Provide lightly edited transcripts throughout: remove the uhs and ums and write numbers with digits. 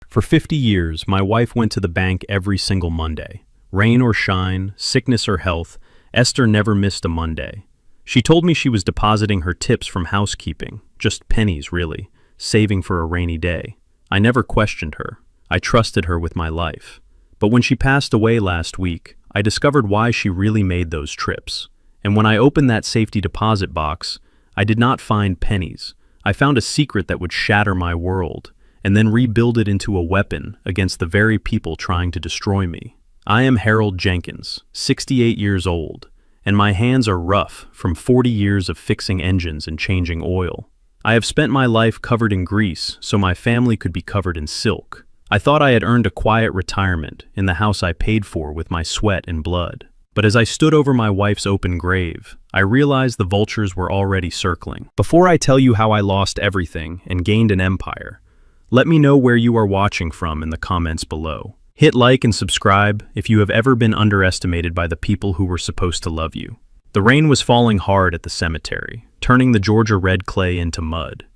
For 50 years, my wife went to the bank every single Monday. Rain or shine, sickness or health, Esther never missed a Monday. She told me she was depositing her tips from housekeeping, just pennies really, saving for a rainy day. I never questioned her. I trusted her with my life. But when she passed away last week, I discovered why she really made those trips. And when I opened that safety deposit box, I did not find pennies. I found a secret that would shatter my world, and then rebuild it into a weapon against the very people trying to destroy me. I am Harold Jenkins, 68 years old, and my hands are rough from 40 years of fixing engines and changing oil. I have spent my life covered in grease so my family could be covered in silk. I thought I had earned a quiet retirement in the house I paid for with my sweat and blood. But as I stood over my wife's open grave, I realized the vultures were already circling. Before I tell you how I lost everything and gained an empire, let me know where you are watching from in the comments below. Hit like and subscribe if you have ever been underestimated by the people who were supposed to love you. The rain was falling hard at the cemetery, turning the Georgia red clay into mud.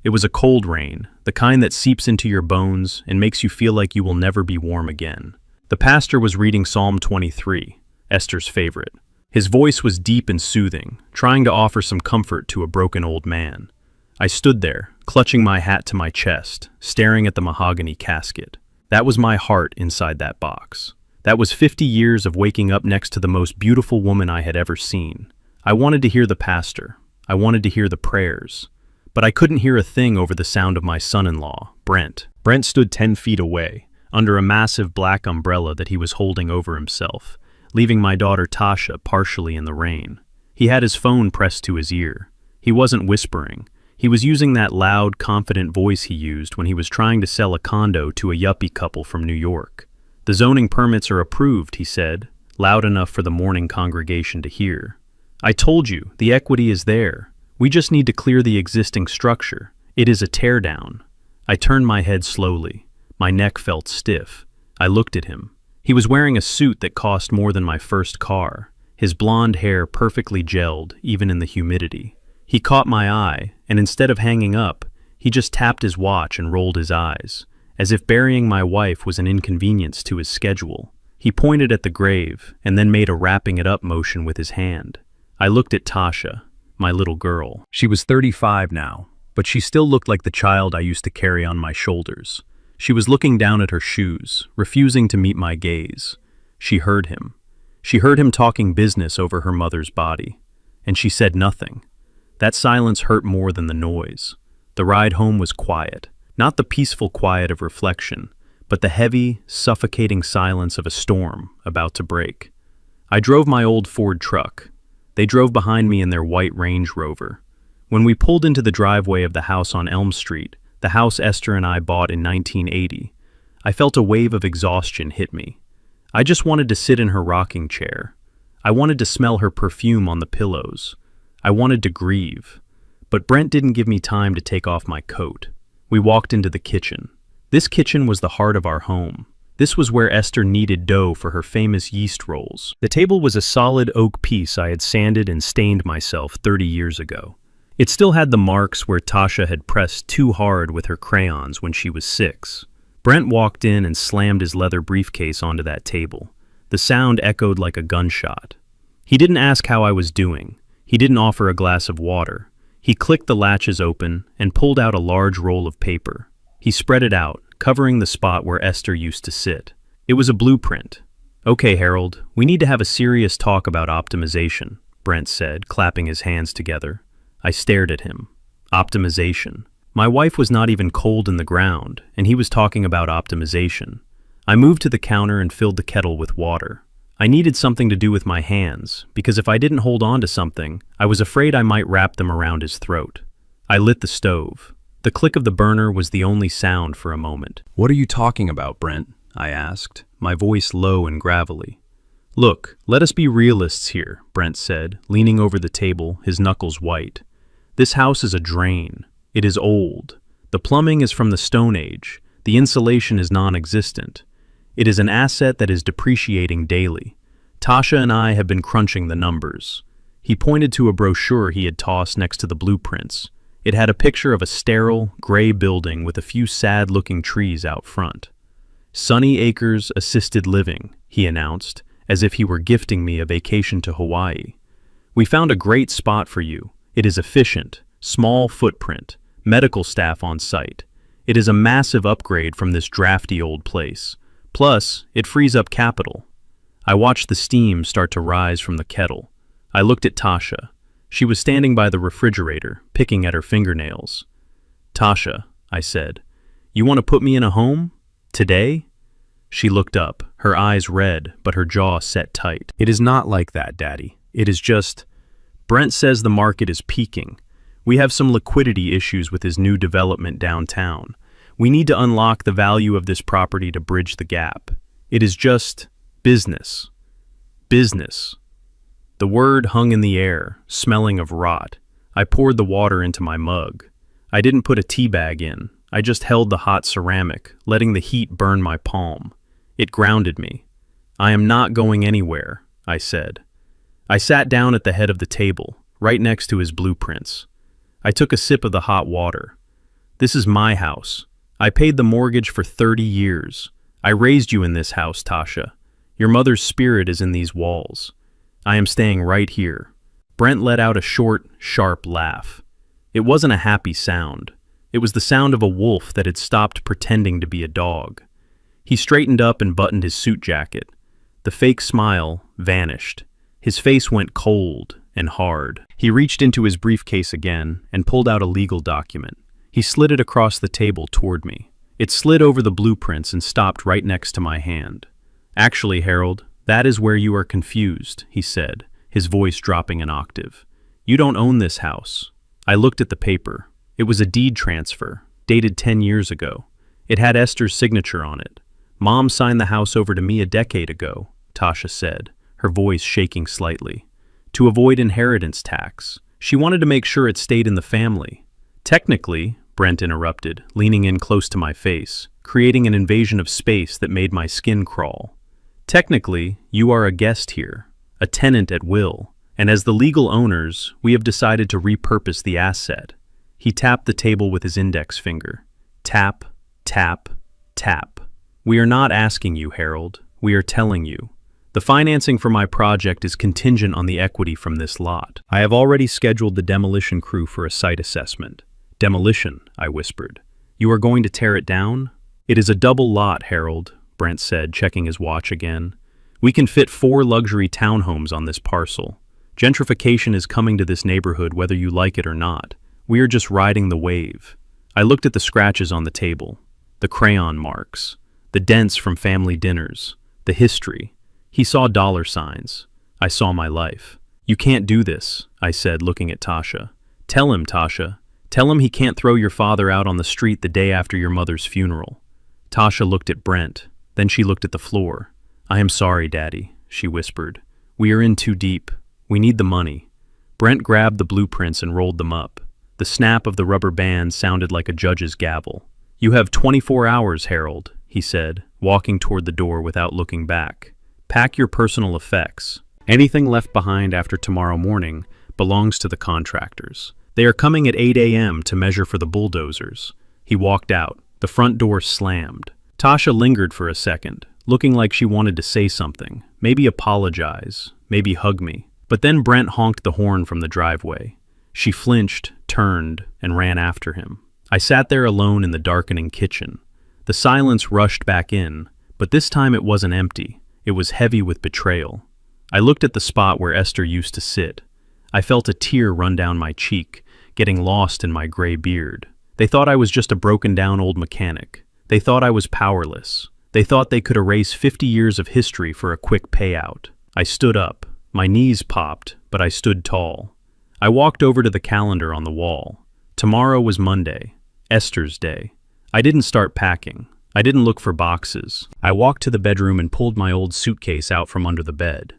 It was a cold rain, the kind that seeps into your bones and makes you feel like you will never be warm again. The pastor was reading Psalm 23, Esther's favorite. His voice was deep and soothing, trying to offer some comfort to a broken old man. I stood there, clutching my hat to my chest, staring at the mahogany casket. That was my heart inside that box. That was 50 years of waking up next to the most beautiful woman I had ever seen. I wanted to hear the pastor. I wanted to hear the prayers. But I couldn't hear a thing over the sound of my son-in-law, Brent. Brent stood 10 feet away, under a massive black umbrella that he was holding over himself, leaving my daughter Tasha partially in the rain. He had his phone pressed to his ear. He wasn't whispering. He was using that loud, confident voice he used when he was trying to sell a condo to a yuppie couple from New York. "The zoning permits are approved," he said, loud enough for the morning congregation to hear. "I told you, the equity is there. We just need to clear the existing structure. It is a teardown." I turned my head slowly. My neck felt stiff. I looked at him. He was wearing a suit that cost more than my first car, his blonde hair perfectly gelled, even in the humidity. He caught my eye, and instead of hanging up, he just tapped his watch and rolled his eyes, as if burying my wife was an inconvenience to his schedule. He pointed at the grave, and then made a wrapping it up motion with his hand. I looked at Tasha, my little girl. She was 35 now, but she still looked like the child I used to carry on my shoulders. She was looking down at her shoes, refusing to meet my gaze. She heard him. She heard him talking business over her mother's body, and she said nothing. That silence hurt more than the noise. The ride home was quiet, not the peaceful quiet of reflection, but the heavy, suffocating silence of a storm about to break. I drove my old Ford truck. They drove behind me in their white Range Rover. When we pulled into the driveway of the house on Elm Street, the house Esther and I bought in 1980, I felt a wave of exhaustion hit me. I just wanted to sit in her rocking chair. I wanted to smell her perfume on the pillows. I wanted to grieve. But Brent didn't give me time to take off my coat. We walked into the kitchen. This kitchen was the heart of our home. This was where Esther kneaded dough for her famous yeast rolls. The table was a solid oak piece I had sanded and stained myself 30 years ago. It still had the marks where Tasha had pressed too hard with her crayons when she was 6. Brent walked in and slammed his leather briefcase onto that table. The sound echoed like a gunshot. He didn't ask how I was doing. He didn't offer a glass of water. He clicked the latches open and pulled out a large roll of paper. He spread it out, covering the spot where Esther used to sit. It was a blueprint. "Okay, Harold, we need to have a serious talk about optimization," Brent said, clapping his hands together. I stared at him. Optimization. My wife was not even cold in the ground, and he was talking about optimization. I moved to the counter and filled the kettle with water. I needed something to do with my hands, because if I didn't hold on to something, I was afraid I might wrap them around his throat. I lit the stove. The click of the burner was the only sound for a moment. "What are you talking about, Brent?" I asked, my voice low and gravelly. "Look, let us be realists here," Brent said, leaning over the table, his knuckles white. "This house is a drain. It is old. The plumbing is from the Stone Age. The insulation is non-existent. It is an asset that is depreciating daily. Tasha and I have been crunching the numbers." He pointed to a brochure he had tossed next to the blueprints. It had a picture of a sterile, gray building with a few sad-looking trees out front. "Sunny Acres Assisted Living," he announced, as if he were gifting me a vacation to Hawaii. "We found a great spot for you. It is efficient, small footprint, medical staff on site. It is a massive upgrade from this drafty old place. Plus, it frees up capital." I watched the steam start to rise from the kettle. I looked at Tasha. She was standing by the refrigerator, picking at her fingernails. "Tasha," I said, "you want to put me in a home? Today?" She looked up, her eyes red, but her jaw set tight. "It is not like that, Daddy. It is just... Brent says the market is peaking. We have some liquidity issues with his new development downtown. We need to unlock the value of this property to bridge the gap. It is just business. Business." The word hung in the air, smelling of rot. I poured the water into my mug. I didn't put a tea bag in. I just held the hot ceramic, letting the heat burn my palm. It grounded me. "I am not going anywhere," I said. I sat down at the head of the table, right next to his blueprints. I took a sip of the hot water. "This is my house. I paid the mortgage for 30 years. I raised you in this house, Tasha. Your mother's spirit is in these walls. I am staying right here." Brent let out a short, sharp laugh. It wasn't a happy sound. It was the sound of a wolf that had stopped pretending to be a dog. He straightened up and buttoned his suit jacket. The fake smile vanished. His face went cold and hard. He reached into his briefcase again and pulled out a legal document. He slid it across the table toward me. It slid over the blueprints and stopped right next to my hand. "Actually, Harold, that is where you are confused," he said, his voice dropping an octave. "You don't own this house." I looked at the paper. It was a deed transfer, dated 10 years ago. It had Esther's signature on it. "Mom signed the house over to me a decade ago," Tasha said, her voice shaking slightly. "To avoid inheritance tax. She wanted to make sure it stayed in the family." "Technically," Brent interrupted, leaning in close to my face, creating an invasion of space that made my skin crawl. "Technically, you are a guest here, a tenant at will, and as the legal owners, we have decided to repurpose the asset." He tapped the table with his index finger. Tap, tap, tap. "We are not asking you, Harold. We are telling you. The financing for my project is contingent on the equity from this lot. I have already scheduled the demolition crew for a site assessment." "Demolition," I whispered. "You are going to tear it down?" "It is a double lot, Harold," Brent said, checking his watch again. "We can fit 4 luxury townhomes on this parcel. Gentrification is coming to this neighborhood whether you like it or not. We are just riding the wave." I looked at the scratches on the table, the crayon marks, the dents from family dinners, the history. He saw dollar signs. I saw my life. "You can't do this," I said, looking at Tasha. "Tell him, Tasha. Tell him he can't throw your father out on the street the day after your mother's funeral." Tasha looked at Brent. Then she looked at the floor. "I am sorry, Daddy," she whispered. "We are in too deep. We need the money." Brent grabbed the blueprints and rolled them up. The snap of the rubber band sounded like a judge's gavel. "You have 24 hours, Harold," he said, walking toward the door without looking back. "Pack your personal effects. Anything left behind after tomorrow morning belongs to the contractors. They are coming at 8 a.m. to measure for the bulldozers." He walked out. The front door slammed. Tasha lingered for a second, looking like she wanted to say something, maybe apologize, maybe hug me. But then Brent honked the horn from the driveway. She flinched, turned, and ran after him. I sat there alone in the darkening kitchen. The silence rushed back in, but this time it wasn't empty. It was heavy with betrayal. I looked at the spot where Esther used to sit. I felt a tear run down my cheek, getting lost in my gray beard. They thought I was just a broken-down old mechanic. They thought I was powerless. They thought they could erase 50 years of history for a quick payout. I stood up. My knees popped, but I stood tall. I walked over to the calendar on the wall. Tomorrow was Monday, Esther's day. I didn't start packing. I didn't look for boxes. I walked to the bedroom and pulled my old suitcase out from under the bed.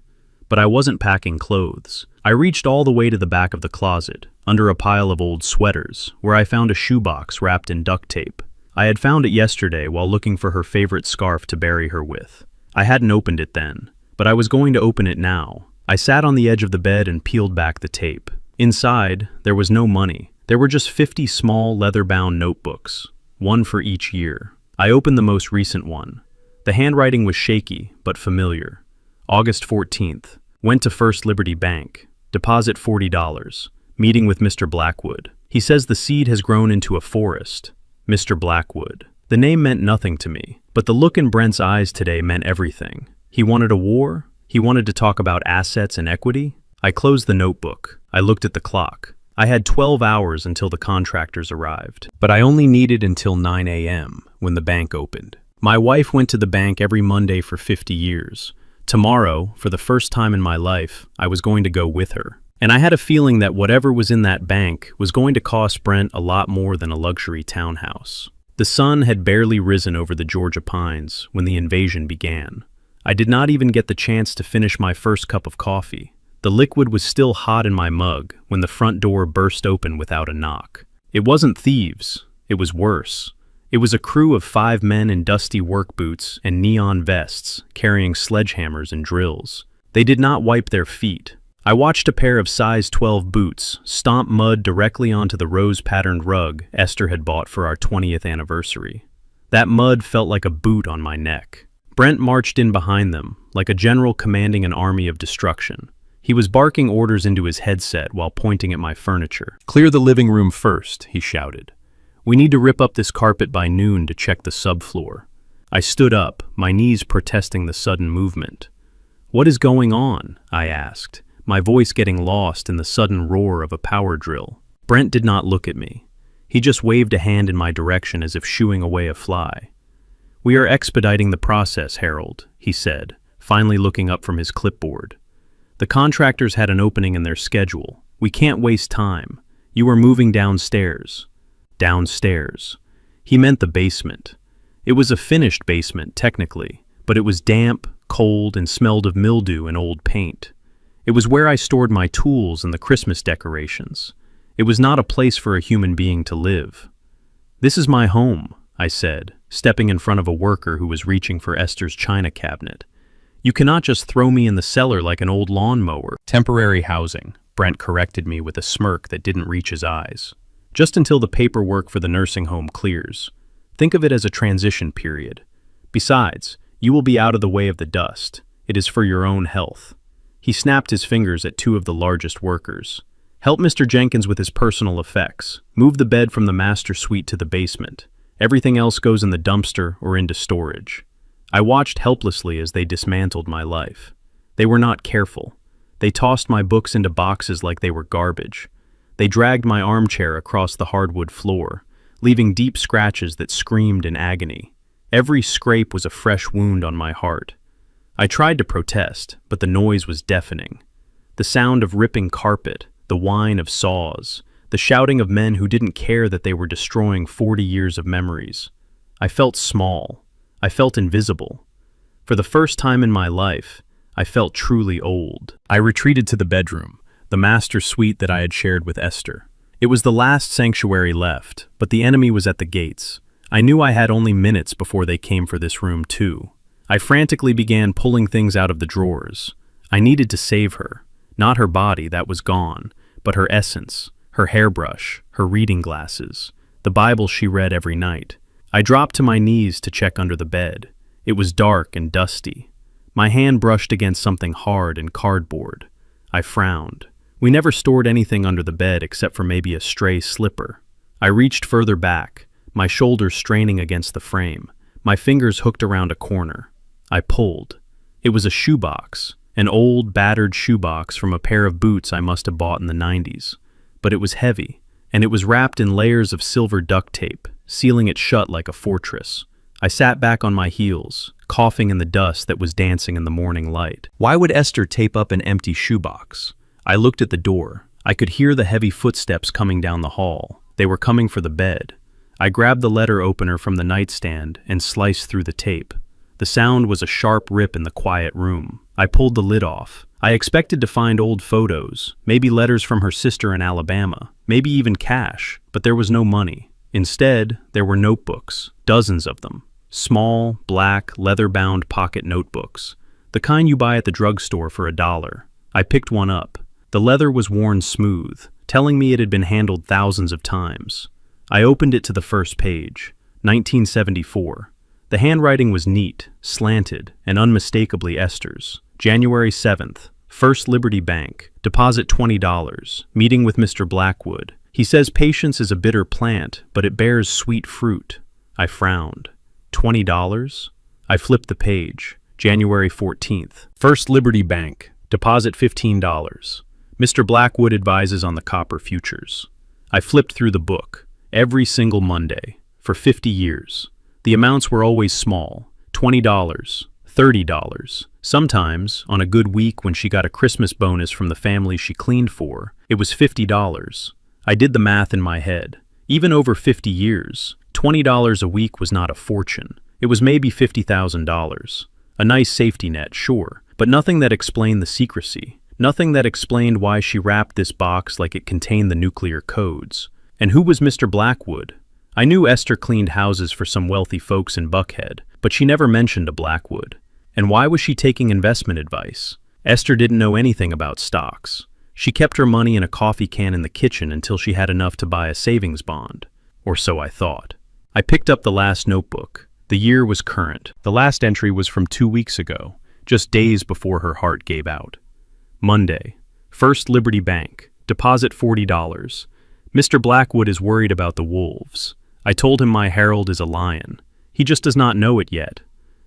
But I wasn't packing clothes. I reached all the way to the back of the closet, under a pile of old sweaters, where I found a shoebox wrapped in duct tape. I had found it yesterday while looking for her favorite scarf to bury her with. I hadn't opened it then, but I was going to open it now. I sat on the edge of the bed and peeled back the tape. Inside, there was no money, There were just 50 small leather-bound notebooks, one for each year. I opened the most recent one. The handwriting was shaky, but familiar. August 14th. Went to First Liberty Bank. Deposit $40. Meeting with Mr. Blackwood. He says the seed has grown into a forest. Mr. Blackwood. The name meant nothing to me, but the look in Brent's eyes today meant everything. He wanted a war? He wanted to talk about assets and equity? I closed the notebook. I looked at the clock. I had 12 hours until the contractors arrived, but I only needed until 9 a.m. when the bank opened. My wife went to the bank every Monday for 50 years. Tomorrow, for the first time in my life, I was going to go with her. And I had a feeling that whatever was in that bank was going to cost Brent a lot more than a luxury townhouse. The sun had barely risen over the Georgia pines when the invasion began. I did not even get the chance to finish my first cup of coffee. The liquid was still hot in my mug when the front door burst open without a knock. It wasn't thieves. It was worse. It was a crew of 5 men in dusty work boots and neon vests, carrying sledgehammers and drills. They did not wipe their feet. I watched a pair of size 12 boots stomp mud directly onto the rose-patterned rug Esther had bought for our 20th anniversary. That mud felt like a boot on my neck. Brent marched in behind them, like a general commanding an army of destruction. He was barking orders into his headset while pointing at my furniture. "Clear the living room first," he shouted. "We need to rip up this carpet by noon to check the subfloor." I stood up, my knees protesting the sudden movement. "What is going on?" I asked, my voice getting lost in the sudden roar of a power drill. Brent did not look at me. He just waved a hand in my direction as if shooing away a fly. "We are expediting the process, Harold," he said, finally looking up from his clipboard. "The contractors had an opening in their schedule. We can't waste time. You are moving downstairs." Downstairs. He meant the basement. It was a finished basement, technically, but it was damp, cold, and smelled of mildew and old paint. It was where I stored my tools and the Christmas decorations. It was not a place for a human being to live. "This is my home," I said, stepping in front of a worker who was reaching for Esther's china cabinet. "You cannot just throw me in the cellar like an old lawnmower." "Temporary housing," Brent corrected me with a smirk that didn't reach his eyes. "Just until the paperwork for the nursing home clears. Think of it as a transition period. Besides, you will be out of the way of the dust. It is for your own health." He snapped his fingers at 2 of the largest workers. "Help Mr. Jenkins with his personal effects. Move the bed from the master suite to the basement. Everything else goes in the dumpster or into storage." I watched helplessly as they dismantled my life. They were not careful. They tossed my books into boxes like they were garbage. They dragged my armchair across the hardwood floor, leaving deep scratches that screamed in agony. Every scrape was a fresh wound on my heart. I tried to protest, but the noise was deafening. The sound of ripping carpet, the whine of saws, the shouting of men who didn't care that they were destroying 40 years of memories. I felt small. I felt invisible. For the first time in my life, I felt truly old. I retreated to the bedroom, the master suite that I had shared with Esther. It was the last sanctuary left, but the enemy was at the gates. I knew I had only minutes before they came for this room too. I frantically began pulling things out of the drawers. I needed to save her. Not her body, that was gone, but her essence, her hairbrush, her reading glasses, the Bible she read every night. I dropped to my knees to check under the bed. It was dark and dusty. My hand brushed against something hard and cardboard. I frowned. We never stored anything under the bed except for maybe a stray slipper. I reached further back, my shoulders straining against the frame, my fingers hooked around a corner. I pulled. It was a shoebox, an old, battered shoebox from a pair of boots I must have bought in the 90s. But it was heavy, and it was wrapped in layers of silver duct tape, sealing it shut like a fortress. I sat back on my heels, coughing in the dust that was dancing in the morning light. Why would Esther tape up an empty shoebox? I looked at the door. I could hear the heavy footsteps coming down the hall. They were coming for the bed. I grabbed the letter opener from the nightstand and sliced through the tape. The sound was a sharp rip in the quiet room. I pulled the lid off. I expected to find old photos, maybe letters from her sister in Alabama, maybe even cash, but there was no money. Instead, there were notebooks, dozens of them. Small, black, leather-bound pocket notebooks, the kind you buy at the drugstore for $1. I picked one up. The leather was worn smooth, telling me it had been handled thousands of times. I opened it to the first page, 1974. The handwriting was neat, slanted, and unmistakably Esther's. January 7th, First Liberty Bank, deposit $20, meeting with Mr. Blackwood. He says patience is a bitter plant, but it bears sweet fruit. I frowned. $20? I flipped the page. January 14th, First Liberty Bank, deposit $15. Mr. Blackwood advises on the copper futures. I flipped through the book, every single Monday, for 50 years. The amounts were always small, $20, $30. Sometimes, on a good week when she got a Christmas bonus from the family she cleaned for, it was $50. I did the math in my head. Even over 50 years, $20 a week was not a fortune. It was maybe $50,000. A nice safety net, sure, but nothing that explained the secrecy. Nothing that explained why she wrapped this box like it contained the nuclear codes. And who was Mr. Blackwood? I knew Esther cleaned houses for some wealthy folks in Buckhead, but she never mentioned a Blackwood. And why was she taking investment advice? Esther didn't know anything about stocks. She kept her money in a coffee can in the kitchen until she had enough to buy a savings bond. Or so I thought. I picked up the last notebook. The year was current. The last entry was from 2 weeks ago, just days before her heart gave out. Monday, First Liberty Bank, deposit $40. Mr. Blackwood is worried about the wolves. I told him my Harold is a lion. He just does not know it yet.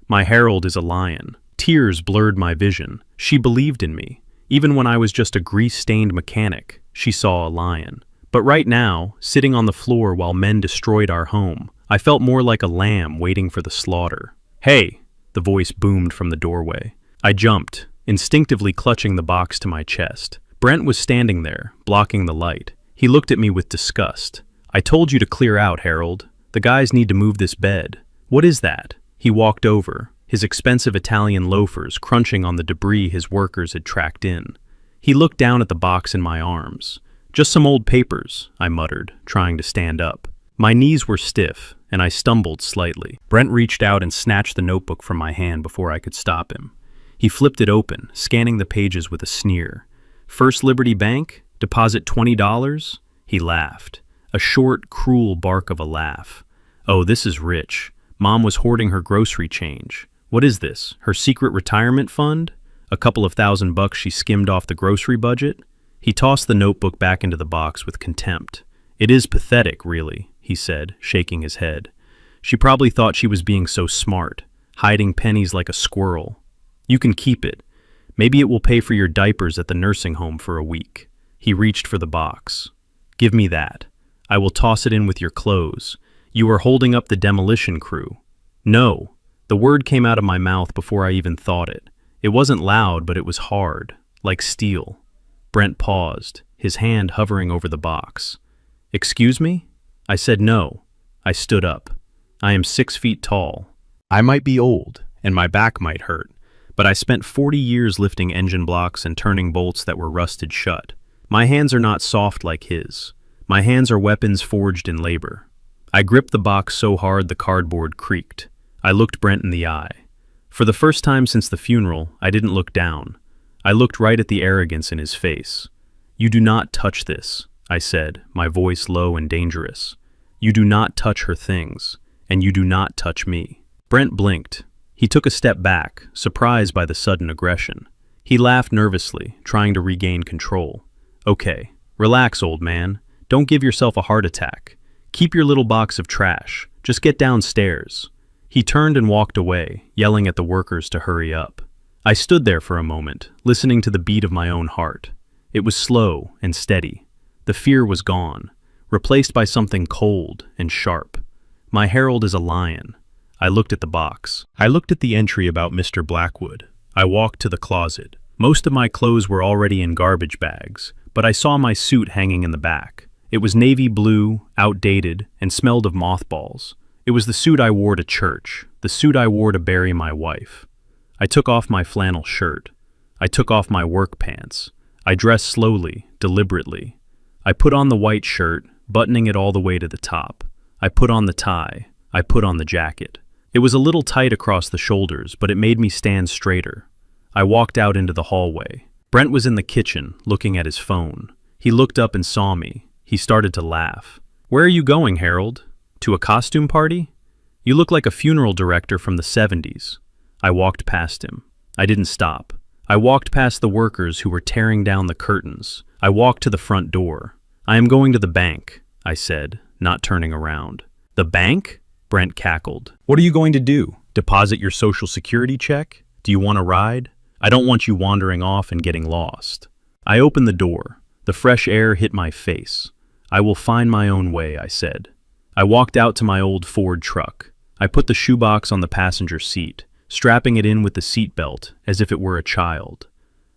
My Harold is a lion. Tears blurred my vision. She believed in me. Even when I was just a grease-stained mechanic, she saw a lion. But right now, sitting on the floor while men destroyed our home, I felt more like a lamb waiting for the slaughter. "Hey!" the voice boomed from the doorway. I jumped, instinctively clutching the box to my chest. Brent was standing there, blocking the light. He looked at me with disgust. "I told you to clear out, Harold. The guys need to move this bed." "What is that?" He walked over, his expensive Italian loafers crunching on the debris his workers had tracked in. He looked down at the box in my arms. "Just some old papers," I muttered, trying to stand up. My knees were stiff, and I stumbled slightly. Brent reached out and snatched the notebook from my hand before I could stop him. He flipped it open, scanning the pages with a sneer. "First Liberty Bank? Deposit $20? He laughed. A short, cruel bark of a laugh. "Oh, this is rich. Mom was hoarding her grocery change. What is this, her secret retirement fund? A couple of $1,000 she skimmed off the grocery budget?" He tossed the notebook back into the box with contempt. "It is pathetic, really," he said, shaking his head. "She probably thought she was being so smart, hiding pennies like a squirrel. You can keep it. Maybe it will pay for your diapers at the nursing home for a week." He reached for the box. "Give me that. I will toss it in with your clothes. You are holding up the demolition crew." "No." The word came out of my mouth before I even thought it. It wasn't loud, but it was hard, like steel. Brent paused, his hand hovering over the box. "Excuse me?" I said no. I stood up. I am 6 feet tall. I might be old, and my back might hurt, but I spent 40 years lifting engine blocks and turning bolts that were rusted shut. My hands are not soft like his. My hands are weapons forged in labor. I gripped the box so hard the cardboard creaked. I looked Brent in the eye. For the first time since the funeral, I didn't look down. I looked right at the arrogance in his face. "You do not touch this," I said, my voice low and dangerous. "You do not touch her things, and you do not touch me." Brent blinked. He took a step back, surprised by the sudden aggression. He laughed nervously, trying to regain control. "Okay, relax, old man. Don't give yourself a heart attack. Keep your little box of trash. Just get downstairs." He turned and walked away, yelling at the workers to hurry up. I stood there for a moment, listening to the beat of my own heart. It was slow and steady. The fear was gone, replaced by something cold and sharp. My Harold is a lion. I looked at the box. I looked at the entry about Mr. Blackwood. I walked to the closet. Most of my clothes were already in garbage bags, but I saw my suit hanging in the back. It was navy blue, outdated, and smelled of mothballs. It was the suit I wore to church, the suit I wore to bury my wife. I took off my flannel shirt. I took off my work pants. I dressed slowly, deliberately. I put on the white shirt, buttoning it all the way to the top. I put on the tie. I put on the jacket. It was a little tight across the shoulders, but it made me stand straighter. I walked out into the hallway. Brent was in the kitchen, looking at his phone. He looked up and saw me. He started to laugh. "Where are you going, Harold? To a costume party? You look like a funeral director from the 70s. I walked past him. I didn't stop. I walked past the workers who were tearing down the curtains. I walked to the front door. "I am going to the bank," I said, not turning around. "The bank?" Brent cackled. "What are you going to do? Deposit your Social Security check? Do you want a ride? I don't want you wandering off and getting lost." I opened the door. The fresh air hit my face. "I will find my own way," I said. I walked out to my old Ford truck. I put the shoebox on the passenger seat, strapping it in with the seat belt as if it were a child.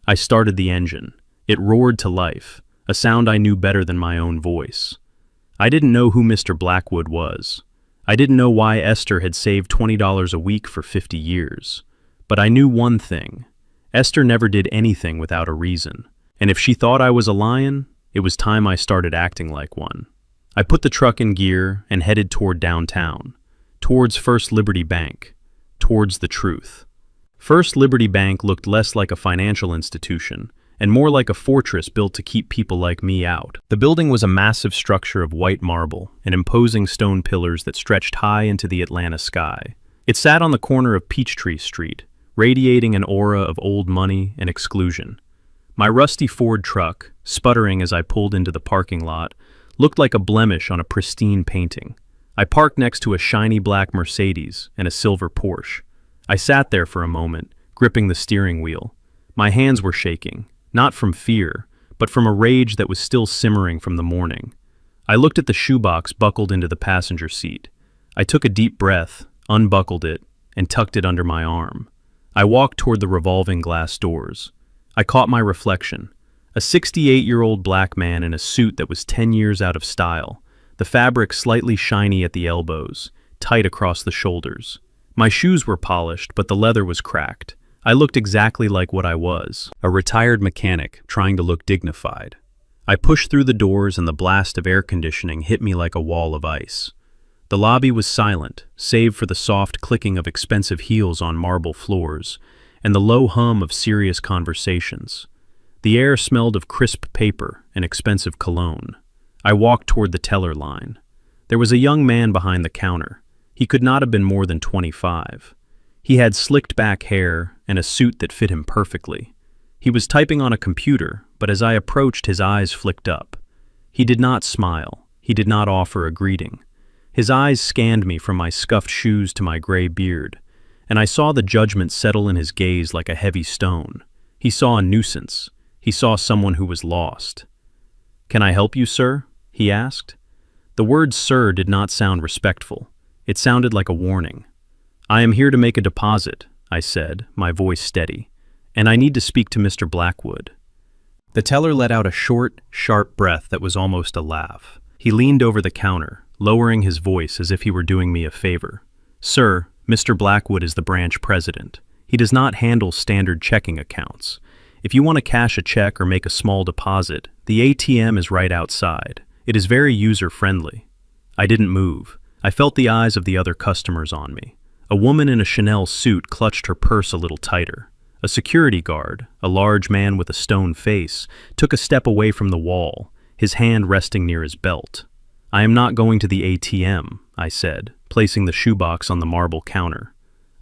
I started the engine. It roared to life, a sound I knew better than my own voice. I didn't know who Mr. Blackwood was. I didn't know why Esther had saved $20 a week for 50 years. But I knew one thing. Esther never did anything without a reason. And if she thought I was a lion, it was time I started acting like one. I put the truck in gear and headed toward downtown, towards First Liberty Bank, towards the truth. First Liberty Bank looked less like a financial institution and more like a fortress built to keep people like me out. The building was a massive structure of white marble and imposing stone pillars that stretched high into the Atlanta sky. It sat on the corner of Peachtree Street, radiating an aura of old money and exclusion. My rusty Ford truck, sputtering as I pulled into the parking lot, looked like a blemish on a pristine painting. I parked next to a shiny black Mercedes and a silver Porsche. I sat there for a moment, gripping the steering wheel. My hands were shaking, not from fear, but from a rage that was still simmering from the morning. I looked at the shoebox buckled into the passenger seat. I took a deep breath, unbuckled it, and tucked it under my arm. I walked toward the revolving glass doors. I caught my reflection. A 68-year-old black man in a suit that was 10 years out of style, the fabric slightly shiny at the elbows, tight across the shoulders. My shoes were polished, but the leather was cracked. I looked exactly like what I was, a retired mechanic trying to look dignified. I pushed through the doors and the blast of air conditioning hit me like a wall of ice. The lobby was silent, save for the soft clicking of expensive heels on marble floors and the low hum of serious conversations. The air smelled of crisp paper and expensive cologne. I walked toward the teller line. There was a young man behind the counter. He could not have been more than 25. He had slicked back hair and a suit that fit him perfectly. He was typing on a computer, but as I approached, his eyes flicked up. He did not smile. He did not offer a greeting. His eyes scanned me from my scuffed shoes to my gray beard, and I saw the judgment settle in his gaze like a heavy stone. He saw a nuisance. He saw someone who was lost. "Can I help you, sir?" he asked. The word "sir" did not sound respectful. It sounded like a warning. "I am here to make a deposit," I said, my voice steady, "and I need to speak to Mr. Blackwood." The teller let out a short, sharp breath that was almost a laugh. He leaned over the counter, lowering his voice as if he were doing me a favor. "Sir, Mr. Blackwood is the branch president. He does not handle standard checking accounts. If you want to cash a check or make a small deposit, the ATM is right outside. It is very user-friendly." I didn't move. I felt the eyes of the other customers on me. A woman in a Chanel suit clutched her purse a little tighter. A security guard, a large man with a stone face, took a step away from the wall, his hand resting near his belt. "I am not going to the ATM," I said, placing the shoebox on the marble counter.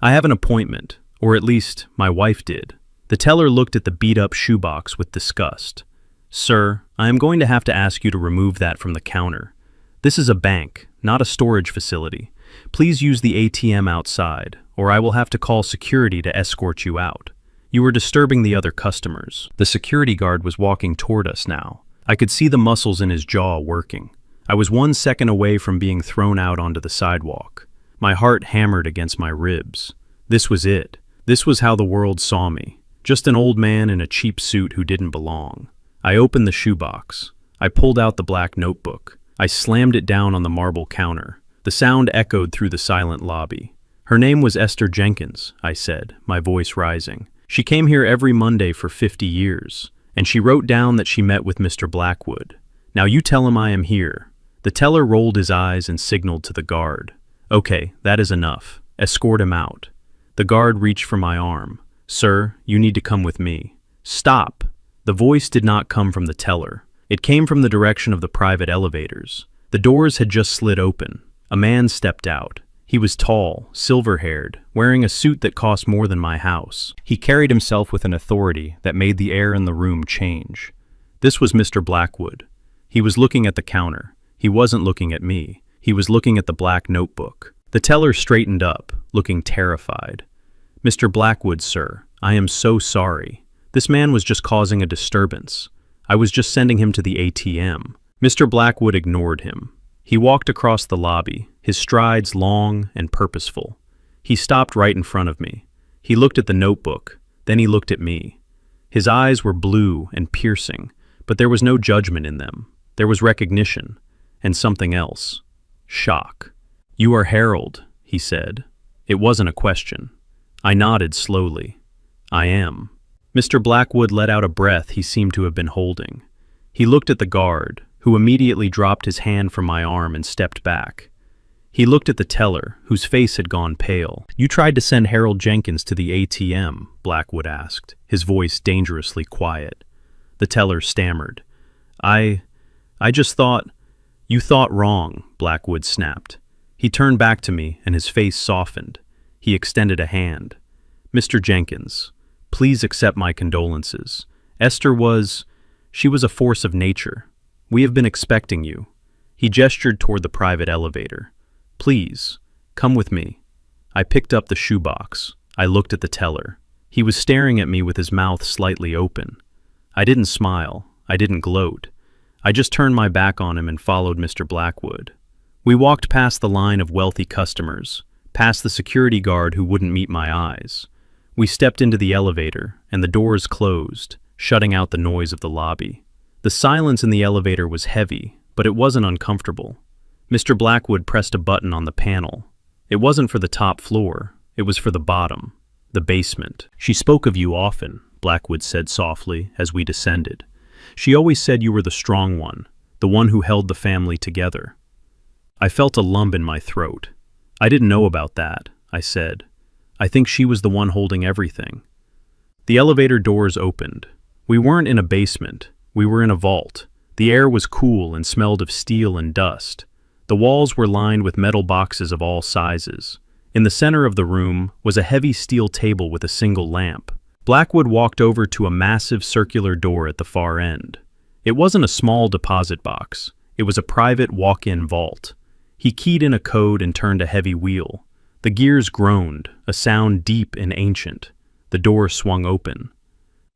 "I have an appointment, or at least my wife did." The teller looked at the beat-up shoebox with disgust. "Sir, I am going to have to ask you to remove that from the counter. This is a bank, not a storage facility. Please use the ATM outside, or I will have to call security to escort you out. You are disturbing the other customers." The security guard was walking toward us now. I could see the muscles in his jaw working. I was 1 second away from being thrown out onto the sidewalk. My heart hammered against my ribs. This was it. This was how the world saw me. Just an old man in a cheap suit who didn't belong. I opened the shoebox. I pulled out the black notebook. I slammed it down on the marble counter. The sound echoed through the silent lobby. "Her name was Esther Jenkins," I said, my voice rising. "She came here every Monday for 50 years, and she wrote down that she met with Mr. Blackwood. Now you tell him I am here." The teller rolled his eyes and signaled to the guard. "Okay, that is enough. Escort him out." The guard reached for my arm. "Sir, you need to come with me." "Stop!" The voice did not come from the teller. It came from the direction of the private elevators. The doors had just slid open. A man stepped out. He was tall, silver-haired, wearing a suit that cost more than my house. He carried himself with an authority that made the air in the room change. This was Mr. Blackwood. He was looking at the counter. He wasn't looking at me. He was looking at the black notebook. The teller straightened up, looking terrified. "Mr. Blackwood, sir, I am so sorry. This man was just causing a disturbance. I was just sending him to the ATM." Mr. Blackwood ignored him. He walked across the lobby, his strides long and purposeful. He stopped right in front of me. He looked at the notebook, then he looked at me. His eyes were blue and piercing, but there was no judgment in them. There was recognition, and something else. Shock. "You are Harold," he said. It wasn't a question. I nodded slowly. "I am." Mr. Blackwood let out a breath he seemed to have been holding. He looked at the guard, who immediately dropped his hand from my arm and stepped back. He looked at the teller, whose face had gone pale. "You tried to send Harold Jenkins to the ATM?" Blackwood asked, his voice dangerously quiet. The teller stammered. I just thought—" "You thought wrong," Blackwood snapped. He turned back to me, and his face softened. He extended a hand. "Mr. Jenkins, please accept my condolences. Esther she was a force of nature. We have been expecting you." He gestured toward the private elevator. "Please, come with me." I picked up the shoebox. I looked at the teller. He was staring at me with his mouth slightly open. I didn't smile. I didn't gloat. I just turned my back on him and followed Mr. Blackwood. We walked past the line of wealthy customers, past the security guard who wouldn't meet my eyes. We stepped into the elevator, and the doors closed, shutting out the noise of the lobby. The silence in the elevator was heavy, but it wasn't uncomfortable. Mr. Blackwood pressed a button on the panel. It wasn't for the top floor. It was for the bottom, the basement. "She spoke of you often," Blackwood said softly as we descended. "She always said you were the strong one, the one who held the family together." I felt a lump in my throat. "I didn't know about that," I said. "I think she was the one holding everything." The elevator doors opened. We weren't in a basement. We were in a vault. The air was cool and smelled of steel and dust. The walls were lined with metal boxes of all sizes. In the center of the room was a heavy steel table with a single lamp. Blackwood walked over to a massive circular door at the far end. It wasn't a small deposit box. It was a private walk-in vault. He keyed in a code and turned a heavy wheel. The gears groaned, a sound deep and ancient. The door swung open.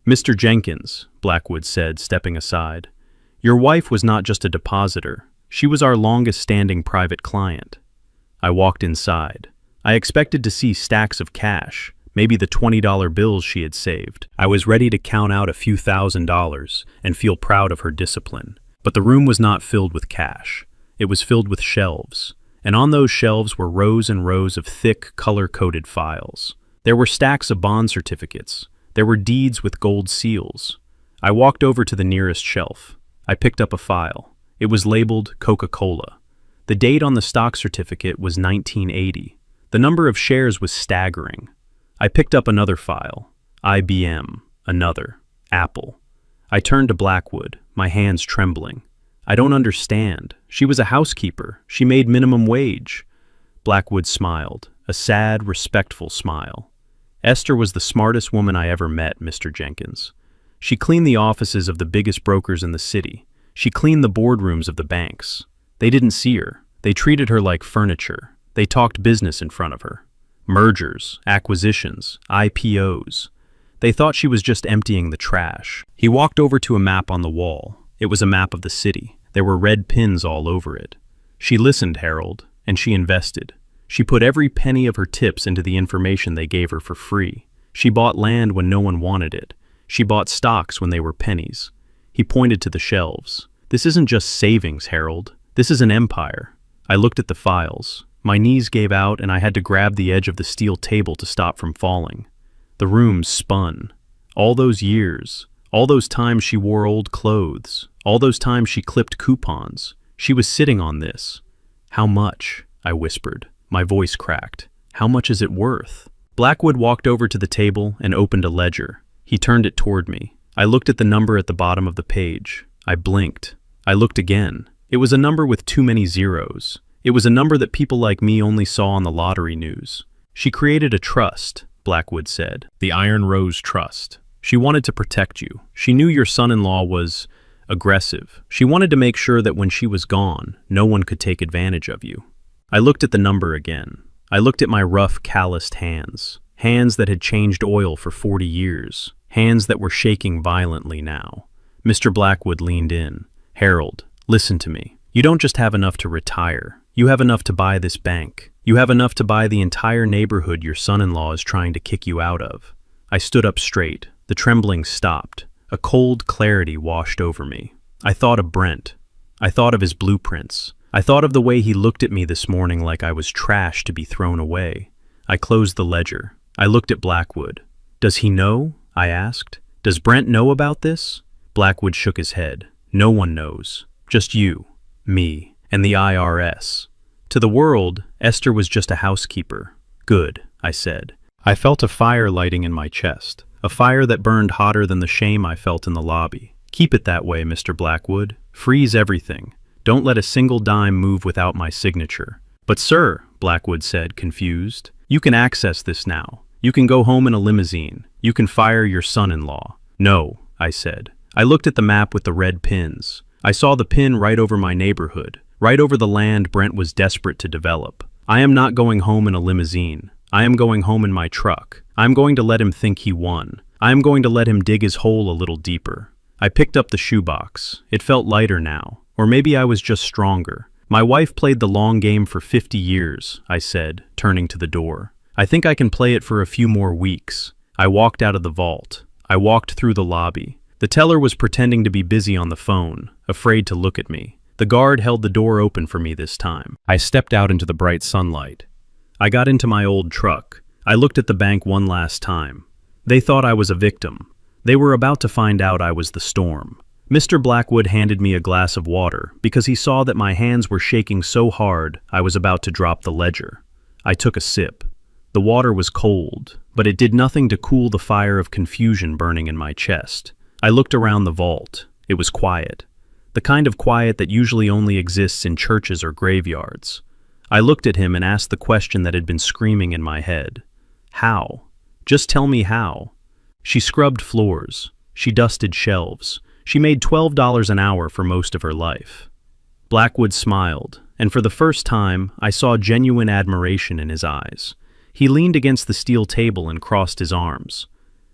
"Mr. Jenkins," Blackwood said, stepping aside, "your wife was not just a depositor. She was our longest-standing private client." I walked inside. I expected to see stacks of cash, maybe the $20 bills she had saved. I was ready to count out a few $1,000s and feel proud of her discipline. But the room was not filled with cash. It was filled with shelves, and on those shelves were rows and rows of thick, color-coded files. There were stacks of bond certificates. There were deeds with gold seals. I walked over to the nearest shelf. I picked up a file. It was labeled Coca-Cola. The date on the stock certificate was 1980. The number of shares was staggering. I picked up another file. IBM. Another. Apple. I turned to Blackwood, my hands trembling. "I don't understand. She was a housekeeper. She made minimum wage." Blackwood smiled, a sad, respectful smile. "Esther was the smartest woman I ever met, Mr. Jenkins. She cleaned the offices of the biggest brokers in the city. She cleaned the boardrooms of the banks. They didn't see her. They treated her like furniture. They talked business in front of her. Mergers, acquisitions, IPOs. They thought she was just emptying the trash." He walked over to a map on the wall. It was a map of the city. There were red pins all over it. "She listened, Harold, and she invested. She put every penny of her tips into the information they gave her for free. She bought land when no one wanted it. She bought stocks when they were pennies." He pointed to the shelves. "This isn't just savings, Harold. This is an empire." I looked at the files. My knees gave out and I had to grab the edge of the steel table to stop from falling. The room spun. All those years, all those times she wore old clothes, all those times she clipped coupons, she was sitting on this. "How much?" I whispered. My voice cracked. "How much is it worth?" Blackwood walked over to the table and opened a ledger. He turned it toward me. I looked at the number at the bottom of the page. I blinked. I looked again. It was a number with too many zeros. It was a number that people like me only saw on the lottery news. She created a trust, Blackwood said. The Iron Rose Trust. She wanted to protect you. She knew your son-in-law was aggressive. She wanted to make sure that when she was gone, no one could take advantage of you. I looked at the number again. I looked at my rough, calloused hands. Hands that had changed oil for 40 years. Hands that were shaking violently now. Mr. Blackwood leaned in. Harold, listen to me. You don't just have enough to retire. You have enough to buy this bank. You have enough to buy the entire neighborhood your son-in-law is trying to kick you out of. I stood up straight. The trembling stopped. A cold clarity washed over me. I thought of Brent. I thought of his blueprints. I thought of the way he looked at me this morning like I was trash to be thrown away. I closed the ledger. I looked at Blackwood. Does he know? I asked. Does Brent know about this? Blackwood shook his head. No one knows. Just you, me, and the IRS. To the world, Esther was just a housekeeper. Good, I said. I felt a fire lighting in my chest, a fire that burned hotter than the shame I felt in the lobby. Keep it that way, Mr. Blackwood. Freeze everything. Don't let a single dime move without my signature. But sir, Blackwood said, confused, you can access this now. You can go home in a limousine. You can fire your son-in-law. No, I said. I looked at the map with the red pins. I saw the pin right over my neighborhood, right over the land Brent was desperate to develop. I am not going home in a limousine. I am going home in my truck. I am going to let him think he won. I am going to let him dig his hole a little deeper. I picked up the shoebox. It felt lighter now. Or maybe I was just stronger. My wife played the long game for 50 years, I said, turning to the door. I think I can play it for a few more weeks. I walked out of the vault. I walked through the lobby. The teller was pretending to be busy on the phone, afraid to look at me. The guard held the door open for me this time. I stepped out into the bright sunlight. I got into my old truck. I looked at the bank one last time. They thought I was a victim. They were about to find out I was the storm. Mr. Blackwood handed me a glass of water because he saw that my hands were shaking so hard I was about to drop the ledger. I took a sip. The water was cold, but it did nothing to cool the fire of confusion burning in my chest. I looked around the vault. It was quiet. The kind of quiet that usually only exists in churches or graveyards. I looked at him and asked the question that had been screaming in my head. How? Just tell me how. She scrubbed floors. She dusted shelves. She made $12 an hour for most of her life. Blackwood smiled, and for the first time, I saw genuine admiration in his eyes. He leaned against the steel table and crossed his arms.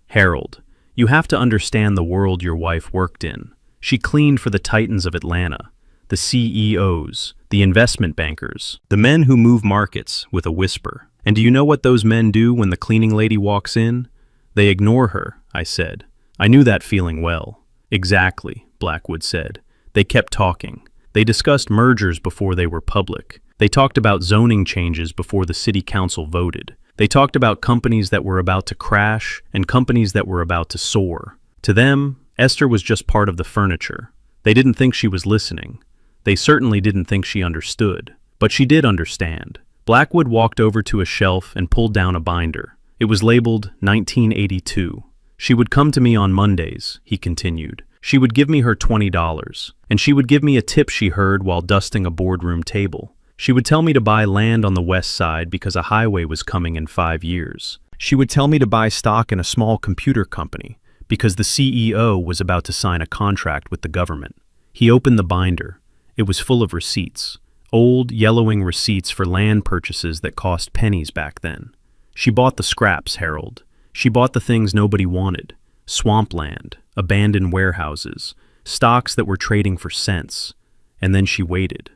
Harold, you have to understand the world your wife worked in. She cleaned for the titans of Atlanta, the CEOs, the investment bankers, the men who move markets with a whisper. And do you know what those men do when the cleaning lady walks in? They ignore her, I said. I knew that feeling well. Exactly, Blackwood said. They kept talking. They discussed mergers before they were public. They talked about zoning changes before the city council voted. They talked about companies that were about to crash and companies that were about to soar. To them, Esther was just part of the furniture. They didn't think she was listening. They certainly didn't think she understood. But she did understand. Blackwood walked over to a shelf and pulled down a binder. It was labeled 1982. She would come to me on Mondays, he continued. She would give me her $20, and she would give me a tip she heard while dusting a boardroom table. She would tell me to buy land on the west side because a highway was coming in 5 years. She would tell me to buy stock in a small computer company because the CEO was about to sign a contract with the government. He opened the binder. It was full of receipts, old, yellowing receipts for land purchases that cost pennies back then. She bought the scraps, Harold. She bought the things nobody wanted. Swampland, abandoned warehouses, stocks that were trading for cents. And then she waited.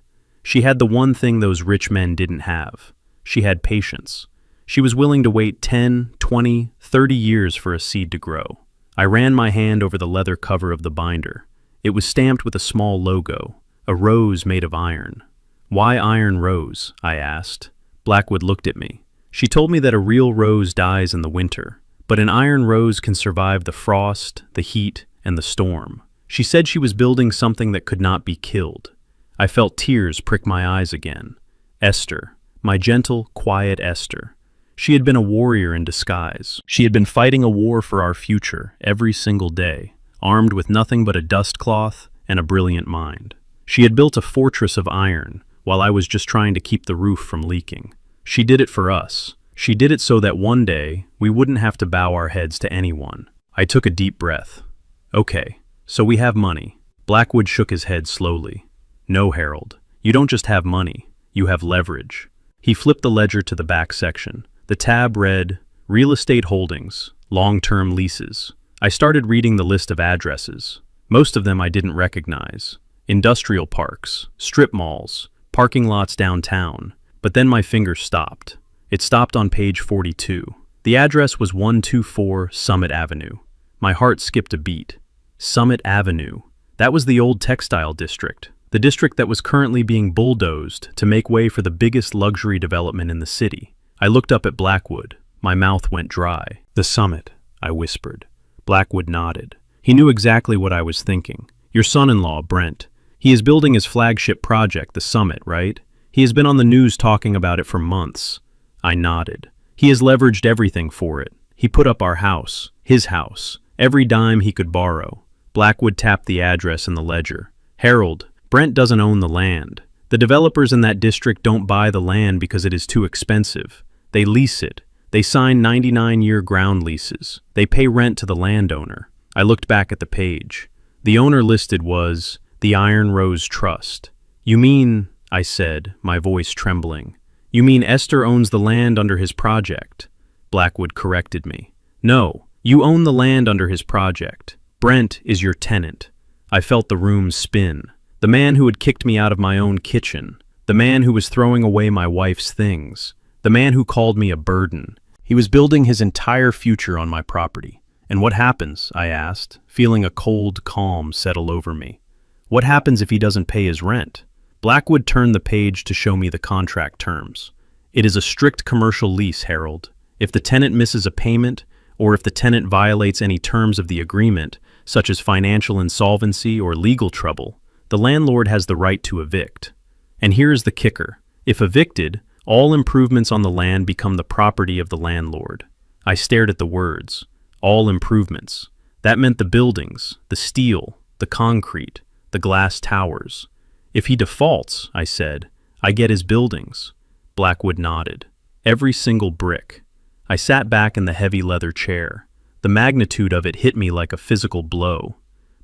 She had the one thing those rich men didn't have. She had patience. She was willing to wait 10, 20, 30 years for a seed to grow. I ran my hand over the leather cover of the binder. It was stamped with a small logo, a rose made of iron. Why iron rose? I asked. Blackwood looked at me. She told me that a real rose dies in the winter, but an iron rose can survive the frost, the heat, and the storm. She said she was building something that could not be killed. I felt tears prick my eyes again. Esther, my gentle, quiet Esther. She had been a warrior in disguise. She had been fighting a war for our future every single day, armed with nothing but a dust cloth and a brilliant mind. She had built a fortress of iron while I was just trying to keep the roof from leaking. She did it for us. She did it so that one day we wouldn't have to bow our heads to anyone. I took a deep breath. Okay, so we have money. Blackwood shook his head slowly. No, Harold, you don't just have money, you have leverage. He flipped the ledger to the back section. The tab read, Real Estate Holdings, Long-Term Leases. I started reading the list of addresses. Most of them I didn't recognize. Industrial parks, strip malls, parking lots downtown. But then my fingers stopped. It stopped on page 42. The address was 124 Summit Avenue. My heart skipped a beat. Summit Avenue. That was the old textile district. The district that was currently being bulldozed to make way for the biggest luxury development in the city. I looked up at Blackwood. My mouth went dry. The Summit, I whispered. Blackwood nodded. He knew exactly what I was thinking. Your son-in-law, Brent. He is building his flagship project, the Summit, right? He has been on the news talking about it for months. I nodded. He has leveraged everything for it. He put up our house, his house, every dime he could borrow. Blackwood tapped the address in the ledger. Harold, Brent doesn't own the land. The developers in that district don't buy the land because it is too expensive. They lease it. They sign 99-year ground leases. They pay rent to the landowner. I looked back at the page. The owner listed was the Iron Rose Trust. You mean, I said, my voice trembling. You mean Esther owns the land under his project? Blackwood corrected me. No, you own the land under his project. Brent is your tenant. I felt the room spin. The man who had kicked me out of my own kitchen. The man who was throwing away my wife's things. The man who called me a burden. He was building his entire future on my property. And what happens, I asked, feeling a cold calm settle over me. What happens if he doesn't pay his rent? Blackwood turned the page to show me the contract terms. It is a strict commercial lease, Harold. If the tenant misses a payment, or if the tenant violates any terms of the agreement, such as financial insolvency or legal trouble, the landlord has the right to evict. And here is the kicker. If evicted, all improvements on the land become the property of the landlord. I stared at the words. All improvements. That meant the buildings, the steel, the concrete, the glass towers. If he defaults, I said, I get his buildings. Blackwood nodded. Every single brick. I sat back in the heavy leather chair. The magnitude of it hit me like a physical blow.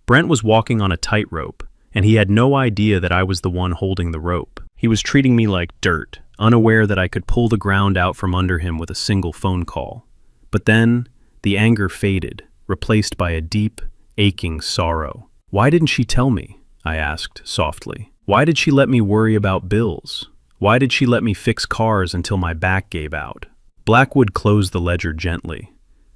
Brent was walking on a tightrope, and he had no idea that I was the one holding the rope. He was treating me like dirt, unaware that I could pull the ground out from under him with a single phone call. But then, the anger faded, replaced by a deep, aching sorrow. Why didn't she tell me? I asked softly. Why did she let me worry about bills? Why did she let me fix cars until my back gave out? Blackwood closed the ledger gently.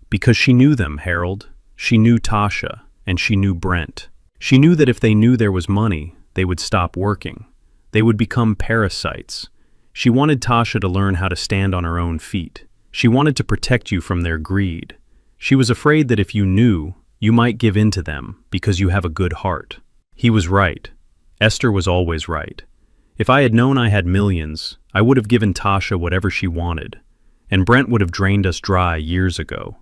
Because she knew them, Harold. She knew Tasha, and she knew Brent. She knew that if they knew there was money, they would stop working. They would become parasites. She wanted Tasha to learn how to stand on her own feet. She wanted to protect you from their greed. She was afraid that if you knew, you might give in to them because you have a good heart. He was right. Esther was always right. If I had known I had millions, I would have given Tasha whatever she wanted, and Brent would have drained us dry years ago.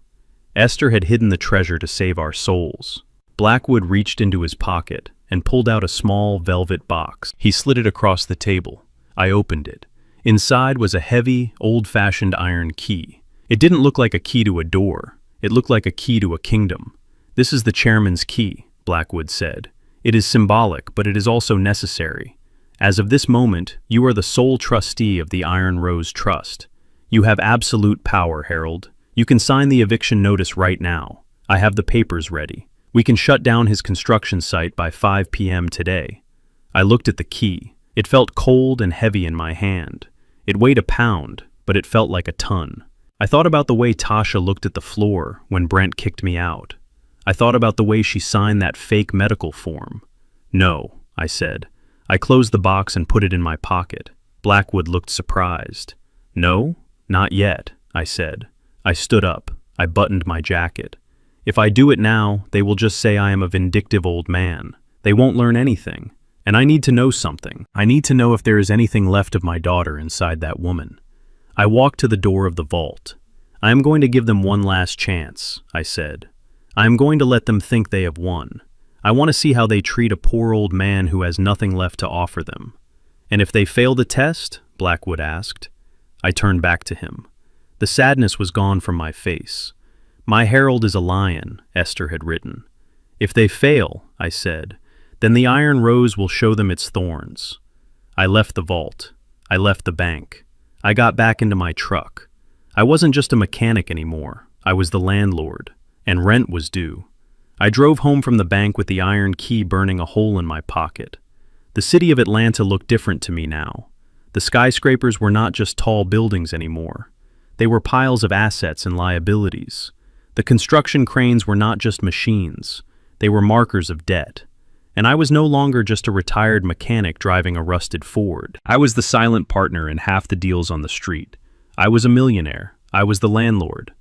Esther had hidden the treasure to save our souls. Blackwood reached into his pocket and pulled out a small velvet box. He slid it across the table. I opened it. Inside was a heavy, old-fashioned iron key. It didn't look like a key to a door. It looked like a key to a kingdom. This is the chairman's key, Blackwood said. It is symbolic, but it is also necessary. As of this moment, you are the sole trustee of the Iron Rose Trust. You have absolute power, Harold. You can sign the eviction notice right now. I have the papers ready. We can shut down his construction site by 5 p.m. today. I looked at the key. It felt cold and heavy in my hand. It weighed a pound, but it felt like a ton. I thought about the way Tasha looked at the floor when Brent kicked me out. I thought about the way she signed that fake medical form. No, I said. I closed the box and put it in my pocket. Blackwood looked surprised. No, not yet, I said. I stood up. I buttoned my jacket. If I do it now, they will just say I am a vindictive old man. They won't learn anything. And I need to know something. I need to know if there is anything left of my daughter inside that woman. I walked to the door of the vault. I am going to give them one last chance, I said. I am going to let them think they have won. I want to see how they treat a poor old man who has nothing left to offer them. And if they fail the test? Blackwood asked. I turned back to him. The sadness was gone from my face. My herald is a lion, Esther had written. If they fail, I said, then the iron rose will show them its thorns. I left the vault. I left the bank. I got back into my truck. I wasn't just a mechanic anymore. I was the landlord, and rent was due. I drove home from the bank with the iron key burning a hole in my pocket. The city of Atlanta looked different to me now. The skyscrapers were not just tall buildings anymore. They were piles of assets and liabilities. The construction cranes were not just machines. They were markers of debt. And I was no longer just a retired mechanic driving a rusted Ford. I was the silent partner in half the deals on the street. I was a millionaire. I was the landlord.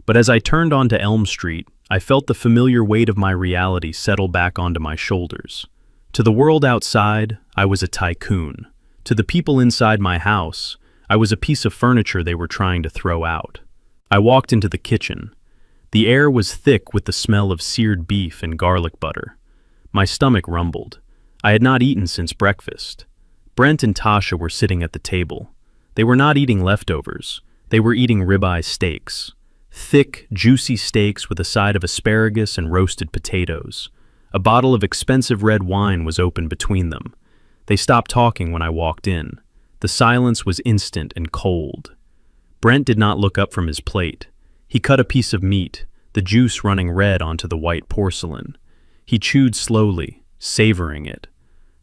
But as I turned onto Elm Street, I felt the familiar weight of my reality settle back onto my shoulders. To the world outside, I was a tycoon. To the people inside my house, I was a piece of furniture they were trying to throw out. I walked into the kitchen. The air was thick with the smell of seared beef and garlic butter. My stomach rumbled. I had not eaten since breakfast. Brent and Tasha were sitting at the table. They were not eating leftovers. They were eating ribeye steaks. Thick, juicy steaks with a side of asparagus and roasted potatoes. A bottle of expensive red wine was open between them. They stopped talking when I walked in. The silence was instant and cold. Brent did not look up from his plate. He cut a piece of meat, the juice running red onto the white porcelain. He chewed slowly, savoring it.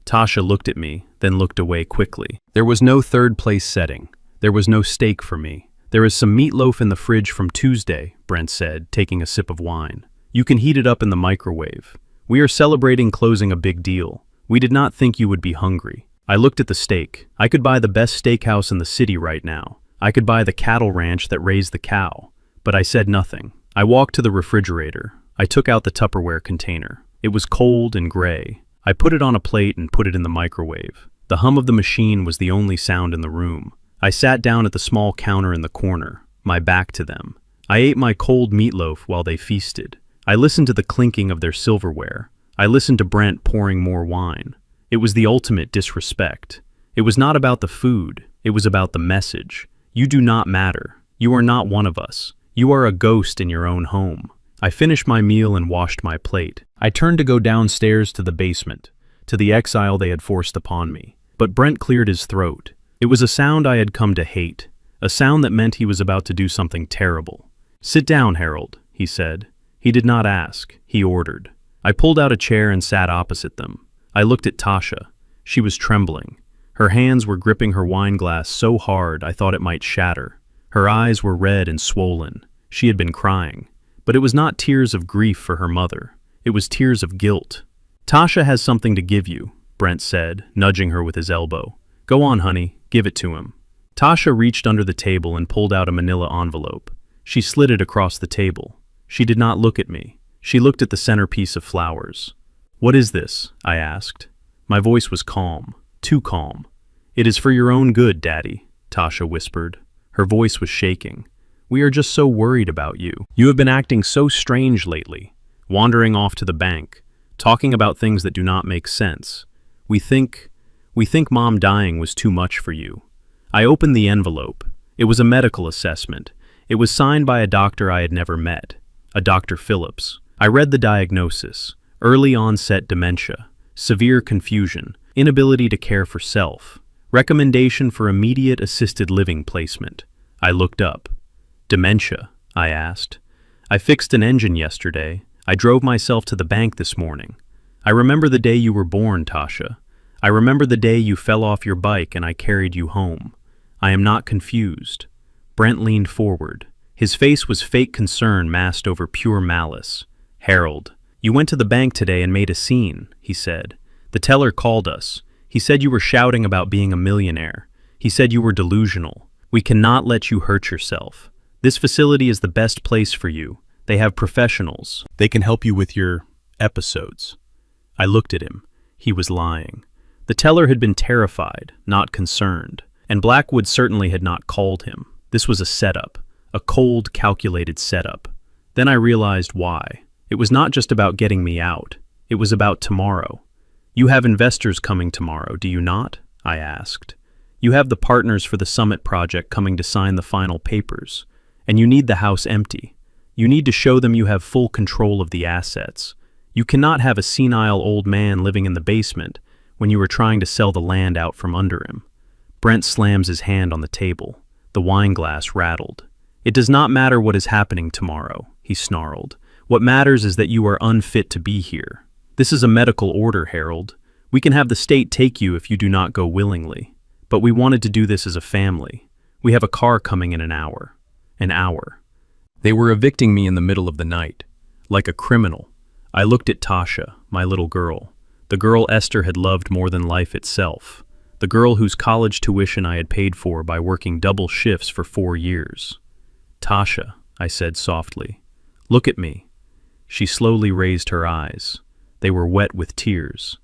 Tasha looked at me, then looked away quickly. There was no third-place setting. There was no steak for me. There is some meatloaf in the fridge from Tuesday, Brent said, taking a sip of wine. You can heat it up in the microwave. We are celebrating closing a big deal. We did not think you would be hungry. I looked at the steak. I could buy the best steakhouse in the city right now. I could buy the cattle ranch that raised the cow. But I said nothing. I walked to the refrigerator. I took out the Tupperware container. It was cold and gray. I put it on a plate and put it in the microwave. The hum of the machine was the only sound in the room. I sat down at the small counter in the corner, my back to them. I ate my cold meatloaf while they feasted. I listened to the clinking of their silverware. I listened to Brent pouring more wine. It was the ultimate disrespect. It was not about the food. It was about the message. You do not matter. You are not one of us. You are a ghost in your own home. I finished my meal and washed my plate. I turned to go downstairs to the basement, to the exile they had forced upon me. But Brent cleared his throat. It was a sound I had come to hate, a sound that meant he was about to do something terrible. "Sit down, Harold," he said. He did not ask. He ordered. I pulled out a chair and sat opposite them. I looked at Tasha. She was trembling. Her hands were gripping her wine glass so hard I thought it might shatter. Her eyes were red and swollen. She had been crying. But it was not tears of grief for her mother. It was tears of guilt. "Tasha has something to give you," Brent said, nudging her with his elbow. "Go on, honey. Give it to him." Tasha reached under the table and pulled out a manila envelope. She slid it across the table. She did not look at me. She looked at the centerpiece of flowers. "What is this?" I asked. My voice was calm, too calm. "It is for your own good, Daddy," Tasha whispered. Her voice was shaking. "We are just so worried about you. You have been acting so strange lately, wandering off to the bank, talking about things that do not make sense. We think Mom dying was too much for you." I opened the envelope. It was a medical assessment. It was signed by a doctor I had never met, a Dr. Phillips. I read the diagnosis: early onset dementia, severe confusion, inability to care for self, recommendation for immediate assisted living placement. I looked up. "Dementia?" I asked. "I fixed an engine yesterday. I drove myself to the bank this morning. I remember the day you were born, Tasha. I remember the day you fell off your bike and I carried you home. I am not confused." Brent leaned forward. His face was fake concern masked over pure malice. "Harold, you went to the bank today and made a scene," he said. "The teller called us. He said you were shouting about being a millionaire. He said you were delusional. We cannot let you hurt yourself. This facility is the best place for you. They have professionals. They can help you with your episodes." I looked at him. He was lying. The teller had been terrified, not concerned, and Blackwood certainly had not called him. This was a setup, a cold, calculated setup. Then I realized why. It was not just about getting me out. It was about tomorrow. You have investors coming tomorrow, do you not? I asked. You have the partners for the summit project coming to sign the final papers, and you need the house empty. You need to show them you have full control of the assets. You cannot have a senile old man living in the basement when you are trying to sell the land out from under him. Brent slams his hand on the table. The wine glass rattled. It does not matter what is happening tomorrow, he snarled. What matters is that you are unfit to be here. This is a medical order, Harold. We can have the state take you if you do not go willingly. But we wanted to do this as a family. We have a car coming in an hour. An hour. They were evicting me in the middle of the night. Like a criminal. I looked at Tasha, my little girl. The girl Esther had loved more than life itself. The girl whose college tuition I had paid for by working double shifts for 4 years. Tasha, I said softly, look at me. She slowly raised her eyes. They were wet with tears.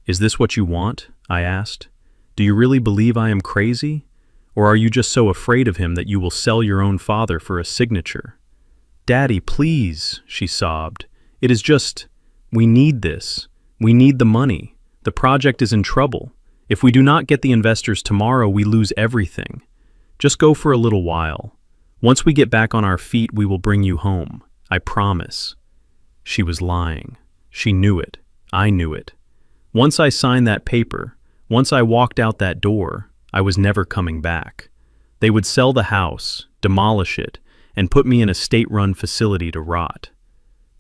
Is this what you want? I asked. Do you really believe I am crazy? Or are you just so afraid of him that you will sell your own father for a signature? Daddy, please, she sobbed. It is just, we need this. We need the money. The project is in trouble. If we do not get the investors tomorrow, we lose everything. Just go for a little while. Once we get back on our feet, we will bring you home. I promise. She was lying. She knew it. I knew it. Once I signed that paper, once I walked out that door, I was never coming back. They would sell the house, demolish it, and put me in a state-run facility to rot.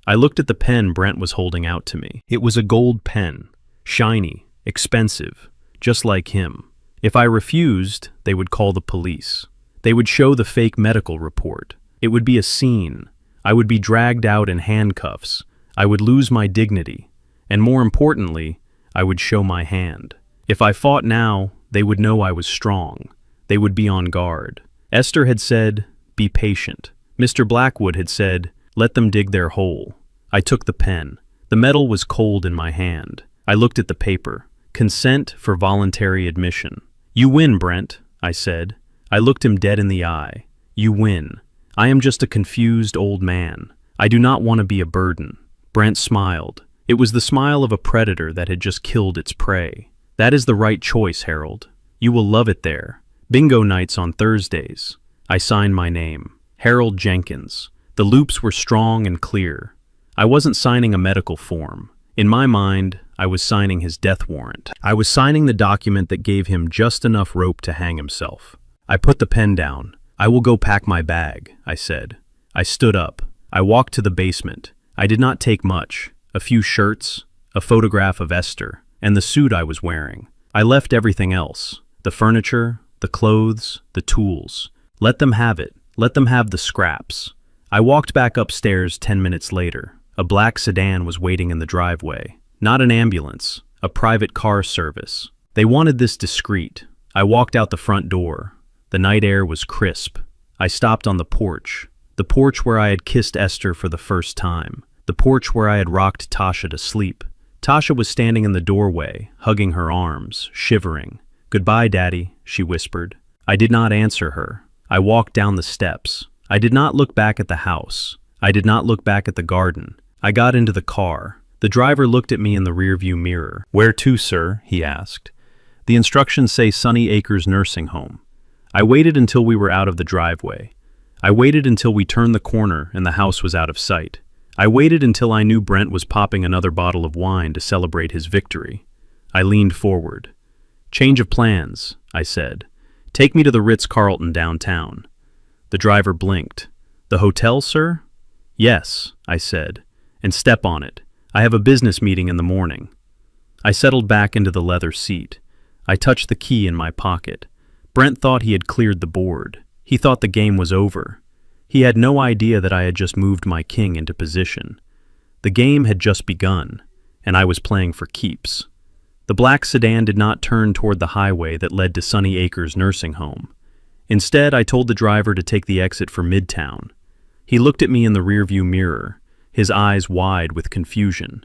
I looked at the pen Brent was holding out to me. It was a gold pen, shiny, expensive, just like him. If I refused, they would call the police. They would show the fake medical report. It would be a scene. I would be dragged out in handcuffs. I would lose my dignity. And more importantly, I would show my hand. If I fought now, they would know I was strong. They would be on guard. Esther had said, be patient. Mr. Blackwood had said, let them dig their hole. I took the pen. The metal was cold in my hand. I looked at the paper. Consent for voluntary admission. You win, Brent, I said. I looked him dead in the eye. You win. I am just a confused old man. I do not want to be a burden. Brent smiled. It was the smile of a predator that had just killed its prey. That is the right choice, Harold. You will love it there. Bingo nights on Thursdays. I signed my name. Harold Jenkins. The loops were strong and clear. I wasn't signing a medical form. In my mind, I was signing his death warrant. I was signing the document that gave him just enough rope to hang himself. I put the pen down. I will go pack my bag, I said. I stood up. I walked to the basement. I did not take much. A few shirts, a photograph of Esther, and the suit I was wearing. I left everything else. The furniture, the clothes, the tools. Let them have it. Let them have the scraps. I walked back upstairs 10 minutes later. A black sedan was waiting in the driveway. Not an ambulance, a private car service. They wanted this discreet. I walked out the front door. The night air was crisp. I stopped on the porch where I had kissed Esther for the first time, the porch where I had rocked Tasha to sleep. Tasha was standing in the doorway, hugging her arms, shivering. Goodbye, Daddy, she whispered. I did not answer her. I walked down the steps. I did not look back at the house. I did not look back at the garden. I got into the car. The driver looked at me in the rearview mirror. Where to, sir? He asked. The instructions say Sunny Acres Nursing Home. I waited until we were out of the driveway. I waited until we turned the corner and the house was out of sight. I waited until I knew Brent was popping another bottle of wine to celebrate his victory. I leaned forward. Change of plans, I said. Take me to the Ritz-Carlton downtown. The driver blinked. The hotel, sir? Yes, I said. And step on it. I have a business meeting in the morning. I settled back into the leather seat. I touched the key in my pocket. Brent thought he had cleared the board. He thought the game was over. He had no idea that I had just moved my king into position. The game had just begun, and I was playing for keeps. The black sedan did not turn toward the highway that led to Sunny Acres Nursing Home. Instead, I told the driver to take the exit for Midtown. He looked at me in the rearview mirror, his eyes wide with confusion.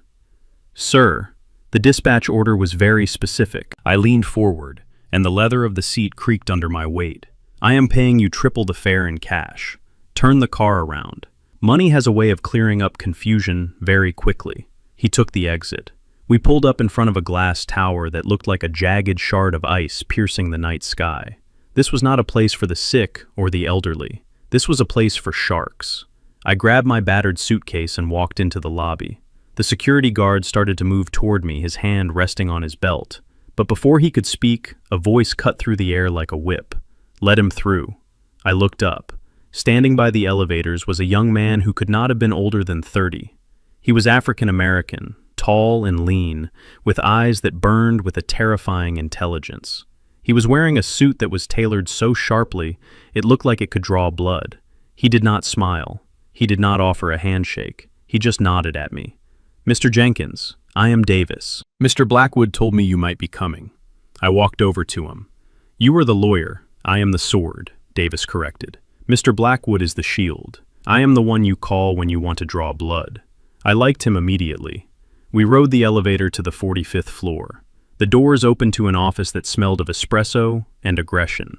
Sir, the dispatch order was very specific. I leaned forward, and the leather of the seat creaked under my weight. I am paying you triple the fare in cash. Turn the car around. Money has a way of clearing up confusion very quickly. He took the exit. We pulled up in front of a glass tower that looked like a jagged shard of ice piercing the night sky. This was not a place for the sick or the elderly. This was a place for sharks. I grabbed my battered suitcase and walked into the lobby. The security guard started to move toward me, his hand resting on his belt. But before he could speak, a voice cut through the air like a whip. "Let him through." I looked up. Standing by the elevators was a young man who could not have been older than 30. He was African American, tall and lean, with eyes that burned with a terrifying intelligence. He was wearing a suit that was tailored so sharply it looked like it could draw blood. He did not smile. He did not offer a handshake. He just nodded at me. "Mr. Jenkins, I am Davis. Mr. Blackwood told me you might be coming." I walked over to him. "You are the lawyer. I am the sword," Davis corrected. "Mr. Blackwood is the shield. I am the one you call when you want to draw blood." I liked him immediately. We rode the elevator to the 45th floor. The doors opened to an office that smelled of espresso and aggression.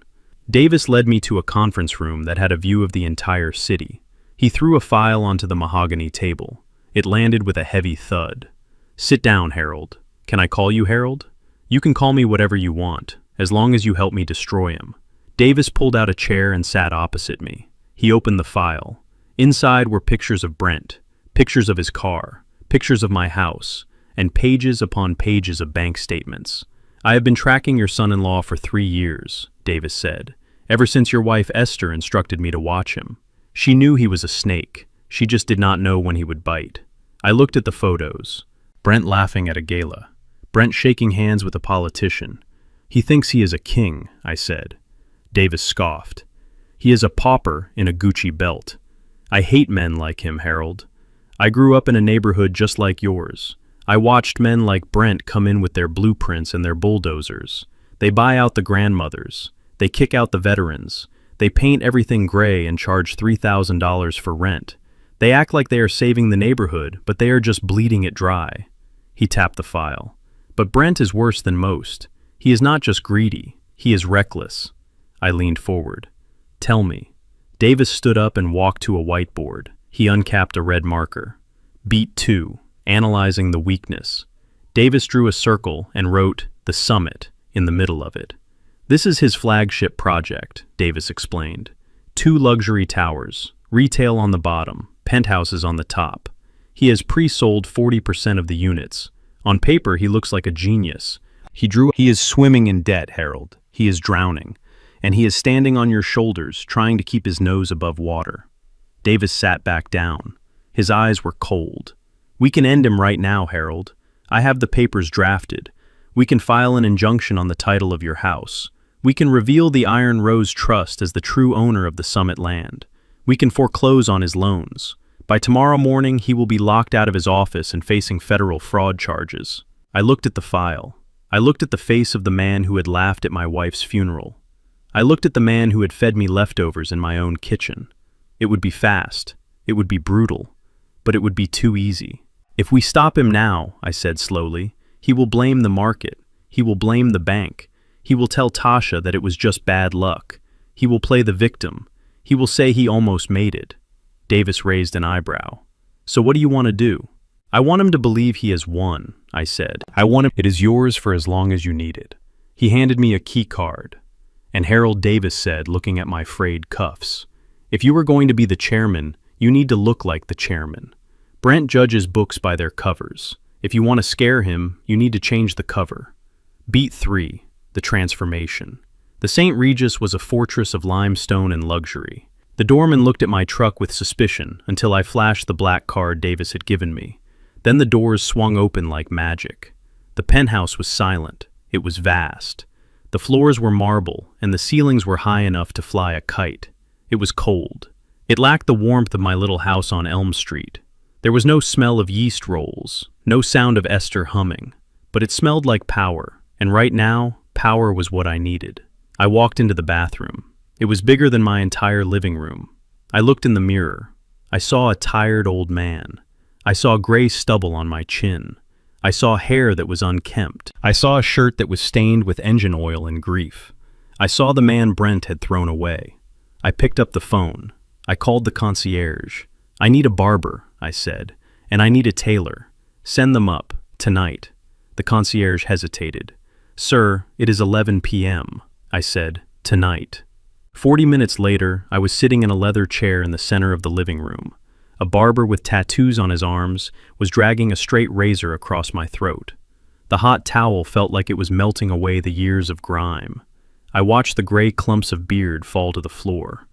Davis led me to a conference room that had a view of the entire city. He threw a file onto the mahogany table. It landed with a heavy thud. "Sit down, Harold. Can I call you Harold? You can call me whatever you want, as long as you help me destroy him." Davis pulled out a chair and sat opposite me. He opened the file. Inside were pictures of Brent, pictures of his car, pictures of my house, and pages upon pages of bank statements. "I have been tracking your son-in-law for 3 years, Davis said, "ever since your wife Esther instructed me to watch him. She knew he was a snake. She just did not know when he would bite." I looked at the photos. Brent laughing at a gala. Brent shaking hands with a politician. "He thinks he is a king," I said. Davis scoffed. "He is a pauper in a Gucci belt. I hate men like him, Harold. I grew up in a neighborhood just like yours. I watched men like Brent come in with their blueprints and their bulldozers. They buy out the grandmothers. They kick out the veterans. They paint everything gray and charge $3,000 for rent. They act like they are saving the neighborhood, but they are just bleeding it dry." He tapped the file. "But Brent is worse than most. He is not just greedy. He is reckless." I leaned forward. "Tell me." Davis stood up and walked to a whiteboard. He uncapped a red marker. "Beat 2, analyzing the weakness." Davis drew a circle and wrote "The Summit" in the middle of it. "This is his flagship project," Davis explained. 2 luxury towers, retail on the bottom, penthouses on the top. He has pre-sold 40% of the units. On paper, he looks like a genius. He is swimming in debt, Harold. He is drowning. And he is standing on your shoulders, trying to keep his nose above water. Davis sat back down. His eyes were cold. "We can end him right now, Harold. I have the papers drafted. We can file an injunction on the title of your house. We can reveal the Iron Rose Trust as the true owner of the Summit land. We can foreclose on his loans. By tomorrow morning, he will be locked out of his office and facing federal fraud charges." I looked at the file. I looked at the face of the man who had laughed at my wife's funeral. I looked at the man who had fed me leftovers in my own kitchen. It would be fast. It would be brutal. But it would be too easy. "If we stop him now," I said slowly, "he will blame the market. He will blame the bank. He will tell Tasha that it was just bad luck. He will play the victim. He will say he almost made it." Davis raised an eyebrow. "So what do you want to do?" "I want him to believe he has won," I said. "I want him—" "It is yours for as long as you need it." He handed me a key card. And Harold, Davis said, looking at my frayed cuffs, "If you are going to be the chairman, you need to look like the chairman. Brent judges books by their covers. If you want to scare him, you need to change the cover." Beat 3, the transformation. The St. Regis was a fortress of limestone and luxury. The doorman looked at my truck with suspicion until I flashed the black card Davis had given me. Then the doors swung open like magic. The penthouse was silent. It was vast. The floors were marble, and the ceilings were high enough to fly a kite. It was cold. It lacked the warmth of my little house on Elm Street. There was no smell of yeast rolls, no sound of Esther humming, but it smelled like power, and right now, power was what I needed. I walked into the bathroom. It was bigger than my entire living room. I looked in the mirror. I saw a tired old man. I saw gray stubble on my chin. I saw hair that was unkempt. I saw a shirt that was stained with engine oil and grief. I saw the man Brent had thrown away. I picked up the phone. I called the concierge. "I need a barber," I said, "and I need a tailor. Send them up, tonight. The concierge hesitated. Sir, it is 11 p.m., I said, tonight. 40 minutes later, I was sitting in a leather chair in the center of the living room. A barber with tattoos on his arms was dragging a straight razor across my throat. The hot towel felt like it was melting away the years of grime. I watched the gray clumps of beard fall to the floor.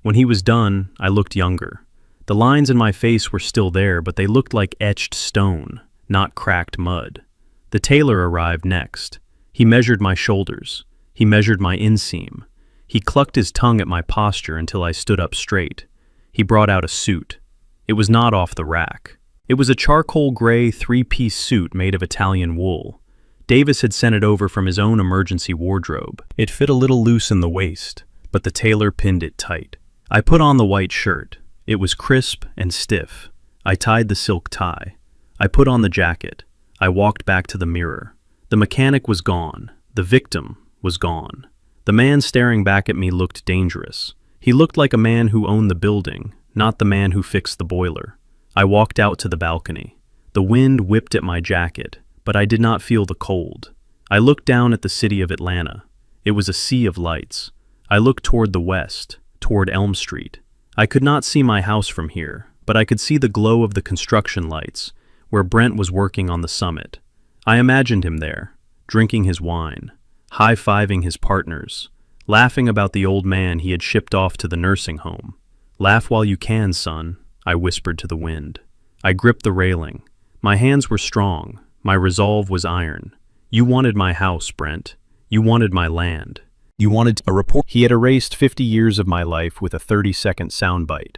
When he was done, I looked younger. The lines in my face were still there, but they looked like etched stone, not cracked mud. The tailor arrived next. He measured my shoulders. He measured my inseam. He clucked his tongue at my posture until I stood up straight. He brought out a suit. It was not off the rack. It was a charcoal gray three-piece suit made of Italian wool. Davis had sent it over from his own emergency wardrobe. It fit a little loose in the waist, but the tailor pinned it tight. I put on the white shirt. It was crisp and stiff. I tied the silk tie. I put on the jacket. I walked back to the mirror. The mechanic was gone. The victim was gone. The man staring back at me looked dangerous. He looked like a man who owned the building, not the man who fixed the boiler. I walked out to the balcony. The wind whipped at my jacket, but I did not feel the cold. I looked down at the city of Atlanta. It was a sea of lights. I looked toward the west, toward Elm Street. I could not see my house from here, but I could see the glow of the construction lights, where Brent was working on the summit. I imagined him there, drinking his wine, high-fiving his partners, laughing about the old man he had shipped off to the nursing home. Laugh while you can, son, I whispered to the wind. I gripped the railing. My hands were strong. My resolve was iron. You wanted my house, Brent. You wanted my land. You wanted a report. He had erased 50 years of my life with a 30-second soundbite.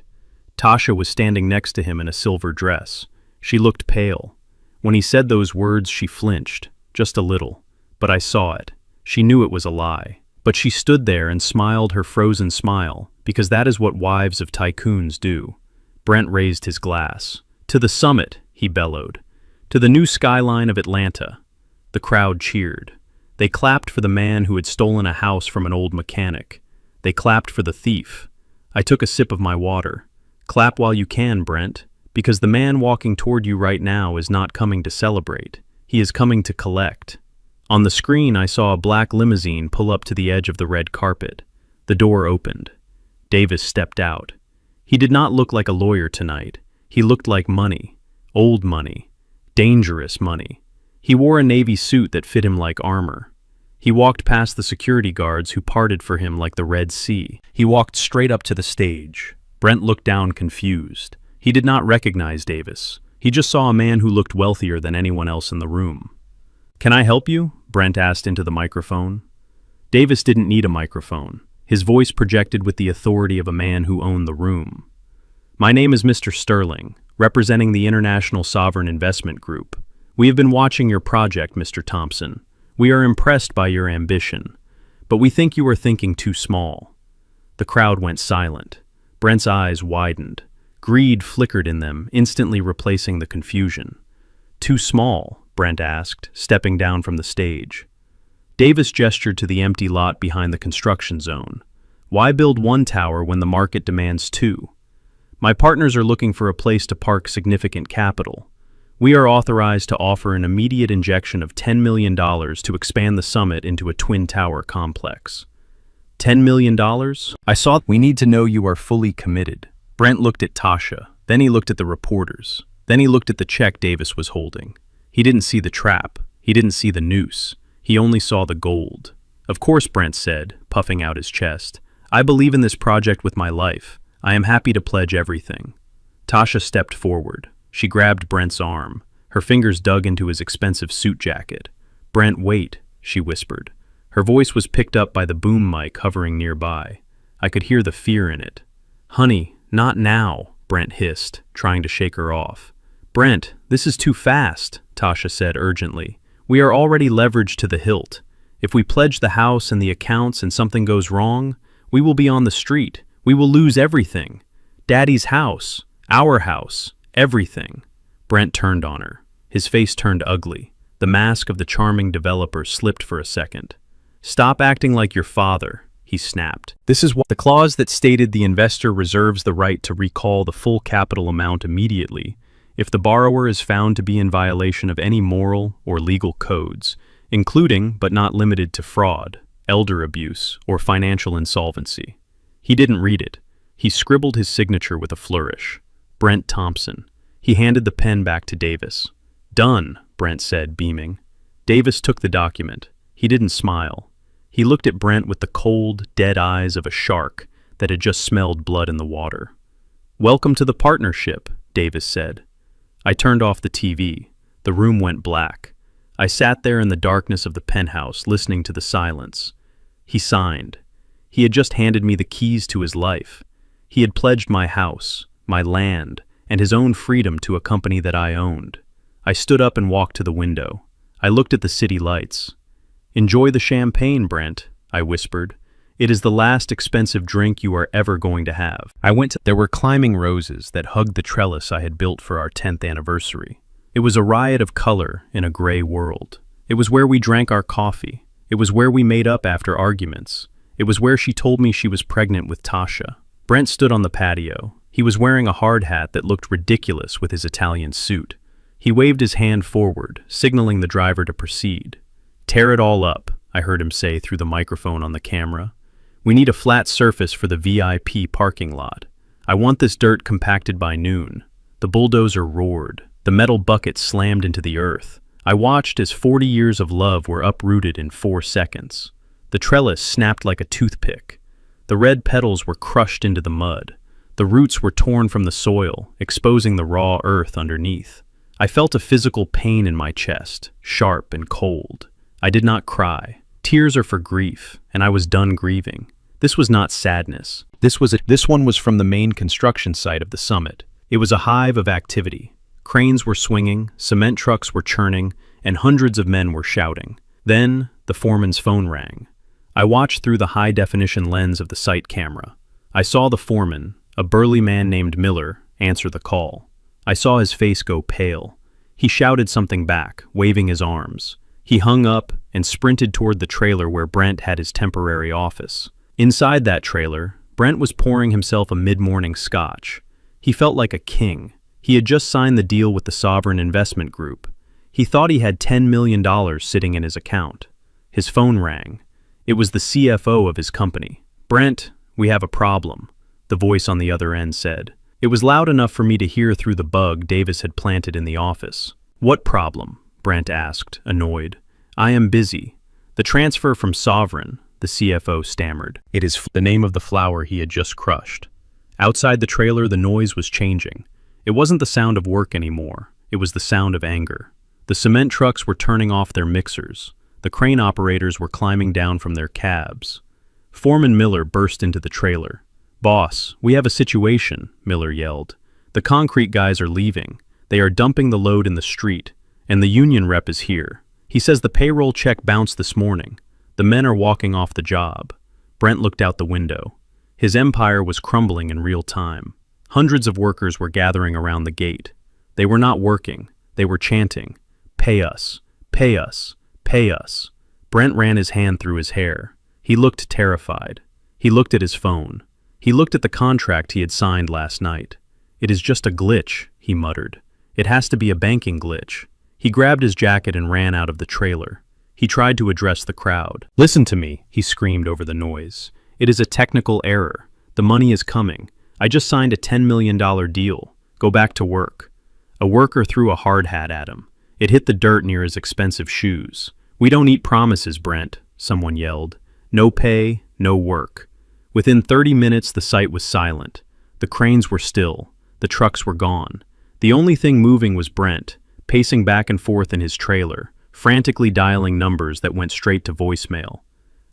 Tasha was standing next to him in a silver dress. She looked pale. When he said those words, she flinched, just a little. But I saw it. She knew it was a lie. But she stood there and smiled her frozen smile, because that is what wives of tycoons do. Brent raised his glass. To the summit, he bellowed. To the new skyline of Atlanta. The crowd cheered. They clapped for the man who had stolen a house from an old mechanic. They clapped for the thief. I took a sip of my water. Clap while you can, Brent, because the man walking toward you right now is not coming to celebrate. He is coming to collect. On the screen, I saw a black limousine pull up to the edge of the red carpet. The door opened. Davis stepped out. He did not look like a lawyer tonight. He looked like money. Old money. Dangerous money. He wore a navy suit that fit him like armor. He walked past the security guards who parted for him like the Red Sea. He walked straight up to the stage. Brent looked down confused. He did not recognize Davis. He just saw a man who looked wealthier than anyone else in the room. Can I help you? Brent asked into the microphone. Davis didn't need a microphone. His voice projected with the authority of a man who owned the room. My name is Mr. Sterling, representing the International Sovereign Investment Group. We have been watching your project, Mr. Thompson. We are impressed by your ambition, but we think you are thinking too small. The crowd went silent. Brent's eyes widened. Greed flickered in them, instantly replacing the confusion. Too small? Brent asked, stepping down from the stage. Davis gestured to the empty lot behind the construction zone. Why build one tower when the market demands two? My partners are looking for a place to park significant capital. We are authorized to offer an immediate injection of $10 million to expand the summit into a twin-tower complex. $10 million? I saw. We need to know you are fully committed. Brent looked at Tasha. Then he looked at the reporters. Then he looked at the check Davis was holding. He didn't see the trap. He didn't see the noose. He only saw the gold. Of course, Brent said, puffing out his chest. I believe in this project with my life. I am happy to pledge everything. Tasha stepped forward. She grabbed Brent's arm. Her fingers dug into his expensive suit jacket. Brent, wait, she whispered. Her voice was picked up by the boom mic hovering nearby. I could hear the fear in it. Honey, not now, Brent hissed, trying to shake her off. Brent, this is too fast, Tasha said urgently. We are already leveraged to the hilt. If we pledge the house and the accounts and something goes wrong, we will be on the street. We will lose everything. Daddy's house, our house, everything. Brent turned on her. His face turned ugly. The mask of the charming developer slipped for a second. Stop acting like your father, he snapped. This is what the clause that stated the investor reserves the right to recall the full capital amount immediately if the borrower is found to be in violation of any moral or legal codes, including but not limited to fraud, elder abuse, or financial insolvency. He didn't read it. He scribbled his signature with a flourish. Brent Thompson. He handed the pen back to Davis. "Done," Brent said, beaming. Davis took the document. He didn't smile. He looked at Brent with the cold, dead eyes of a shark that had just smelled blood in the water. "Welcome to the partnership," Davis said. I turned off the TV. The room went black. I sat there in the darkness of the penthouse, listening to the silence. He signed. He had just handed me the keys to his life. He had pledged my house, my land, and his own freedom to a company that I owned. I stood up and walked to the window. I looked at the city lights. "Enjoy the champagne, Brent," I whispered. "It is the last expensive drink you are ever going to have." There were climbing roses that hugged the trellis I had built for our 10th anniversary. It was a riot of color in a gray world. It was where we drank our coffee. It was where we made up after arguments. It was where she told me she was pregnant with Tasha. Brent stood on the patio. He was wearing a hard hat that looked ridiculous with his Italian suit. He waved his hand forward, signaling the driver to proceed. "Tear it all up," I heard him say through the microphone on the camera. "We need a flat surface for the VIP parking lot. I want this dirt compacted by noon." The bulldozer roared. The metal bucket slammed into the earth. I watched as 40 years of love were uprooted in 4 seconds. The trellis snapped like a toothpick. The red petals were crushed into the mud. The roots were torn from the soil, exposing the raw earth underneath. I felt a physical pain in my chest, sharp and cold. I did not cry. Tears are for grief, and I was done grieving. This was not sadness. This one was from the main construction site of the summit. It was a hive of activity. Cranes were swinging, cement trucks were churning, and hundreds of men were shouting. Then, the foreman's phone rang. I watched through the high-definition lens of the site camera. I saw the foreman, a burly man named Miller, answer the call. I saw his face go pale. He shouted something back, waving his arms. He hung up and sprinted toward the trailer where Brent had his temporary office. Inside that trailer, Brent was pouring himself a mid-morning scotch. He felt like a king. He had just signed the deal with the Sovereign Investment Group. He thought he had $10 million sitting in his account. His phone rang. It was the CFO of his company. "Brent, we have a problem," the voice on the other end said. It was loud enough for me to hear through the bug Davis had planted in the office. "What problem?" Brent asked, annoyed. "I am busy. The transfer from Sovereign," the CFO stammered. It is the name of the flower he had just crushed. Outside the trailer, the noise was changing. It wasn't the sound of work anymore. It was the sound of anger. The cement trucks were turning off their mixers. The crane operators were climbing down from their cabs. Foreman Miller burst into the trailer. "Boss, we have a situation," Miller yelled. "The concrete guys are leaving. They are dumping the load in the street, and the union rep is here. He says the payroll check bounced this morning. The men are walking off the job." Brent looked out the window. His empire was crumbling in real time. Hundreds of workers were gathering around the gate. They were not working. They were chanting, "Pay us, pay us, pay us." Brent ran his hand through his hair. He looked terrified. He looked at his phone. He looked at the contract he had signed last night. "It is just a glitch," he muttered. "It has to be a banking glitch." He grabbed his jacket and ran out of the trailer. He tried to address the crowd. "Listen to me," he screamed over the noise. "It is a technical error. The money is coming. I just signed a $10 million deal. Go back to work." A worker threw a hard hat at him. It hit the dirt near his expensive shoes. "We don't eat promises, Brent," someone yelled. "No pay, no work." Within 30 minutes, the site was silent. The cranes were still. The trucks were gone. The only thing moving was Brent, pacing back and forth in his trailer, frantically dialing numbers that went straight to voicemail.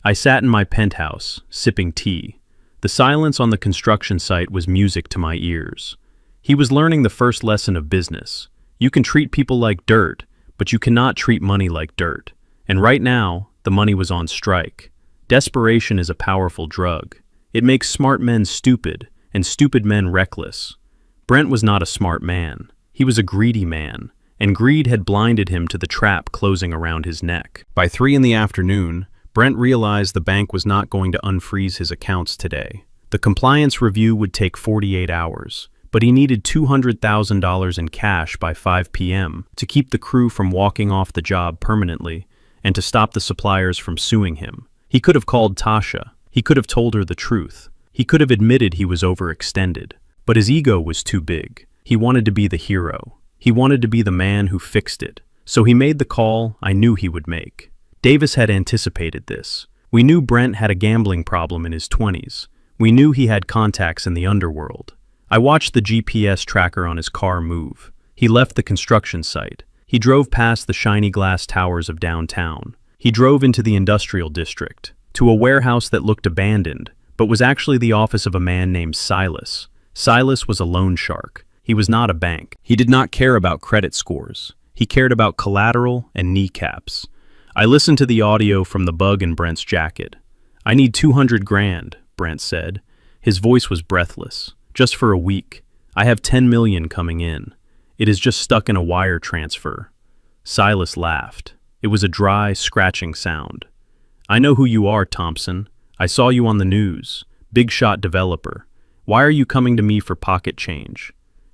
I sat in my penthouse, sipping tea. The silence on the construction site was music to my ears. He was learning the first lesson of business. You can treat people like dirt, but you cannot treat money like dirt. And right now, the money was on strike. Desperation is a powerful drug. It makes smart men stupid, and stupid men reckless. Brent was not a smart man. He was a greedy man, and greed had blinded him to the trap closing around his neck. By 3 in the afternoon, Brent realized the bank was not going to unfreeze his accounts today. The compliance review would take 48 hours, but he needed $200,000 in cash by 5 p.m. to keep the crew from walking off the job permanently and to stop the suppliers from suing him. He could have called Tasha. He could have told her the truth. He could have admitted he was overextended. But his ego was too big. He wanted to be the hero. He wanted to be the man who fixed it. So he made the call I knew he would make. Davis had anticipated this. We knew Brent had a gambling problem in his 20s. We knew he had contacts in the underworld. I watched the GPS tracker on his car move. He left the construction site. He drove past the shiny glass towers of downtown. He drove into the industrial district, to a warehouse that looked abandoned, but was actually the office of a man named Silas. Silas was a loan shark. He was not a bank. He did not care about credit scores. He cared about collateral and kneecaps. I listened to the audio from the bug in Brent's jacket. "I need 200 grand, Brent said. His voice was breathless. "Just for a week. I have 10 million coming in. It is just stuck in a wire transfer." Silas laughed. It was a dry, scratching sound. "I know who you are, Thompson. I saw you on the news. Big shot developer. Why are you coming to me for pocket change?"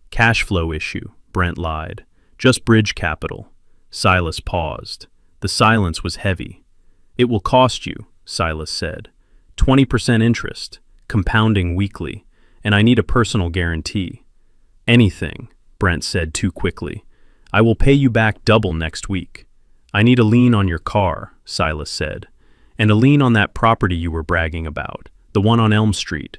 "Cash flow issue," Brent lied. "Just bridge capital." Silas paused. The silence was heavy. "It will cost you," Silas said. 20% interest, compounding weekly, and I need a personal guarantee." "Anything," Brent said too quickly. "I will pay you back double next week." "I need a lien on your car," Silas said, "and a lien on that property you were bragging about, the one on Elm Street."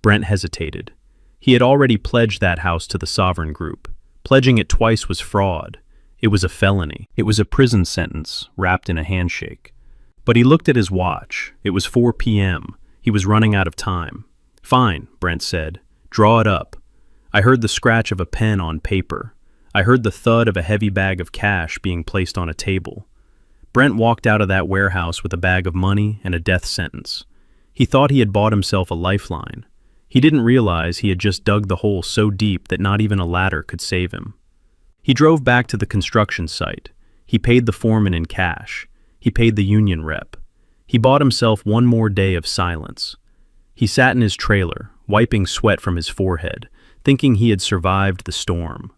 Brent hesitated. He had already pledged that house to the Sovereign Group. Pledging it twice was fraud. It was a felony. It was a prison sentence wrapped in a handshake. But he looked at his watch. It was 4 p.m. He was running out of time. "Fine," Brent said. "Draw it up." I heard the scratch of a pen on paper. I heard the thud of a heavy bag of cash being placed on a table. Brent walked out of that warehouse with a bag of money and a death sentence. He thought he had bought himself a lifeline. He didn't realize he had just dug the hole so deep that not even a ladder could save him. He drove back to the construction site. He paid the foreman in cash. He paid the union rep. He bought himself one more day of silence. He sat in his trailer, wiping sweat from his forehead, thinking he had survived the storm.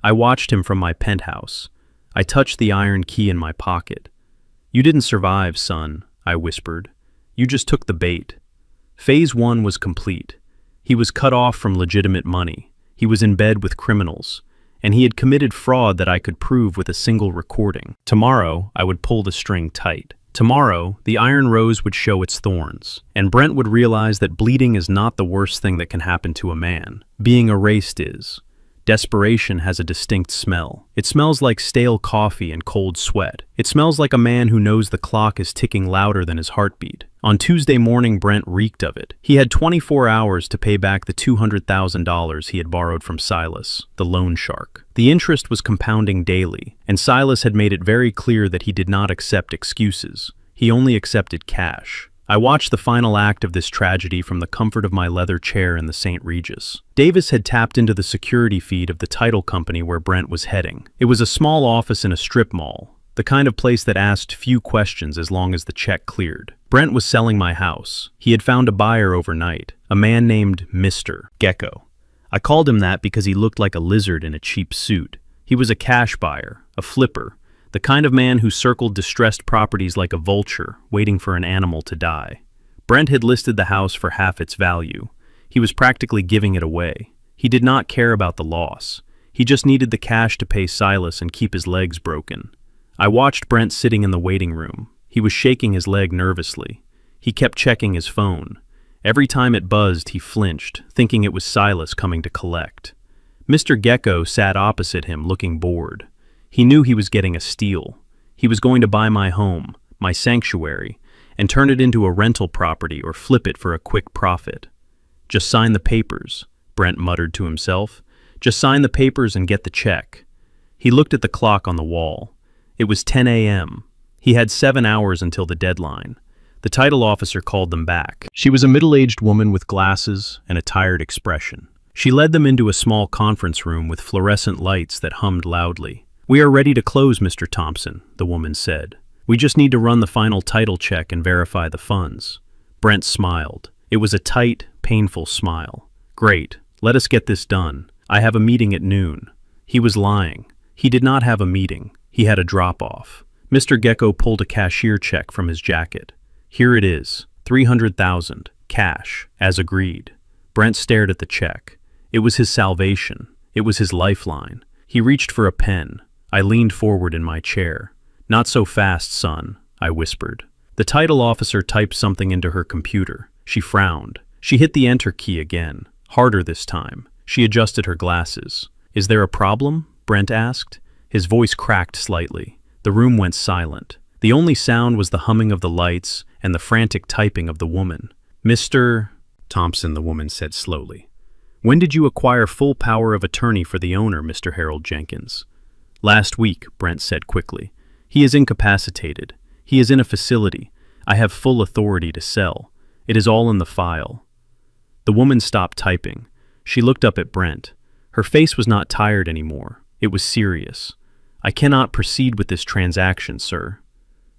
I watched him from my penthouse. I touched the iron key in my pocket. "You didn't survive, son," I whispered. "You just took the bait." Phase 1 was complete. He was cut off from legitimate money. He was in bed with criminals. And he had committed fraud that I could prove with a single recording. Tomorrow, I would pull the string tight. Tomorrow, the iron rose would show its thorns, and Brent would realize that bleeding is not the worst thing that can happen to a man. Being erased is. Desperation has a distinct smell. It smells like stale coffee and cold sweat. It smells like a man who knows the clock is ticking louder than his heartbeat. On Tuesday morning, Brent reeked of it. He had 24 hours to pay back the $200,000 he had borrowed from Silas, the loan shark. The interest was compounding daily, and Silas had made it very clear that he did not accept excuses. He only accepted cash. I watched the final act of this tragedy from the comfort of my leather chair in the St. Regis. Davis had tapped into the security feed of the title company where Brent was heading. It was a small office in a strip mall, the kind of place that asked few questions as long as the check cleared. Brent was selling my house. He had found a buyer overnight, a man named Mr. Gecko. I called him that because he looked like a lizard in a cheap suit. He was a cash buyer, a flipper, the kind of man who circled distressed properties like a vulture, waiting for an animal to die. Brent had listed the house for half its value. He was practically giving it away. He did not care about the loss. He just needed the cash to pay Silas and keep his legs broken. I watched Brent sitting in the waiting room. He was shaking his leg nervously. He kept checking his phone. Every time it buzzed, he flinched, thinking it was Silas coming to collect. Mr. Gecko sat opposite him, looking bored. He knew he was getting a steal. He was going to buy my home, my sanctuary, and turn it into a rental property or flip it for a quick profit. "Just sign the papers," Brent muttered to himself. "Just sign the papers and get the check." He looked at the clock on the wall. It was 10 a.m. He had 7 hours until the deadline. The title officer called them back. She was a middle-aged woman with glasses and a tired expression. She led them into a small conference room with fluorescent lights that hummed loudly. "We are ready to close, Mr. Thompson," the woman said. "We just need to run the final title check and verify the funds." Brent smiled. It was a tight, painful smile. "Great, Let us get this done. I have a meeting at noon. He was lying. He did not have a meeting. He had a drop-off. Mr. Gecko pulled a cashier check from his jacket. Here it is, 300,000, cash, as agreed. Brent stared at the check. It was his salvation. It was his lifeline. He reached for a pen. I leaned forward in my chair. Not so fast, son, I whispered. The title officer typed something into her computer. She frowned. She hit the enter key again, harder this time. She adjusted her glasses. Is there a problem? Brent asked. His voice cracked slightly. The room went silent. The only sound was the humming of the lights and the frantic typing of the woman. Mr. Thompson, the woman said slowly. When did you acquire full power of attorney for the owner, Mr. Harold Jenkins? Last week, Brent said quickly. He is incapacitated. He is in a facility. I have full authority to sell. It is all in the file. The woman stopped typing. She looked up at Brent. Her face was not tired anymore. It was serious. I cannot proceed with this transaction, sir.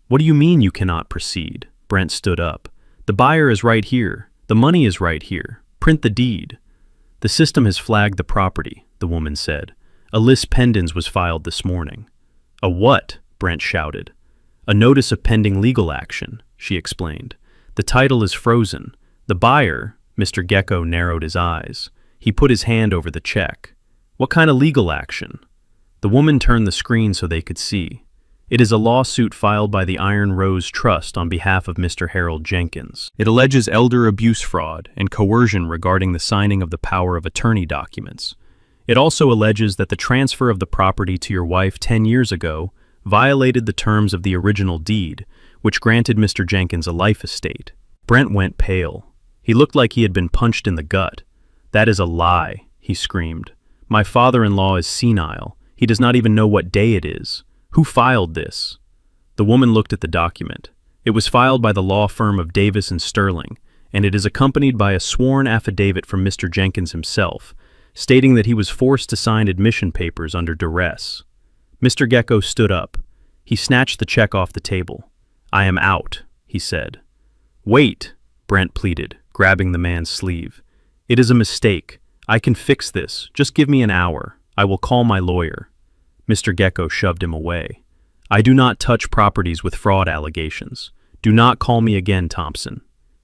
What do you mean you cannot proceed? Brent stood up. The buyer is right here. The money is right here. Print the deed. The system has flagged the property, the woman said. A lis pendens was filed this morning. A what? Brent shouted. A notice of pending legal action, she explained. The title is frozen. The buyer, Mr. Gecko narrowed his eyes. He put his hand over the check. What kind of legal action? The woman turned the screen so they could see. It is a lawsuit filed by the Iron Rose Trust on behalf of Mr. Harold Jenkins. It alleges elder abuse fraud and coercion regarding the signing of the power of attorney documents. It also alleges that the transfer of the property to your wife 10 years ago violated the terms of the original deed, which granted Mr. Jenkins a life estate. Brent went pale. He looked like he had been punched in the gut. That is a lie, he screamed. My father-in-law is senile. He does not even know what day it is. Who filed this? The woman looked at the document. It was filed by the law firm of Davis and Sterling, and it is accompanied by a sworn affidavit from Mr. Jenkins himself, stating that he was forced to sign admission papers under duress. Mr. Gecko stood up. He snatched the check off the table. I am out, he said. Wait, Brent pleaded, grabbing the man's sleeve. It is a mistake. I can fix this. Just give me an hour. I will call my lawyer. Mr. Gecko shoved him away. I do not touch properties with fraud allegations. Do not call me again, Thompson.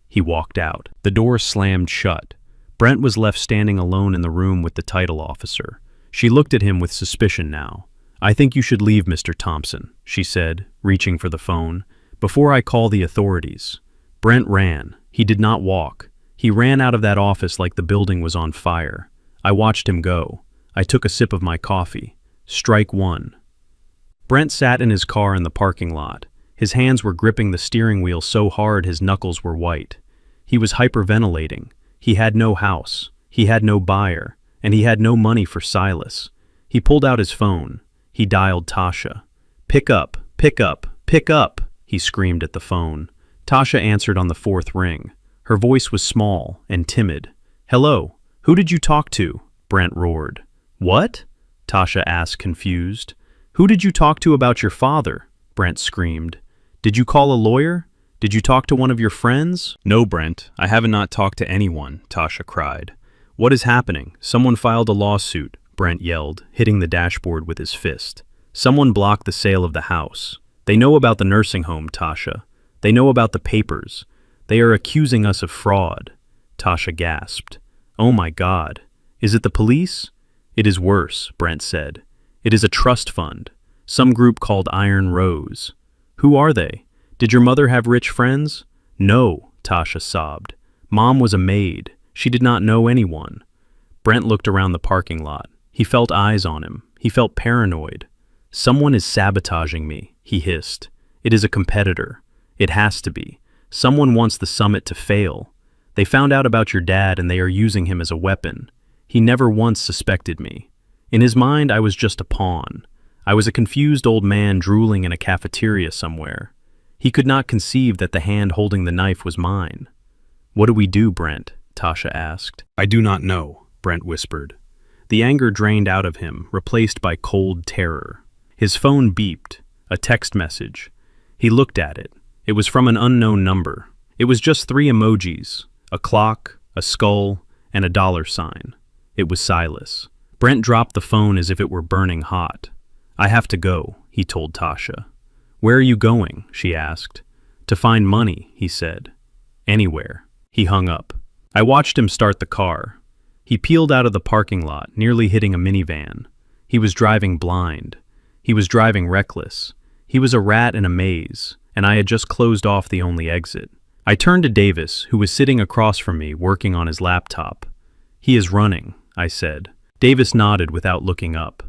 He walked out. The door slammed shut. Brent was left standing alone in the room with the title officer. She looked at him with suspicion now. I think you should leave, Mr. Thompson, she said, reaching for the phone, before I call the authorities. Brent ran. He did not walk. He ran out of that office like the building was on fire. I watched him go. I took a sip of my coffee. Strike one. Brent sat in his car in the parking lot. His hands were gripping the steering wheel so hard his knuckles were white. He was hyperventilating. He had no house. He had no buyer. And he had no money for Silas. He pulled out his phone. He dialed Tasha. Pick up, pick up, pick up, he screamed at the phone. Tasha answered on the fourth ring. Her voice was small and timid. Hello, who did you talk to? Brent roared. What? Tasha asked, confused. Who did you talk to about your father? Brent screamed. Did you call a lawyer? Did you talk to one of your friends? No, Brent, I have not talked to anyone, Tasha cried. What is happening? Someone filed a lawsuit, Brent yelled, hitting the dashboard with his fist. Someone blocked the sale of the house. They know about the nursing home, Tasha. They know about the papers. They are accusing us of fraud. Tasha gasped. Oh my God. Is it the police? It is worse, Brent said. It is a trust fund. Some group called Iron Rose. Who are they? Did your mother have rich friends? No, Tasha sobbed. Mom was a maid. She did not know anyone. Brent looked around the parking lot. He felt eyes on him. He felt paranoid. Someone is sabotaging me, he hissed. It is a competitor. It has to be. Someone wants the summit to fail. They found out about your dad and they are using him as a weapon. He never once suspected me. In his mind, I was just a pawn. I was a confused old man drooling in a cafeteria somewhere. He could not conceive that the hand holding the knife was mine. What do we do, Brent? Tasha asked. I do not know, Brent whispered. The anger drained out of him, replaced by cold terror. His phone beeped, a text message. He looked at it. It was from an unknown number. It was just 3 emojis, a clock, a skull, and a $sign. It was Silas. Brent dropped the phone as if it were burning hot. "I have to go," he told Tasha. "Where are you going?" she asked. "To find money," he said. "Anywhere." He hung up. I watched him start the car. He peeled out of the parking lot, nearly hitting a minivan. He was driving blind. He was driving reckless. He was a rat in a maze, and I had just closed off the only exit. I turned to Davis, who was sitting across from me, working on his laptop. "He is running," I said. Davis nodded without looking up.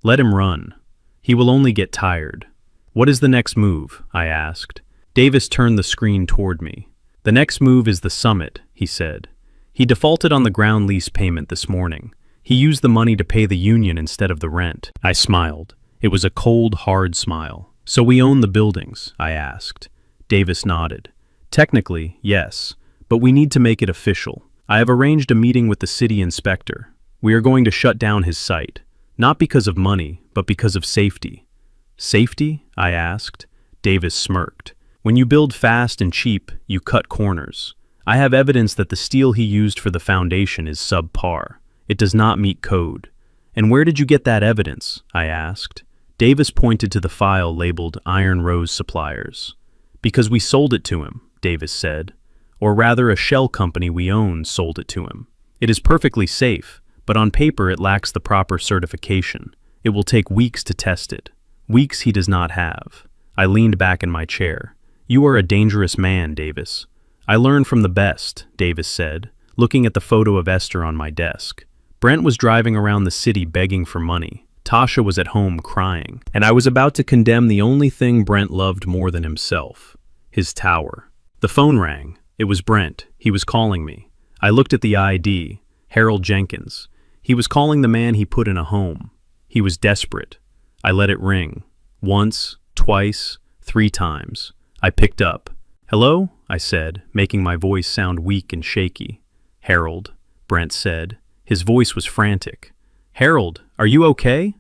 "Let him run. He will only get tired." "What is the next move?" I asked. Davis turned the screen toward me. "The next move is the summit," he said. "He defaulted on the ground lease payment this morning. He used the money to pay the union instead of the rent." I smiled. It was a cold, hard smile. "So we own the buildings?" I asked. Davis nodded. "Technically, yes, but we need to make it official. I have arranged a meeting with the city inspector. We are going to shut down his site, not because of money, but because of safety." "Safety?" I asked. Davis smirked. "When you build fast and cheap, you cut corners. I have evidence that the steel he used for the foundation is subpar. It does not meet code." "And where did you get that evidence?" I asked. Davis pointed to the file labeled Iron Rose Suppliers. "Because we sold it to him," Davis said. "Or rather, a shell company we own sold it to him. It is perfectly safe, but on paper it lacks the proper certification. It will take weeks to test it. Weeks he does not have." I leaned back in my chair. "You are a dangerous man, Davis." "I learn from the best," Davis said, looking at the photo of Esther on my desk. Brent was driving around the city begging for money. Tasha was at home crying, and I was about to condemn the only thing Brent loved more than himself, his tower. The phone rang. It was Brent. He was calling me. I looked at the ID, Harold Jenkins. He was calling the man he put in a home. He was desperate. I let it ring. Once, twice, 3 times. I picked up. "Hello?" I said, making my voice sound weak and shaky. "Harold," Brent said. His voice was frantic. "Harold, are you okay?"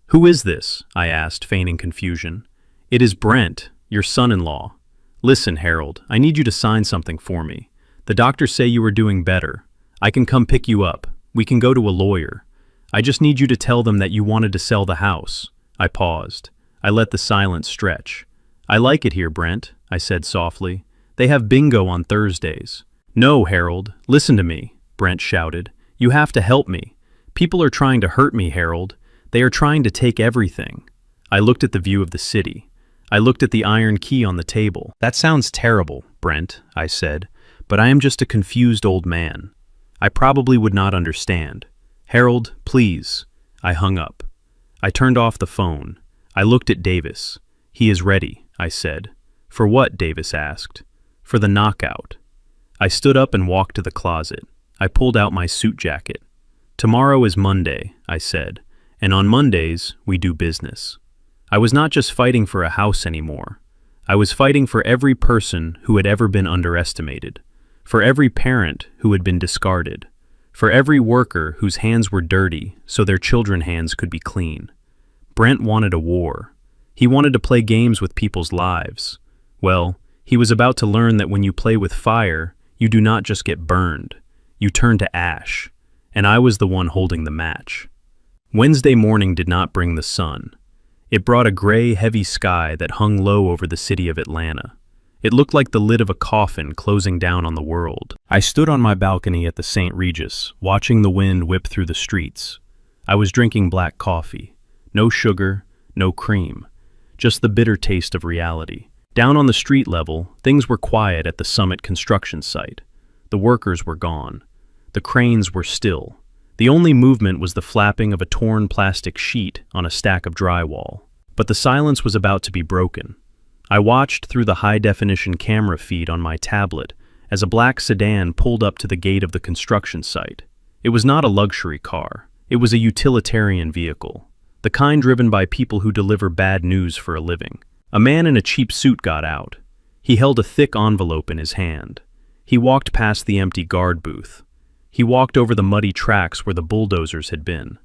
"Who is this?" I asked, feigning confusion. "It is Brent, your son-in-law. Listen, Harold, I need you to sign something for me. The doctors say you are doing better. I can come pick you up. We can go to a lawyer. I just need you to tell them that you wanted to sell the house." I paused. I let the silence stretch. "I like it here, Brent," I said softly. "They have bingo on Thursdays." "No, Harold, listen to me," Brent shouted. "You have to help me. People are trying to hurt me, Harold. They are trying to take everything." I looked at the view of the city. I looked at the iron key on the table. "That sounds terrible, Brent," I said, "but I am just a confused old man. I probably would not understand. Harold, please." I hung up. I turned off the phone. I looked at Davis. "He is ready," I said. "For what?" Davis asked. "For the knockout." I stood up and walked to the closet. I pulled out my suit jacket. "Tomorrow is Monday," I said, "and on Mondays we do business." I was not just fighting for a house anymore. I was fighting for every person who had ever been underestimated, for every parent who had been discarded, for every worker whose hands were dirty so their children's hands could be clean. Brent wanted a war. He wanted to play games with people's lives. Well, he was about to learn that when you play with fire, you do not just get burned. You turn to ash. And I was the one holding the match. Wednesday morning did not bring the sun. It brought a gray, heavy sky that hung low over the city of Atlanta. It looked like the lid of a coffin closing down on the world. I stood on my balcony at the St. Regis, watching the wind whip through the streets. I was drinking black coffee. No sugar, no cream. Just the bitter taste of reality. Down on the street level, things were quiet at the Summit construction site. The workers were gone. The cranes were still. The only movement was the flapping of a torn plastic sheet on a stack of drywall. But the silence was about to be broken. I watched through the high-definition camera feed on my tablet as a black sedan pulled up to the gate of the construction site. It was not a luxury car. It was a utilitarian vehicle, the kind driven by people who deliver bad news for a living. A man in a cheap suit got out. He held a thick envelope in his hand. He walked past the empty guard booth. He walked over the muddy tracks where the bulldozers had been.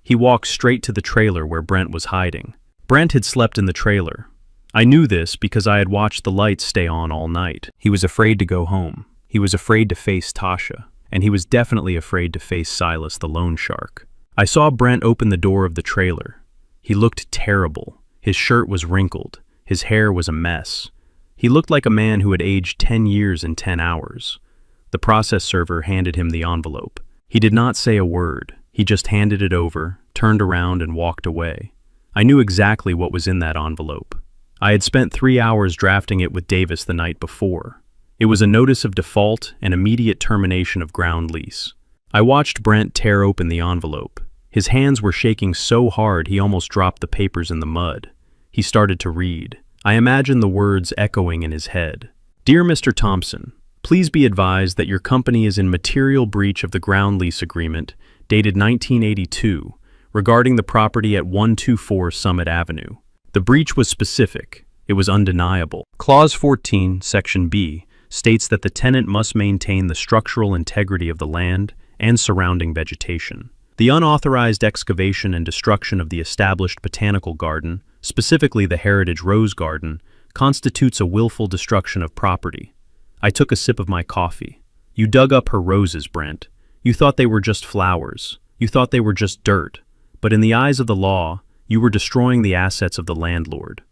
He walked straight to the trailer where Brent was hiding. Brent had slept in the trailer. I knew this because I had watched the lights stay on all night. He was afraid to go home. He was afraid to face Tasha. and he was definitely afraid to face Silas the loan shark. I saw Brent open the door of the trailer. He looked terrible. His shirt was wrinkled. His hair was a mess. He looked like a man who had aged 10 years in 10 hours. The process server handed him the envelope. He did not say a word. He just handed it over, turned around, and walked away. I knew exactly what was in that envelope. I had spent 3 hours drafting it with Davis the night before. It was a notice of default and immediate termination of ground lease. I watched Brent tear open the envelope. His hands were shaking so hard he almost dropped the papers in the mud. He started to read. I imagined the words echoing in his head. "Dear Mr. Thompson, please be advised that your company is in material breach of the ground lease agreement dated 1982 regarding the property at 124 Summit Avenue. The breach was specific. It was undeniable. Clause 14, Section B, states that the tenant must maintain the structural integrity of the land and surrounding vegetation. The unauthorized excavation and destruction of the established botanical garden, specifically the Heritage Rose Garden, constitutes a willful destruction of property." I took a sip of my coffee. "You dug up her roses, Brent. You thought they were just flowers. You thought they were just dirt. But in the eyes of the law, you were destroying the assets of the landlord."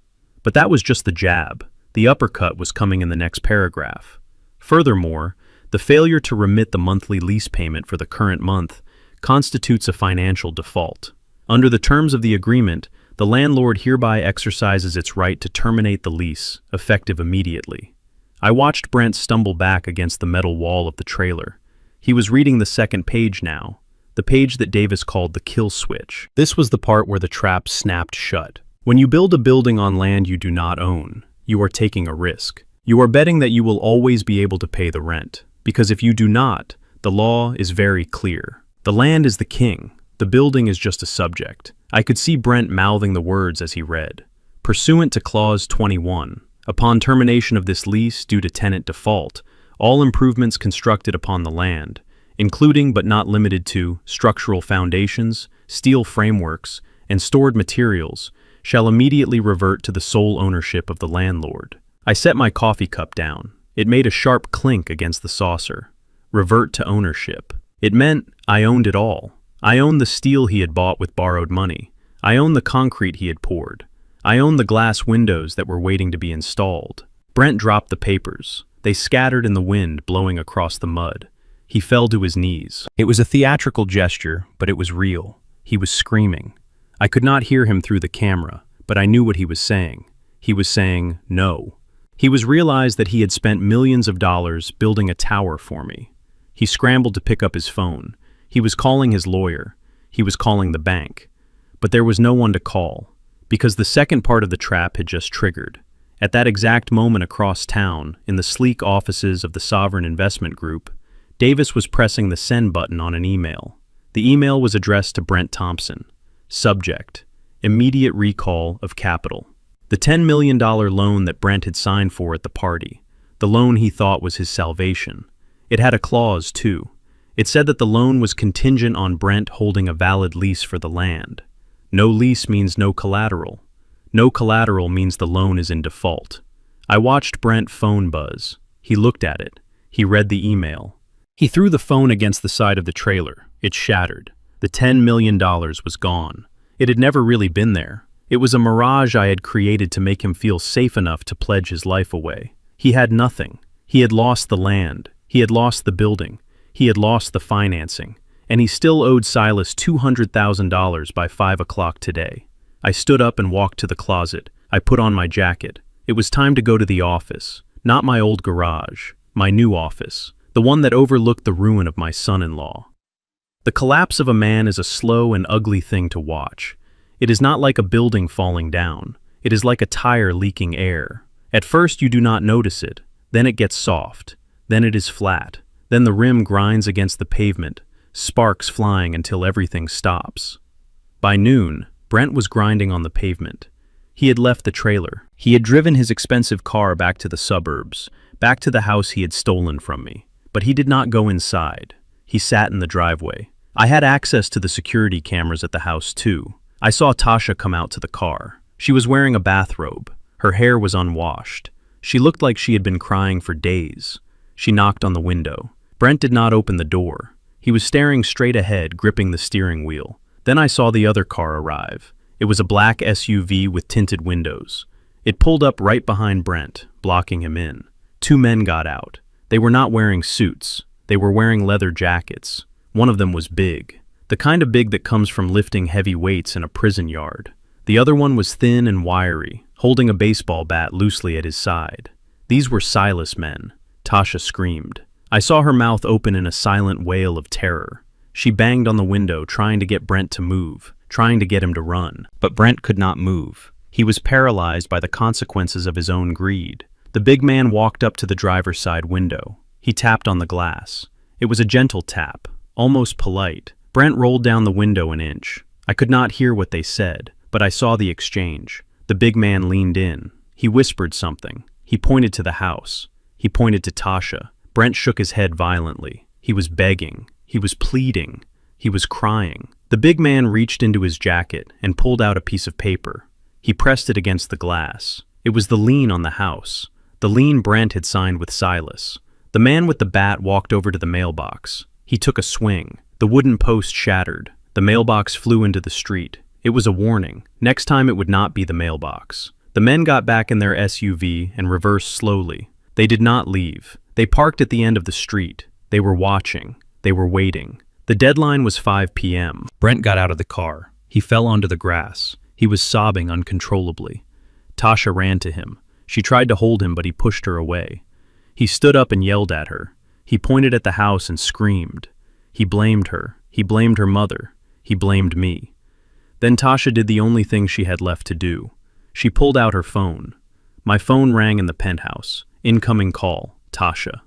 But that was just the jab. The uppercut was coming in the next paragraph. Furthermore, the failure to remit the monthly lease payment for the current month constitutes a financial default. Under the terms of the agreement, the landlord hereby exercises its right to terminate the lease, effective immediately. I watched Brent stumble back against the metal wall of the trailer. He was reading the second page now, the page that Davis called the kill switch. This was the part where the trap snapped shut. When you build a building on land you do not own, you are taking a risk. You are betting that you will always be able to pay the rent, because if you do not, the law is very clear. The land is the king. The building is just a subject. I could see Brent mouthing the words as he read. Pursuant to Clause 21, upon termination of this lease due to tenant default, all improvements constructed upon the land, including but not limited to structural foundations, steel frameworks, and stored materials, shall immediately revert to the sole ownership of the landlord. I set my coffee cup down. It made a sharp clink against the saucer. Revert to ownership. It meant I owned it all. I owned the steel he had bought with borrowed money. I owned the concrete he had poured. I owned the glass windows that were waiting to be installed. Brent dropped the papers. They scattered in the wind, blowing across the mud. He fell to his knees. It was a theatrical gesture, but it was real. He was screaming. I could not hear him through the camera, but I knew what he was saying. He was saying no. He was realized that he had spent millions of dollars building a tower for me. He scrambled to pick up his phone. He was calling his lawyer. He was calling the bank. But there was no one to call, because the second part of the trap had just triggered. At that exact moment across town, in the sleek offices of the Sovereign Investment Group, Davis was pressing the send button on an email. The email was addressed to Brent Thompson. Subject: immediate recall of capital. The $10 million loan that Brent had signed for at the party. The loan he thought was his salvation. It had a clause, too. It said that the loan was contingent on Brent holding a valid lease for the land. No lease means no collateral. No collateral means the loan is in default. I watched Brent phone buzz. He looked at it. He read the email. He threw the phone against the side of the trailer. It shattered. The $10 million was gone. It had never really been there. It was a mirage I had created to make him feel safe enough to pledge his life away. He had nothing. He had lost the land. He had lost the building. He had lost the financing. And he still owed Silas $200,000 by 5 o'clock today. I stood up and walked to the closet. I put on my jacket. It was time to go to the office. Not my old garage. My new office. The one that overlooked the ruin of my son-in-law. The collapse of a man is a slow and ugly thing to watch. It is not like a building falling down. It is like a tire leaking air. At first you do not notice it. Then it gets soft. Then it is flat. Then the rim grinds against the pavement, sparks flying until everything stops. By noon, Brent was grinding on the pavement. He had left the trailer. He had driven his expensive car back to the suburbs, back to the house he had stolen from me. But he did not go inside. He sat in the driveway. I had access to the security cameras at the house too. I saw Tasha come out to the car. She was wearing a bathrobe. Her hair was unwashed. She looked like she had been crying for days. She knocked on the window. Brent did not open the door. He was staring straight ahead, gripping the steering wheel. Then I saw the other car arrive. It was a black SUV with tinted windows. It pulled up right behind Brent, blocking him in. Two men got out. They were not wearing suits. They were wearing leather jackets. One of them was big. The kind of big that comes from lifting heavy weights in a prison yard. The other one was thin and wiry, holding a baseball bat loosely at his side. These were Silas men. Tasha screamed. I saw her mouth open in a silent wail of terror. She banged on the window, trying to get Brent to move, trying to get him to run. But Brent could not move. He was paralyzed by the consequences of his own greed. The big man walked up to the driver's side window. He tapped on the glass. It was a gentle tap, almost polite. Brent rolled down the window an inch. I could not hear what they said, but I saw the exchange. The big man leaned in. He whispered something. He pointed to the house. He pointed to Tasha. Brent shook his head violently. He was begging. He was pleading. He was crying. The big man reached into his jacket and pulled out a piece of paper. He pressed it against the glass. It was the lien on the house. The lien Brent had signed with Silas. The man with the bat walked over to the mailbox. He took a swing. The wooden post shattered. The mailbox flew into the street. It was a warning. Next time it would not be the mailbox. The men got back in their SUV and reversed slowly. They did not leave. They parked at the end of the street. They were watching. They were waiting. The deadline was 5 p.m. Brent got out of the car. He fell onto the grass. He was sobbing uncontrollably. Tasha ran to him. She tried to hold him, but he pushed her away. He stood up and yelled at her. He pointed at the house and screamed. He blamed her. He blamed her mother. He blamed me. Then Tasha did the only thing she had left to do. She pulled out her phone. My phone rang in the penthouse. Incoming call. Tasha.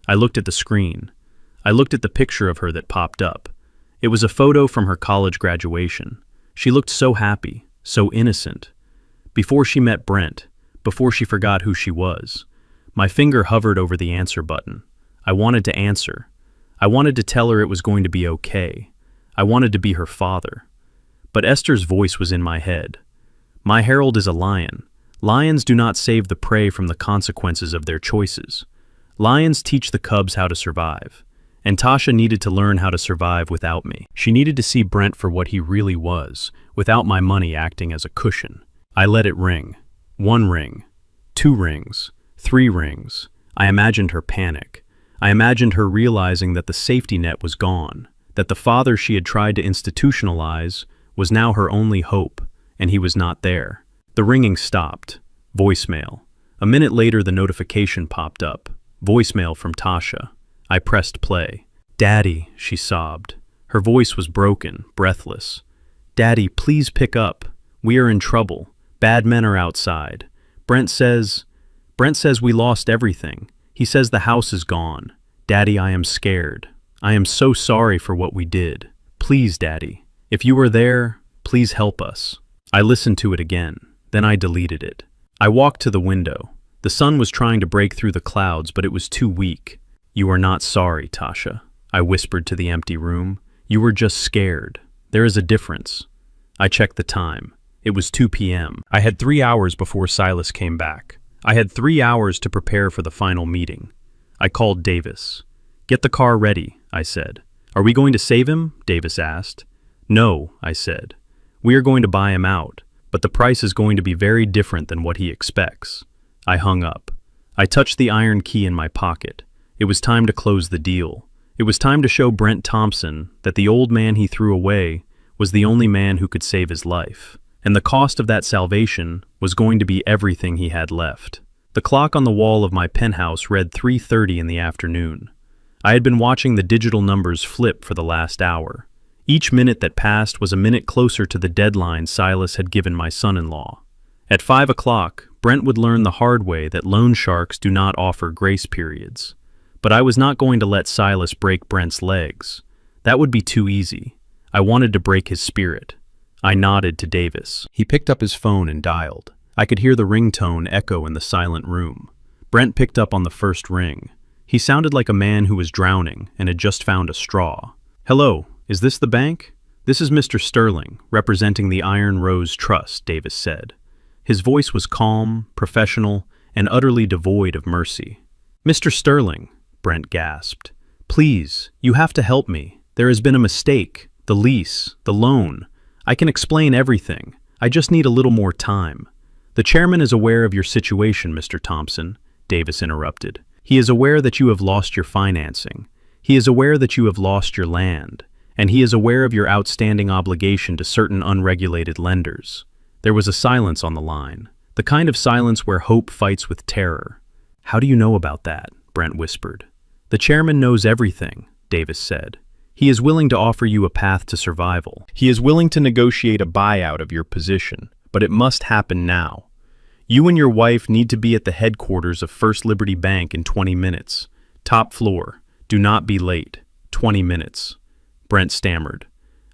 I looked at the screen. I looked at the picture of her that popped up. It was a photo from her college graduation. She looked so happy, so innocent. Before she met Brent, before she forgot who she was. My finger hovered over the answer button. I wanted to answer. I wanted to tell her it was going to be okay. I wanted to be her father. But Esther's voice was in my head. My Harold is a lion. Lions do not save the prey from the consequences of their choices. Lions teach the cubs how to survive. And Tasha needed to learn how to survive without me. She needed to see Brent for what he really was, without my money acting as a cushion. I let it ring. 1 ring. 2 rings. 3 rings. I imagined her panic. I imagined her realizing that the safety net was gone, that the father she had tried to institutionalize was now her only hope, and he was not there. The ringing stopped. Voicemail. A minute later, the notification popped up. Voicemail from Tasha. I pressed play. "Daddy," she sobbed. Her voice was broken, breathless. "Daddy, please pick up. We are in trouble. Bad men are outside. Brent says we lost everything. He says the house is gone. Daddy, I am scared. I am so sorry for what we did. Please, Daddy. If you are there, please help us." I listened to it again. Then I deleted it. I walked to the window. The sun was trying to break through the clouds, but it was too weak. "You are not sorry, Tasha," I whispered to the empty room. "You were just scared. There is a difference." I checked the time. It was 2 p.m. I had 3 hours before Silas came back. I had 3 hours to prepare for the final meeting. I called Davis. "Get the car ready," I said. "Are we going to save him?" Davis asked. "No," I said. "We are going to buy him out, but the price is going to be very different than what he expects." I hung up. I touched the iron key in my pocket. It was time to close the deal. It was time to show Brent Thompson that the old man he threw away was the only man who could save his life. And the cost of that salvation was going to be everything he had left. The clock on the wall of my penthouse read 3:30 in the afternoon. I had been watching the digital numbers flip for the last hour. Each minute that passed was a minute closer to the deadline Silas had given my son-in-law. At 5 o'clock, Brent would learn the hard way that loan sharks do not offer grace periods. But I was not going to let Silas break Brent's legs. That would be too easy. I wanted to break his spirit. I nodded to Davis. He picked up his phone and dialed. I could hear the ringtone echo in the silent room. Brent picked up on the first ring. He sounded like a man who was drowning and had just found a straw. "Hello, is this the bank?" "This is Mr. Sterling, representing the Iron Rose Trust," Davis said. His voice was calm, professional, and utterly devoid of mercy. "Mr. Sterling," Brent gasped. Please, you have to help me. There has been a mistake. The lease, the loan. I can explain everything. I just need a little more time." "The chairman is aware of your situation, Mr. Thompson," Davis interrupted. "He is aware that you have lost your financing. He is aware that you have lost your land. And he is aware of your outstanding obligation to certain unregulated lenders." There was a silence on the line, the kind of silence where hope fights with terror. "How do you know about that?" Brent whispered. "The chairman knows everything," Davis said. "He is willing to offer you a path to survival. He is willing to negotiate a buyout of your position, but it must happen now. You and your wife need to be at the headquarters of First Liberty Bank in 20 minutes. Top floor. Do not be late. 20 minutes. Brent stammered.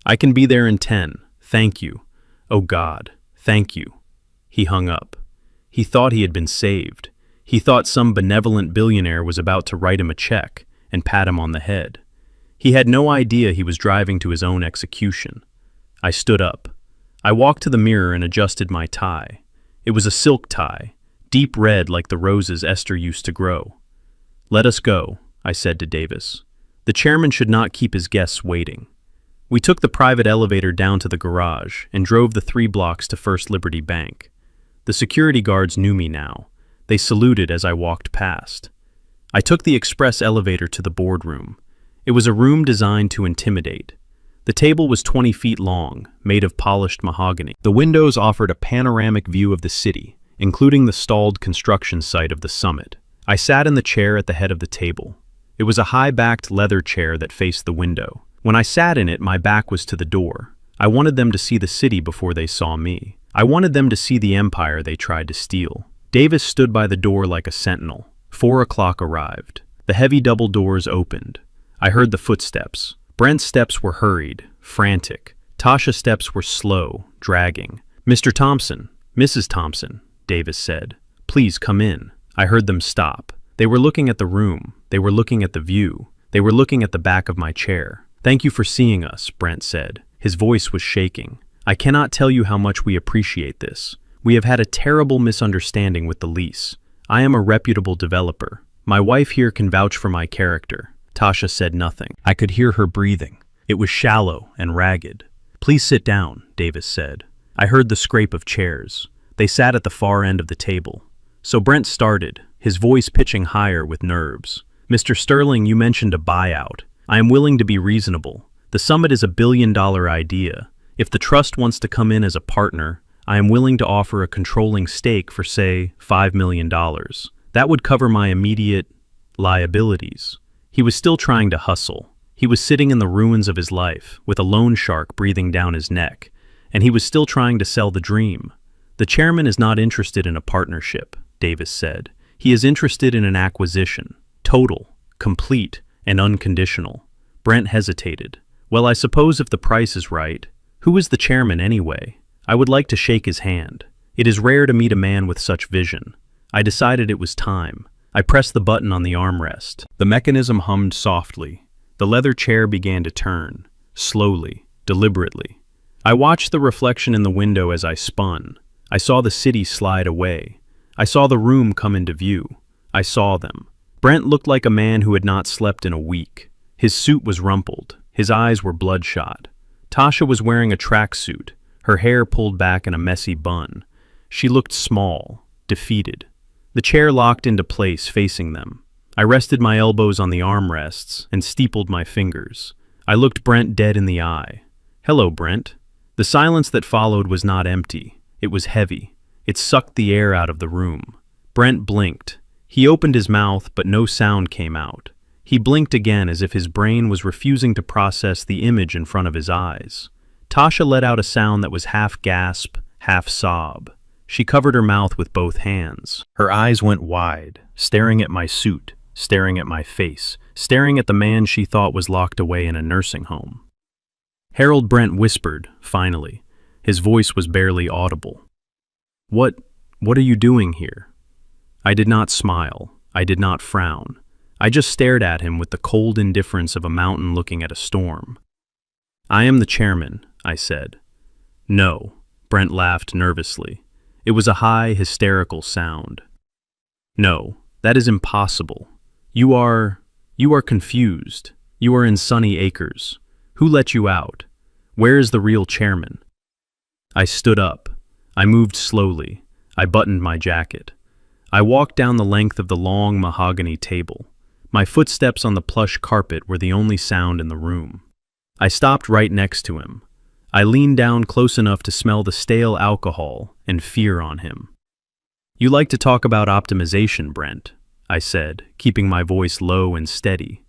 "I can be there in 10. Thank you. Oh God, thank you." He hung up. He thought he had been saved. He thought some benevolent billionaire was about to write him a check and pat him on the head. He had no idea he was driving to his own execution. I stood up. I walked to the mirror and adjusted my tie. It was a silk tie, deep red like the roses Esther used to grow. "Let us go," I said to Davis. "The chairman should not keep his guests waiting." We took the private elevator down to the garage and drove the 3 blocks to First Liberty Bank. The security guards knew me now. They saluted as I walked past. I took the express elevator to the boardroom. It was a room designed to intimidate. The table was 20 feet long, made of polished mahogany. The windows offered a panoramic view of the city, including the stalled construction site of the summit. I sat in the chair at the head of the table. It was a high-backed leather chair that faced the window. When I sat in it, my back was to the door. I wanted them to see the city before they saw me. I wanted them to see the empire they tried to steal. Davis stood by the door like a sentinel. 4 o'clock arrived. The heavy double doors opened. I heard the footsteps. Brent's steps were hurried, frantic. Tasha's steps were slow, dragging. "Mr. Thompson, Mrs. Thompson," Davis said. "Please come in." I heard them stop. They were looking at the room. They were looking at the view. They were looking at the back of my chair. "Thank you for seeing us," Brent said. His voice was shaking. "I cannot tell you how much we appreciate this. We have had a terrible misunderstanding with the lease. I am a reputable developer. My wife here can vouch for my character." Tasha said nothing. I could hear her breathing. It was shallow and ragged. "Please sit down," Davis said. I heard the scrape of chairs. They sat at the far end of the table. So Brent started, his voice pitching higher with nerves. "Mr. Sterling, you mentioned a buyout. I am willing to be reasonable. The summit is a billion-dollar idea. If the trust wants to come in as a partner, I am willing to offer a controlling stake for, say, $5 million. That would cover my immediate liabilities." He was still trying to hustle. He was sitting in the ruins of his life, with a loan shark breathing down his neck, and he was still trying to sell the dream. "The chairman is not interested in a partnership," Davis said. "He is interested in an acquisition, total, complete, and unconditional." Brent hesitated. "Well, I suppose if the price is right. Who is the chairman anyway? I would like to shake his hand. It is rare to meet a man with such vision." I decided it was time. I pressed the button on the armrest. The mechanism hummed softly. The leather chair began to turn, slowly, deliberately. I watched the reflection in the window as I spun. I saw the city slide away. I saw the room come into view. I saw them. Brent looked like a man who had not slept in a week. His suit was rumpled. His eyes were bloodshot. Tasha was wearing a tracksuit, her hair pulled back in a messy bun. She looked small, defeated. The chair locked into place facing them. I rested my elbows on the armrests and steepled my fingers. I looked Brent dead in the eye. "Hello, Brent." The silence that followed was not empty. It was heavy. It sucked the air out of the room. Brent blinked. He opened his mouth, but no sound came out. He blinked again as if his brain was refusing to process the image in front of his eyes. Tasha let out a sound that was half gasp, half sob. She covered her mouth with both hands. Her eyes went wide, staring at my suit, staring at my face, staring at the man she thought was locked away in a nursing home. Harold Brent whispered, finally. His voice was barely audible. What are you doing here?" I did not smile. I did not frown. I just stared at him with the cold indifference of a mountain looking at a storm. "I am the chairman," I said. "No," Brent laughed nervously. It was a high, hysterical sound. "No, that is impossible. You are You are confused. You are in Sunny Acres. Who let you out? Where is the real chairman? I stood up. I moved slowly. I buttoned my jacket. I walked down the length of the long mahogany table. My footsteps on the plush carpet were the only sound in the room. I stopped right next to him. I leaned down close enough to smell the stale alcohol and fear on him. You like to talk about optimization, Brent, I said, keeping my voice low and steady.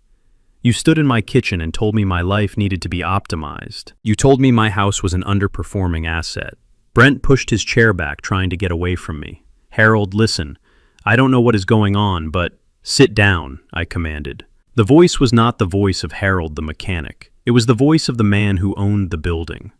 You stood in my kitchen and told me my life needed to be optimized. You told me my house was an underperforming asset. Brent pushed his chair back, trying to get away from me. Harold, listen. I don't know what is going on, but sit down, I commanded. The voice was not the voice of Harold the mechanic. It was the voice of the man who owned the building.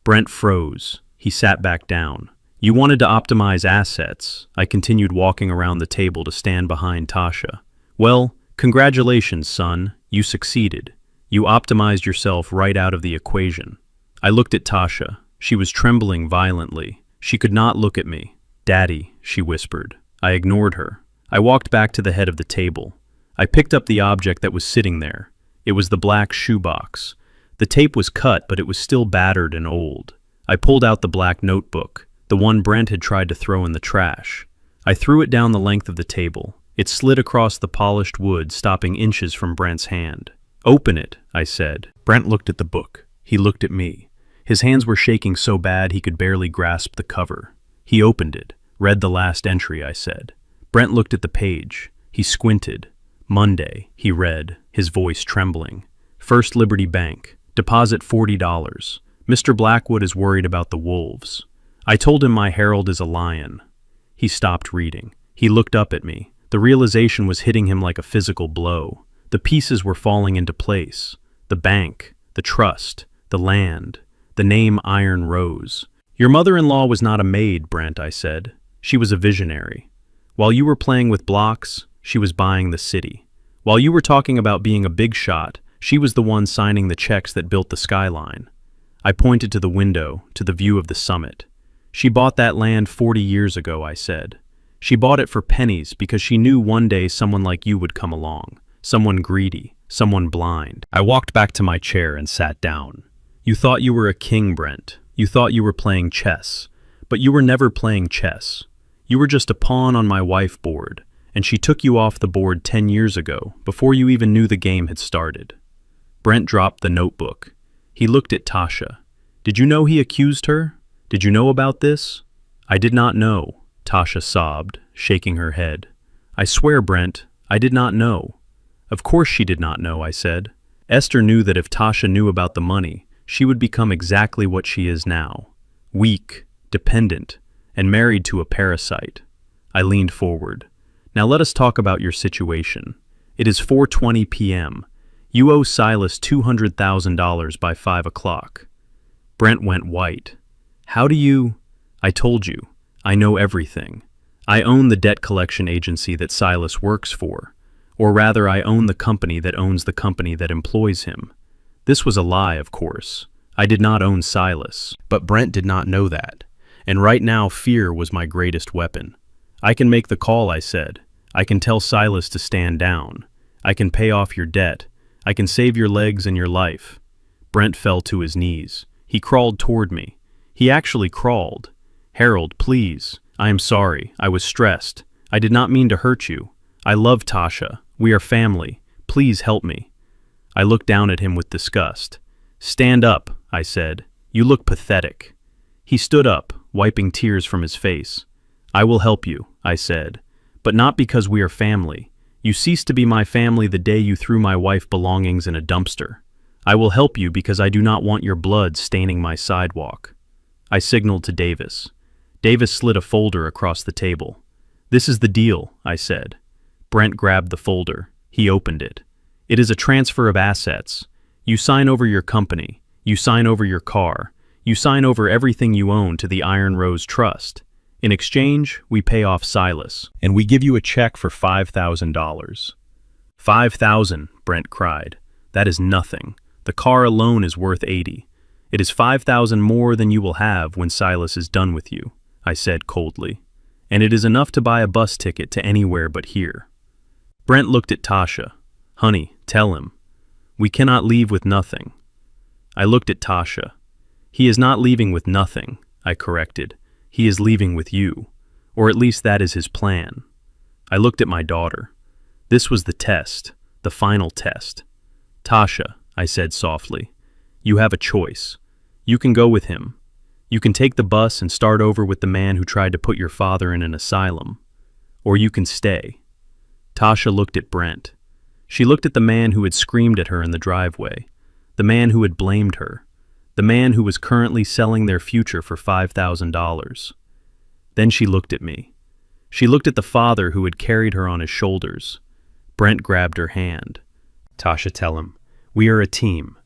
Brent froze. He sat back down. You wanted to optimize assets. I continued walking around the table to stand behind Tasha. Well, congratulations, son. You succeeded. You optimized yourself right out of the equation. I looked at Tasha. She was trembling violently. She could not look at me. Daddy, she whispered. I ignored her. I walked back to the head of the table. I picked up the object that was sitting there. It was the black shoebox. The tape was cut, but it was still battered and old. I pulled out the black notebook, the one Brent had tried to throw in the trash. I threw it down the length of the table. It slid across the polished wood, stopping inches from Brent's hand. Open it, I said. Brent looked at the book. He looked at me. His hands were shaking so bad he could barely grasp the cover. He opened it. Read the last entry, I said. Brent looked at the page. He squinted. Monday, he read, his voice trembling. First Liberty Bank. Deposit $40. Mr. Blackwood is worried about the wolves. I told him my Harold is a lion. He stopped reading. He looked up at me. The realization was hitting him like a physical blow. The pieces were falling into place. The bank, the trust, the land, the name Iron Rose. Your mother-in-law was not a maid, Brent, I said. She was a visionary. While you were playing with blocks, she was buying the city. While you were talking about being a big shot, she was the one signing the checks that built the skyline. I pointed to the window, to the view of the summit. She bought that land 40 years ago, I said. She bought it for pennies because she knew one day someone like you would come along. Someone greedy, someone blind. I walked back to my chair and sat down. You thought you were a king, Brent. You thought you were playing chess. But you were never playing chess. You were just a pawn on my wife board, and she took you off the board 10 years ago, before you even knew the game had started. Brent dropped the notebook. He looked at Tasha. Did you know he accused her? Did you know about this? I did not know, Tasha sobbed, shaking her head. I swear, Brent, I did not know. Of course she did not know, I said. Esther knew that if Tasha knew about the money, she would become exactly what she is now. Weak, dependent, and married to a parasite. I leaned forward. Now let us talk about your situation. It is 4:20 p.m. You owe Silas $200,000 by 5 o'clock. Brent went white. How do you? I told you. I know everything. I own the debt collection agency that Silas works for. Or rather, I own the company that owns the company that employs him. This was a lie, of course. I did not own Silas. But Brent did not know that. And right now, fear was my greatest weapon. I can make the call, I said. I can tell Silas to stand down. I can pay off your debt. I can save your legs and your life. Brent fell to his knees. He crawled toward me. He actually crawled. Harold, please. I am sorry. I was stressed. I did not mean to hurt you. I love Tasha. We are family. Please help me. I looked down at him with disgust. Stand up, I said. You look pathetic. He stood up, wiping tears from his face. I will help you, I said. But not because we are family. You ceased to be my family the day you threw my wife's belongings in a dumpster. I will help you because I do not want your blood staining my sidewalk. I signaled to Davis. Davis slid a folder across the table. This is the deal, I said. Brent grabbed the folder. He opened it. It is a transfer of assets. You sign over your company. You sign over your car. You sign over everything you own to the Iron Rose Trust. In exchange, we pay off Silas, and we give you a check for $5,000. $5,000, Brent cried. That is nothing. The car alone is worth $80,000. It is $5,000 more than you will have when Silas is done with you, I said coldly. And it is enough to buy a bus ticket to anywhere but here. Brent looked at Tasha. Honey, Tell him. We cannot leave with nothing. I looked at Tasha. He is not leaving with nothing, I corrected. He is leaving with you. Or at least that is his plan. I looked at my daughter. This was the test, the final test. Tasha, I said softly, you have a choice. You can go with him. You can take the bus and start over with the man who tried to put your father in an asylum. Or you can stay. Tasha looked at Brent. She looked at the man who had screamed at her in the driveway, the man who had blamed her, the man who was currently selling their future for $5,000. Then she looked at me. She looked at the father who had carried her on his shoulders. Brent grabbed her hand. Tasha, tell him. We are a team.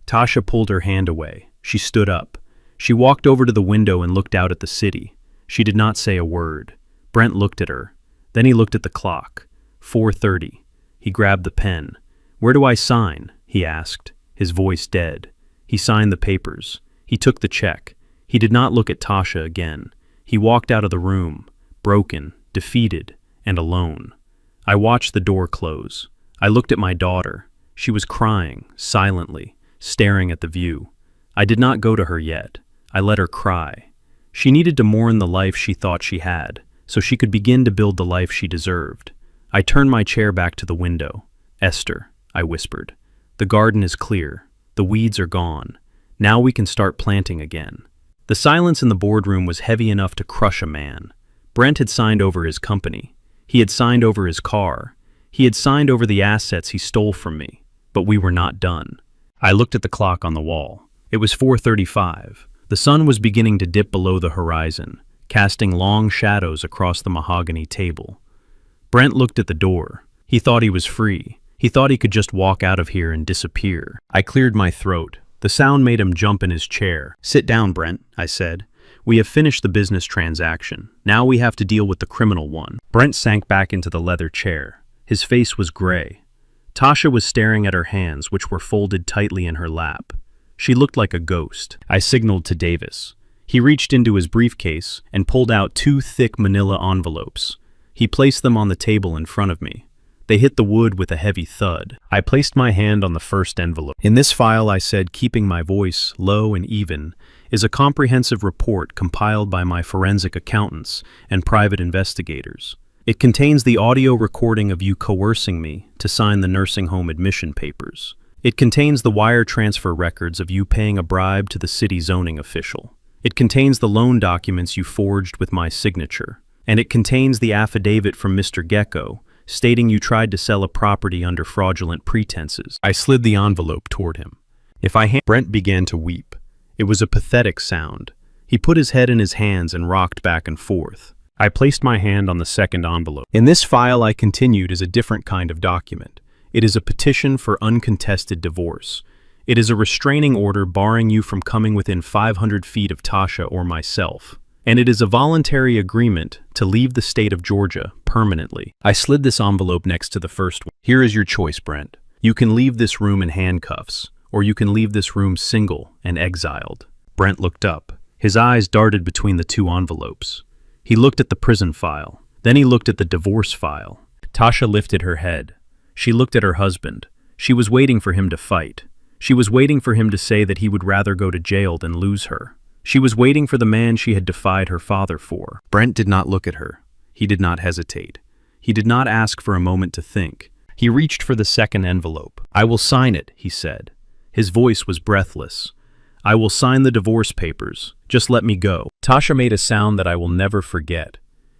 Tasha pulled her hand away. She stood up. She walked over to the window and looked out at the city. She did not say a word. Brent looked at her. Then he looked at the clock. 4:30. He grabbed the pen. Where do I sign? He asked, his voice dead. He signed the papers. He took the check. He did not look at Tasha again. He walked out of the room, broken, defeated, and alone. I watched the door close. I looked at my daughter. She was crying, silently, staring at the view. I did not go to her yet. I let her cry. She needed to mourn the life she thought she had, so she could begin to build the life she deserved. I turned my chair back to the window. Esther, I whispered, the garden is clear. The weeds are gone. Now we can start planting again. The silence in the boardroom was heavy enough to crush a man. Brent had signed over his company. He had signed over his car. He had signed over the assets he stole from me. But we were not done. I looked at the clock on the wall. It was 4:35. The sun was beginning to dip below the horizon, casting long shadows across the mahogany table. Brent looked at the door. He thought he was free. He thought he could just walk out of here and disappear. I cleared my throat. The sound made him jump in his chair. Sit down, Brent, I said. We have finished the business transaction. Now we have to deal with the criminal one. Brent sank back into the leather chair. His face was gray. Tasha was staring at her hands, which were folded tightly in her lap. She looked like a ghost. I signaled to Davis. He reached into his briefcase and pulled out 2 thick manila envelopes. He placed them on the table in front of me. They hit the wood with a heavy thud. I placed my hand on the first envelope. In this file, I said, keeping my voice low and even, is a comprehensive report compiled by my forensic accountants and private investigators. It contains the audio recording of you coercing me to sign the nursing home admission papers. It contains the wire transfer records of you paying a bribe to the city zoning official. It contains the loan documents you forged with my signature. And it contains the affidavit from Mr. Gecko stating you tried to sell a property under fraudulent pretenses. I slid the envelope toward him. Brent began to weep. It was a pathetic sound. He put his head in his hands and rocked back and forth. I placed my hand on the second envelope. In this file, I continued, is a different kind of document. It is a petition for uncontested divorce. It is a restraining order barring you from coming within 500 feet of Tasha or myself. And it is a voluntary agreement to leave the state of Georgia permanently. I slid this envelope next to the first one. Here is your choice, Brent. You can leave this room in handcuffs, or you can leave this room single and exiled. Brent looked up. His eyes darted between the 2 envelopes. He looked at the prison file. Then he looked at the divorce file. Tasha lifted her head. She looked at her husband. She was waiting for him to fight. She was waiting for him to say that he would rather go to jail than lose her. She was waiting for the man she had defied her father for. Brent did not look at her. He did not hesitate. He did not ask for a moment to think. He reached for the second envelope. I will sign it, he said. His voice was breathless. I will sign the divorce papers. Just let me go. Tasha made a sound that I will never forget.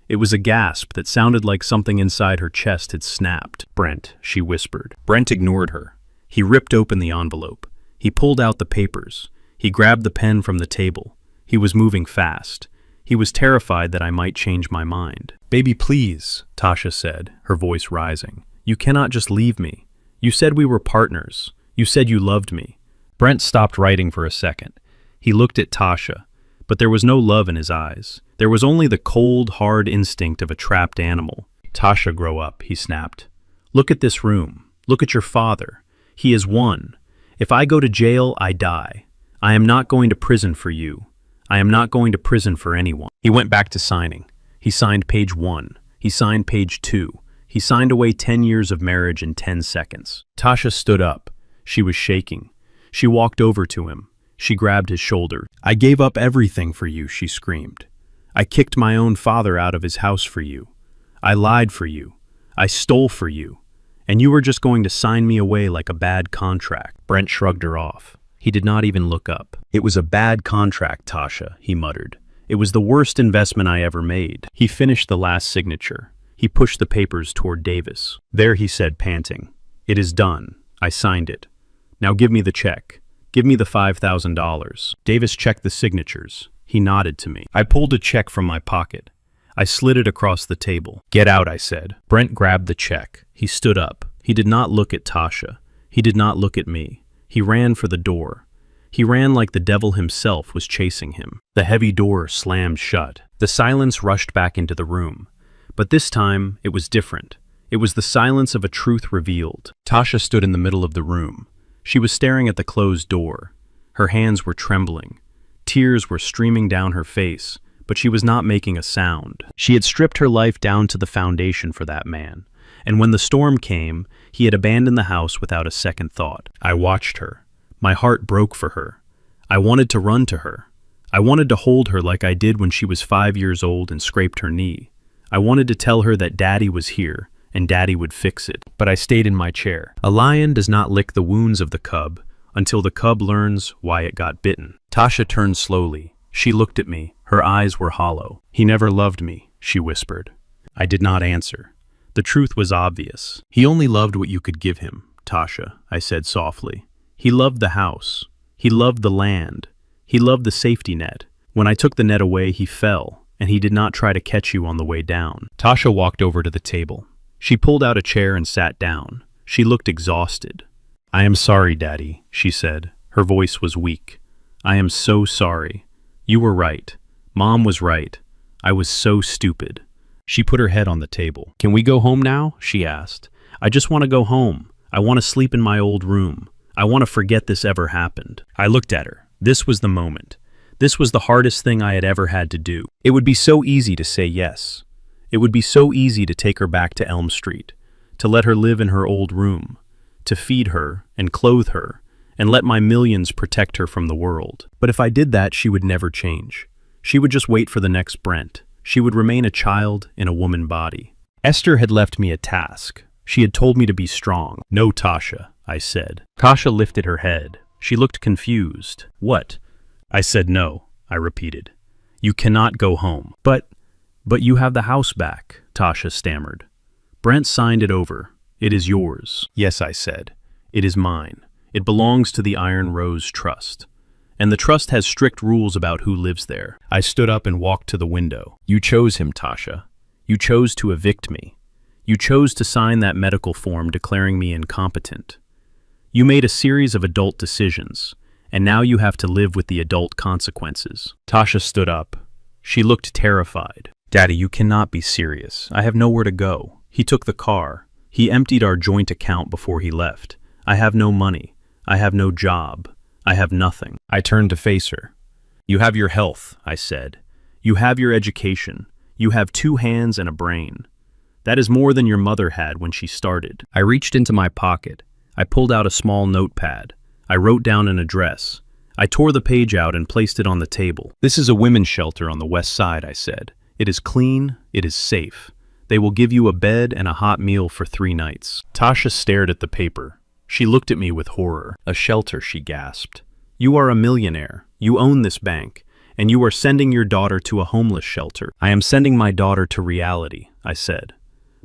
It was a gasp that sounded like something inside her chest had snapped. Brent, she whispered. Brent ignored her. He ripped open the envelope. He pulled out the papers. He grabbed the pen from the table. He was moving fast. He was terrified that I might change my mind. Baby, please, Tasha said, her voice rising. You cannot just leave me. You said we were partners. You said you loved me. Brent stopped writing for a second. He looked at Tasha, but there was no love in his eyes. There was only the cold, hard instinct of a trapped animal. Tasha, grow up, he snapped. Look at this room. Look at your father. He is one. If I go to jail, I die. I am not going to prison for you. I am not going to prison for anyone. He went back to signing. He signed page 1. He signed page 2. He signed away 10 years of marriage in 10 seconds. Tasha stood up. She was shaking. She walked over to him. She grabbed his shoulder. "I gave up everything for you," she screamed. "I kicked my own father out of his house for you. I lied for you. I stole for you. And you were just going to sign me away like a bad contract." Brent shrugged her off. He did not even look up. "It was a bad contract, Tasha," he muttered. "It was the worst investment I ever made." He finished the last signature. He pushed the papers toward Davis. "There," he said, panting. "It is done. I signed it. Now give me the check. Give me the $5,000. Davis checked the signatures. He nodded to me. I pulled a check from my pocket. I slid it across the table. "Get out," I said. Brent grabbed the check. He stood up. He did not look at Tasha. He did not look at me. He ran for the door. He ran like the devil himself was chasing him. The heavy door slammed shut. The silence rushed back into the room. But this time, it was different. It was the silence of a truth revealed. Tasha stood in the middle of the room. She was staring at the closed door. Her hands were trembling. Tears were streaming down her face, but she was not making a sound. She had stripped her life down to the foundation for that man. And when the storm came, he had abandoned the house without a second thought. I watched her. My heart broke for her. I wanted to run to her. I wanted to hold her like I did when she was 5 years old and scraped her knee. I wanted to tell her that Daddy was here and Daddy would fix it. But I stayed in my chair. A lion does not lick the wounds of the cub until the cub learns why it got bitten. Tasha turned slowly. She looked at me. Her eyes were hollow. "He never loved me," she whispered. I did not answer. The truth was obvious. "He only loved what you could give him, Tasha," I said softly. "He loved the house. He loved the land. He loved the safety net. When I took the net away, he fell, and he did not try to catch you on the way down." Tasha walked over to the table. She pulled out a chair and sat down. She looked exhausted. "I am sorry, Daddy," she said. Her voice was weak. "I am so sorry. You were right. Mom was right. I was so stupid." She put her head on the table. "Can we go home now?" she asked. "I just want to go home. I want to sleep in my old room. I want to forget this ever happened." I looked at her. This was the moment. This was the hardest thing I had ever had to do. It would be so easy to say yes. It would be so easy to take her back to Elm Street, to let her live in her old room, to feed her and clothe her, and let my millions protect her from the world. But if I did that, she would never change. She would just wait for the next Brent. She would remain a child in a woman body. Esther had left me a task. She had told me to be strong. "No, Tasha," I said. Tasha lifted her head. She looked confused. "What?" I said no, I repeated. "You cannot go home." But you have the house back," Tasha stammered. "Brent signed it over. It is yours." "Yes," I said. "It is mine. It belongs to the Iron Rose Trust. And the trust has strict rules about who lives there." I stood up and walked to the window. "You chose him, Tasha. You chose to evict me. You chose to sign that medical form declaring me incompetent. You made a series of adult decisions, and now you have to live with the adult consequences." Tasha stood up. She looked terrified. "Daddy, you cannot be serious. I have nowhere to go. He took the car. He emptied our joint account before he left. I have no money. I have no job. I have nothing." I turned to face her. "You have your health," I said. "You have your education. You have 2 hands and a brain. That is more than your mother had when she started." I reached into my pocket. I pulled out a small notepad. I wrote down an address. I tore the page out and placed it on the table. "This is a women's shelter on the west side," I said. "It is clean. It is safe. They will give you a bed and a hot meal for 3 nights. Tasha stared at the paper. She looked at me with horror. "A shelter," she gasped. "You are a millionaire. You own this bank. And you are sending your daughter to a homeless shelter." "I am sending my daughter to reality," I said.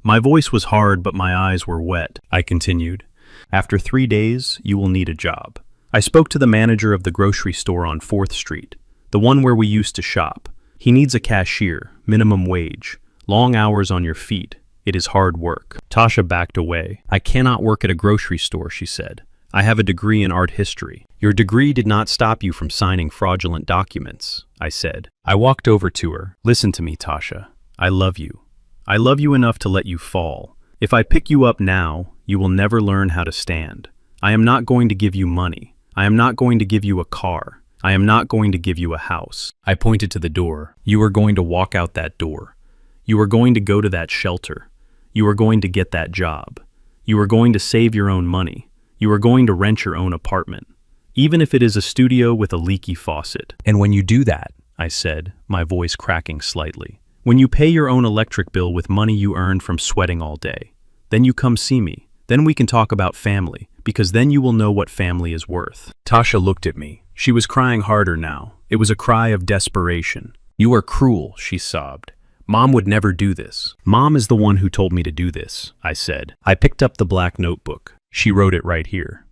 My voice was hard, but my eyes were wet. I continued. "After 3 days, you will need a job." I spoke to the manager of the grocery store on 4th Street, the one where we used to shop. "He needs a cashier, minimum wage, long hours on your feet. It is hard work." Tasha backed away. "I cannot work at a grocery store," she said. "I have a degree in art history." "Your degree did not stop you from signing fraudulent documents," I said. I walked over to her. "Listen to me, Tasha. I love you. I love you enough to let you fall. If I pick you up now, you will never learn how to stand. I am not going to give you money. I am not going to give you a car. I am not going to give you a house." I pointed to the door. "You are going to walk out that door. You are going to go to that shelter. You are going to get that job. You are going to save your own money. You are going to rent your own apartment, even if it is a studio with a leaky faucet. And when you do that, I said, my voice cracking slightly, when you pay your own electric bill with money you earned from sweating all day, then you come see me. Then we can talk about family, because then you will know what family is worth. Tasha looked at me. She was crying harder now. It was a cry of desperation. You are cruel, she sobbed. Mom would never do this. Mom is the one who told me to do this, I said. I picked up the black notebook. She wrote it right here.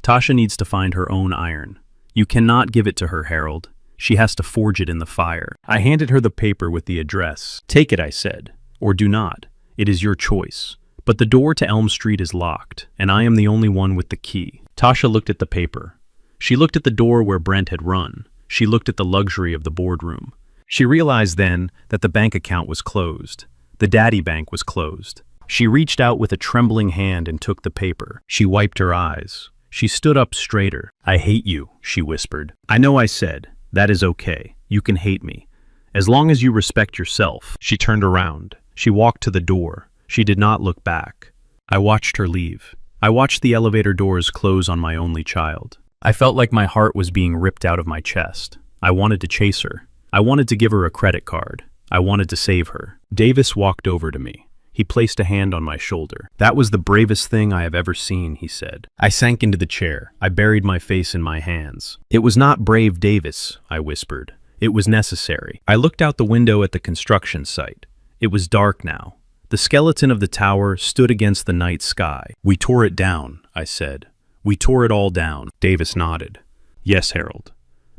Tasha needs to find her own iron. You cannot give it to her, Harold. She has to forge it in the fire. I handed her the paper with the address. Take it, I said, or do not. It is your choice. But the door to Elm Street is locked, and I am the only one with the key. Tasha looked at the paper. She looked at the door where Brent had run. She looked at the luxury of the boardroom. She realized then that the bank account was closed. The daddy bank was closed. She reached out with a trembling hand and took the paper. She wiped her eyes. She stood up straighter. I hate you, she whispered. I know, I said. That is okay. You can hate me. As long as you respect yourself. She turned around. She walked to the door. She did not look back. I watched her leave. I watched the elevator doors close on my only child. I felt like my heart was being ripped out of my chest. I wanted to chase her. I wanted to give her a credit card. I wanted to save her. Davis walked over to me. He placed a hand on my shoulder. That was the bravest thing I have ever seen, he said. I sank into the chair. I buried my face in my hands. It was not brave, Davis, I whispered. It was necessary. I looked out the window at the construction site. It was dark now. The skeleton of the tower stood against the night sky. We tore it down, I said. We tore it all down. Davis nodded. Yes, Harold.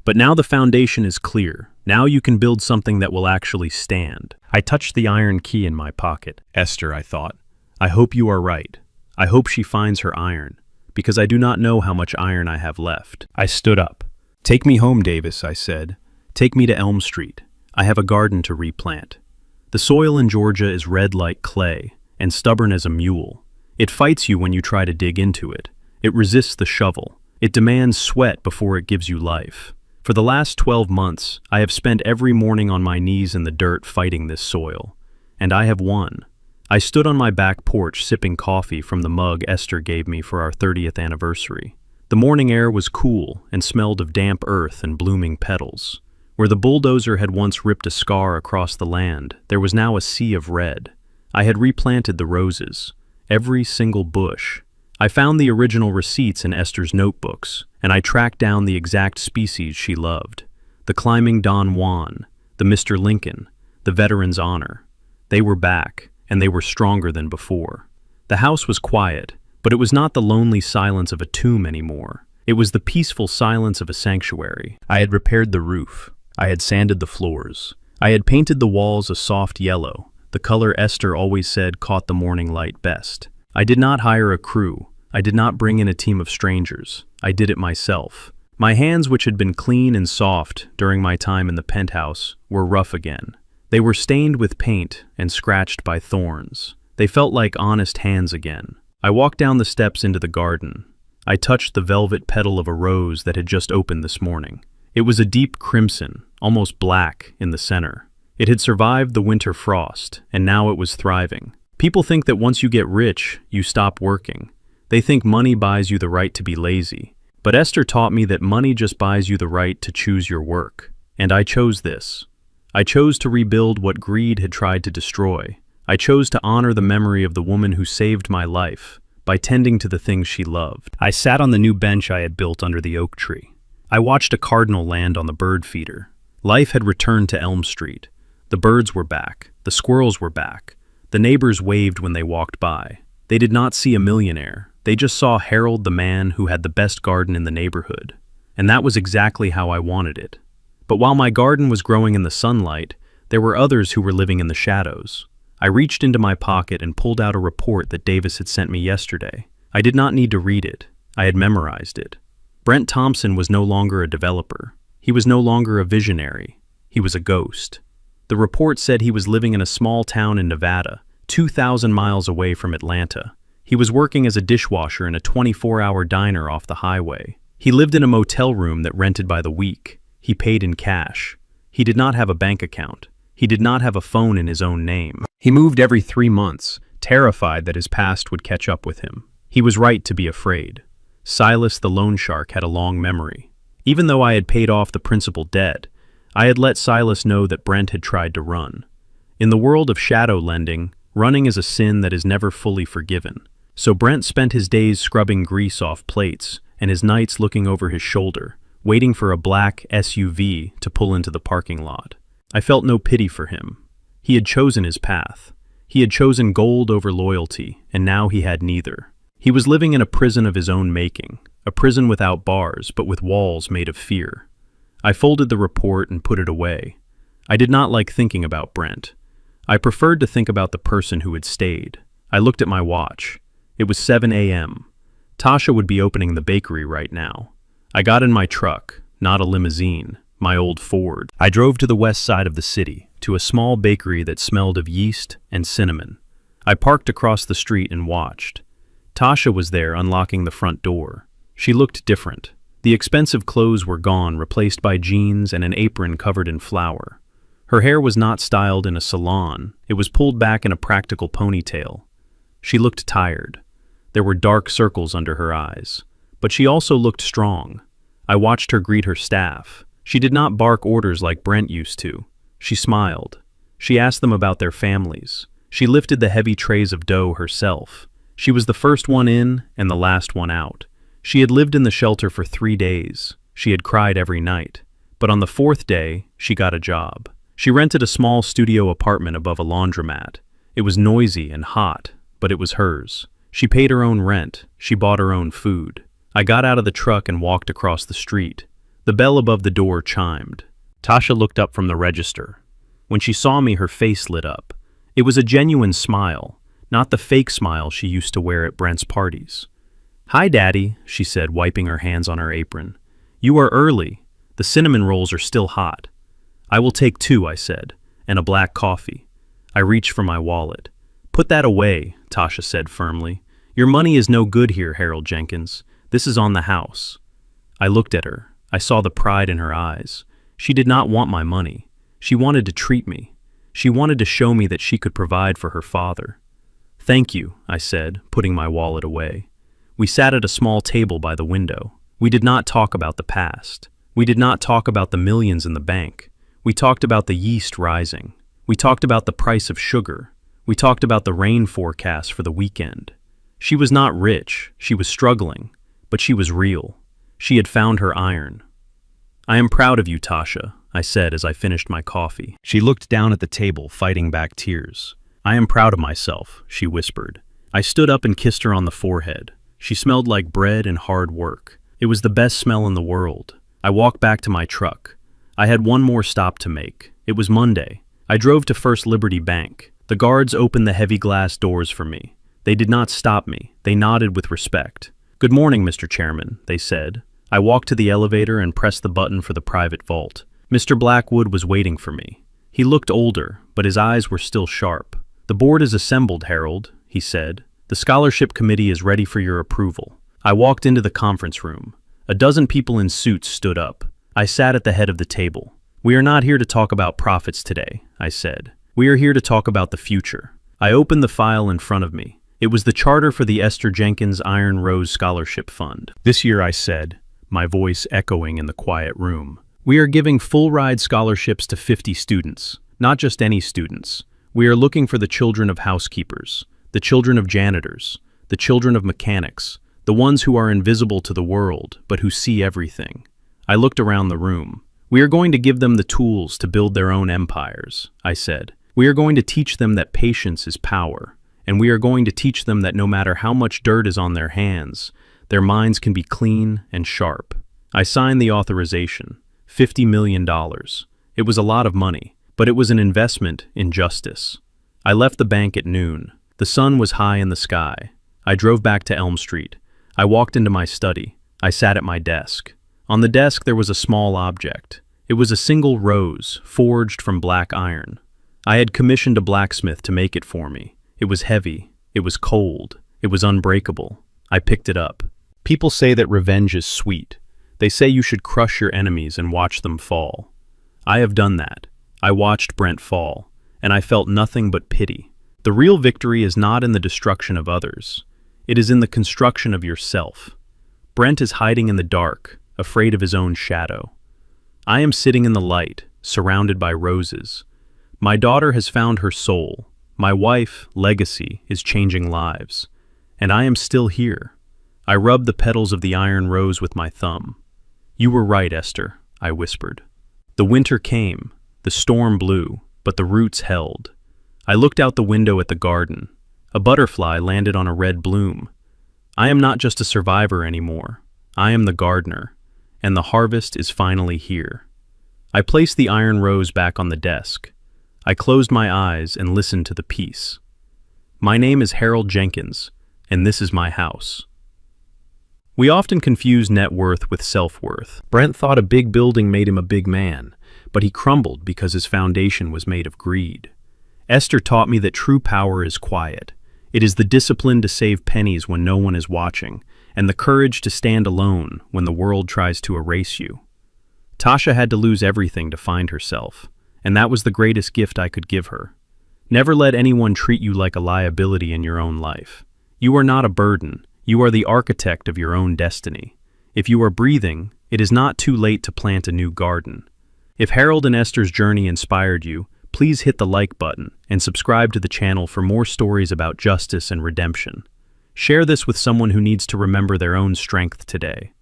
But now the foundation is clear. Now you can build something that will actually stand. I touched the iron key in my pocket. Esther, I thought. I hope you are right. I hope she finds her iron, because I do not know how much iron I have left. I stood up. Take me home, Davis, I said. Take me to Elm Street. I have a garden to replant. The soil in Georgia is red like clay and stubborn as a mule. It fights you when you try to dig into it. It resists the shovel. It demands sweat before it gives you life. For the last 12 months, I have spent every morning on my knees in the dirt fighting this soil. And I have won. I stood on my back porch sipping coffee from the mug Esther gave me for our 30th anniversary. The morning air was cool and smelled of damp earth and blooming petals. Where the bulldozer had once ripped a scar across the land, there was now a sea of red. I had replanted the roses, every single bush. I found the original receipts in Esther's notebooks, and I tracked down the exact species she loved. The climbing Don Juan, the Mr. Lincoln, the Veteran's Honor. They were back, and they were stronger than before. The house was quiet, but it was not the lonely silence of a tomb anymore. It was the peaceful silence of a sanctuary. I had repaired the roof. I had sanded the floors. I had painted the walls a soft yellow, the color Esther always said caught the morning light best. I did not hire a crew. I did not bring in a team of strangers. I did it myself. My hands, which had been clean and soft during my time in the penthouse, were rough again. They were stained with paint and scratched by thorns. They felt like honest hands again. I walked down the steps into the garden. I touched the velvet petal of a rose that had just opened this morning. It was a deep crimson, almost black, in the center. It had survived the winter frost, and now it was thriving. People think that once you get rich, you stop working. They think money buys you the right to be lazy. But Esther taught me that money just buys you the right to choose your work. And I chose this. I chose to rebuild what greed had tried to destroy. I chose to honor the memory of the woman who saved my life by tending to the things she loved. I sat on the new bench I had built under the oak tree. I watched a cardinal land on the bird feeder. Life had returned to Elm Street. The birds were back. The squirrels were back. The neighbors waved when they walked by. They did not see a millionaire. They just saw Harold, the man who had the best garden in the neighborhood. And that was exactly how I wanted it. But while my garden was growing in the sunlight, there were others who were living in the shadows. I reached into my pocket and pulled out a report that Davis had sent me yesterday. I did not need to read it. I had memorized it. Brent Thompson was no longer a developer. He was no longer a visionary. He was a ghost. The report said he was living in a small town in Nevada, 2,000 miles away from Atlanta. He was working as a dishwasher in a 24-hour diner off the highway. He lived in a motel room that rented by the week. He paid in cash. He did not have a bank account. He did not have a phone in his own name. He moved every 3 months, terrified that his past would catch up with him. He was right to be afraid. Silas the loan shark had a long memory. Even though I had paid off the principal debt, I had let Silas know that Brent had tried to run. In the world of shadow lending, running is a sin that is never fully forgiven. So Brent spent his days scrubbing grease off plates and his nights looking over his shoulder, waiting for a black SUV to pull into the parking lot. I felt no pity for him. He had chosen his path. He had chosen gold over loyalty, and now he had neither. He was living in a prison of his own making, a prison without bars, but with walls made of fear. I folded the report and put it away. I did not like thinking about Brent. I preferred to think about the person who had stayed. I looked at my watch. It was 7 a.m. Tasha would be opening the bakery right now. I got in my truck, not a limousine, my old Ford. I drove to the west side of the city, to a small bakery that smelled of yeast and cinnamon. I parked across the street and watched. Tasha was there unlocking the front door. She looked different. The expensive clothes were gone, replaced by jeans and an apron covered in flour. Her hair was not styled in a salon. It was pulled back in a practical ponytail. She looked tired. There were dark circles under her eyes. But she also looked strong. I watched her greet her staff. She did not bark orders like Brent used to. She smiled. She asked them about their families. She lifted the heavy trays of dough herself. She was the first one in and the last one out. She had lived in the shelter for 3 days. She had cried every night. But on the 4th day, she got a job. She rented a small studio apartment above a laundromat. It was noisy and hot, but it was hers. She paid her own rent. She bought her own food. I got out of the truck and walked across the street. The bell above the door chimed. Tasha looked up from the register. When she saw me, her face lit up. It was a genuine smile, not the fake smile she used to wear at Brent's parties. "Hi, Daddy," she said, wiping her hands on her apron. "You are early. The cinnamon rolls are still hot." "I will take 2, I said, "and a black coffee." I reached for my wallet. "Put that away," Tasha said firmly. "Your money is no good here, Harold Jenkins. This is on the house." I looked at her. I saw the pride in her eyes. She did not want my money. She wanted to treat me. She wanted to show me that she could provide for her father. "Thank you," I said, putting my wallet away. We sat at a small table by the window. We did not talk about the past. We did not talk about the millions in the bank. We talked about the yeast rising. We talked about the price of sugar. We talked about the rain forecast for the weekend. She was not rich. She was struggling. But she was real. She had found her iron. "I am proud of you, Tasha," I said as I finished my coffee. She looked down at the table, fighting back tears. "I am proud of myself," she whispered. I stood up and kissed her on the forehead. She smelled like bread and hard work. It was the best smell in the world. I walked back to my truck. I had one more stop to make. It was Monday. I drove to First Liberty Bank. The guards opened the heavy glass doors for me. They did not stop me. They nodded with respect. "Good morning, Mr. Chairman," they said. I walked to the elevator and pressed the button for the private vault. Mr. Blackwood was waiting for me. He looked older, but his eyes were still sharp. "The board is assembled, Harold," he said. "The scholarship committee is ready for your approval." I walked into the conference room. A dozen people in suits stood up. I sat at the head of the table. "We are not here to talk about profits today," I said. "We are here to talk about the future." I opened the file in front of me. It was the charter for the Esther Jenkins Iron Rose Scholarship Fund. "This year," I said, my voice echoing in the quiet room, "we are giving full-ride scholarships to 50 students, not just any students. We are looking for the children of housekeepers, the children of janitors, the children of mechanics, the ones who are invisible to the world, but who see everything." I looked around the room. "We are going to give them the tools to build their own empires," I said. "We are going to teach them that patience is power, and we are going to teach them that no matter how much dirt is on their hands, their minds can be clean and sharp." I signed the authorization, $50 million. It was a lot of money, but it was an investment in justice. I left the bank at noon. The sun was high in the sky. I drove back to Elm Street. I walked into my study. I sat at my desk. On the desk there was a small object. It was a single rose, forged from black iron. I had commissioned a blacksmith to make it for me. It was heavy. It was cold. It was unbreakable. I picked it up. People say that revenge is sweet. They say you should crush your enemies and watch them fall. I have done that. I watched Brent fall, and I felt nothing but pity. The real victory is not in the destruction of others. It is in the construction of yourself. Brent is hiding in the dark, afraid of his own shadow. I am sitting in the light, surrounded by roses. My daughter has found her soul. My wife, Legacy, is changing lives. And I am still here. I rubbed the petals of the iron rose with my thumb. You were right, Esther, I whispered. The winter came, the storm blew, but the roots held. I looked out the window at the garden. A butterfly landed on a red bloom. I am not just a survivor anymore. I am the gardener, and the harvest is finally here. I placed the iron rose back on the desk. I closed my eyes and listened to the peace. My name is Harold Jenkins, and this is my house. We often confuse net worth with self-worth. Brent thought a big building made him a big man, but he crumbled because his foundation was made of greed. Esther taught me that true power is quiet. It is the discipline to save pennies when no one is watching, and the courage to stand alone when the world tries to erase you. Tasha had to lose everything to find herself, and that was the greatest gift I could give her. Never let anyone treat you like a liability in your own life. You are not a burden. You are the architect of your own destiny. If you are breathing, it is not too late to plant a new garden. If Harold and Esther's journey inspired you, please hit the like button and subscribe to the channel for more stories about justice and redemption. Share this with someone who needs to remember their own strength today.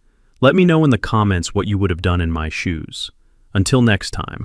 Let me know in the comments what you would have done in my shoes. Until next time.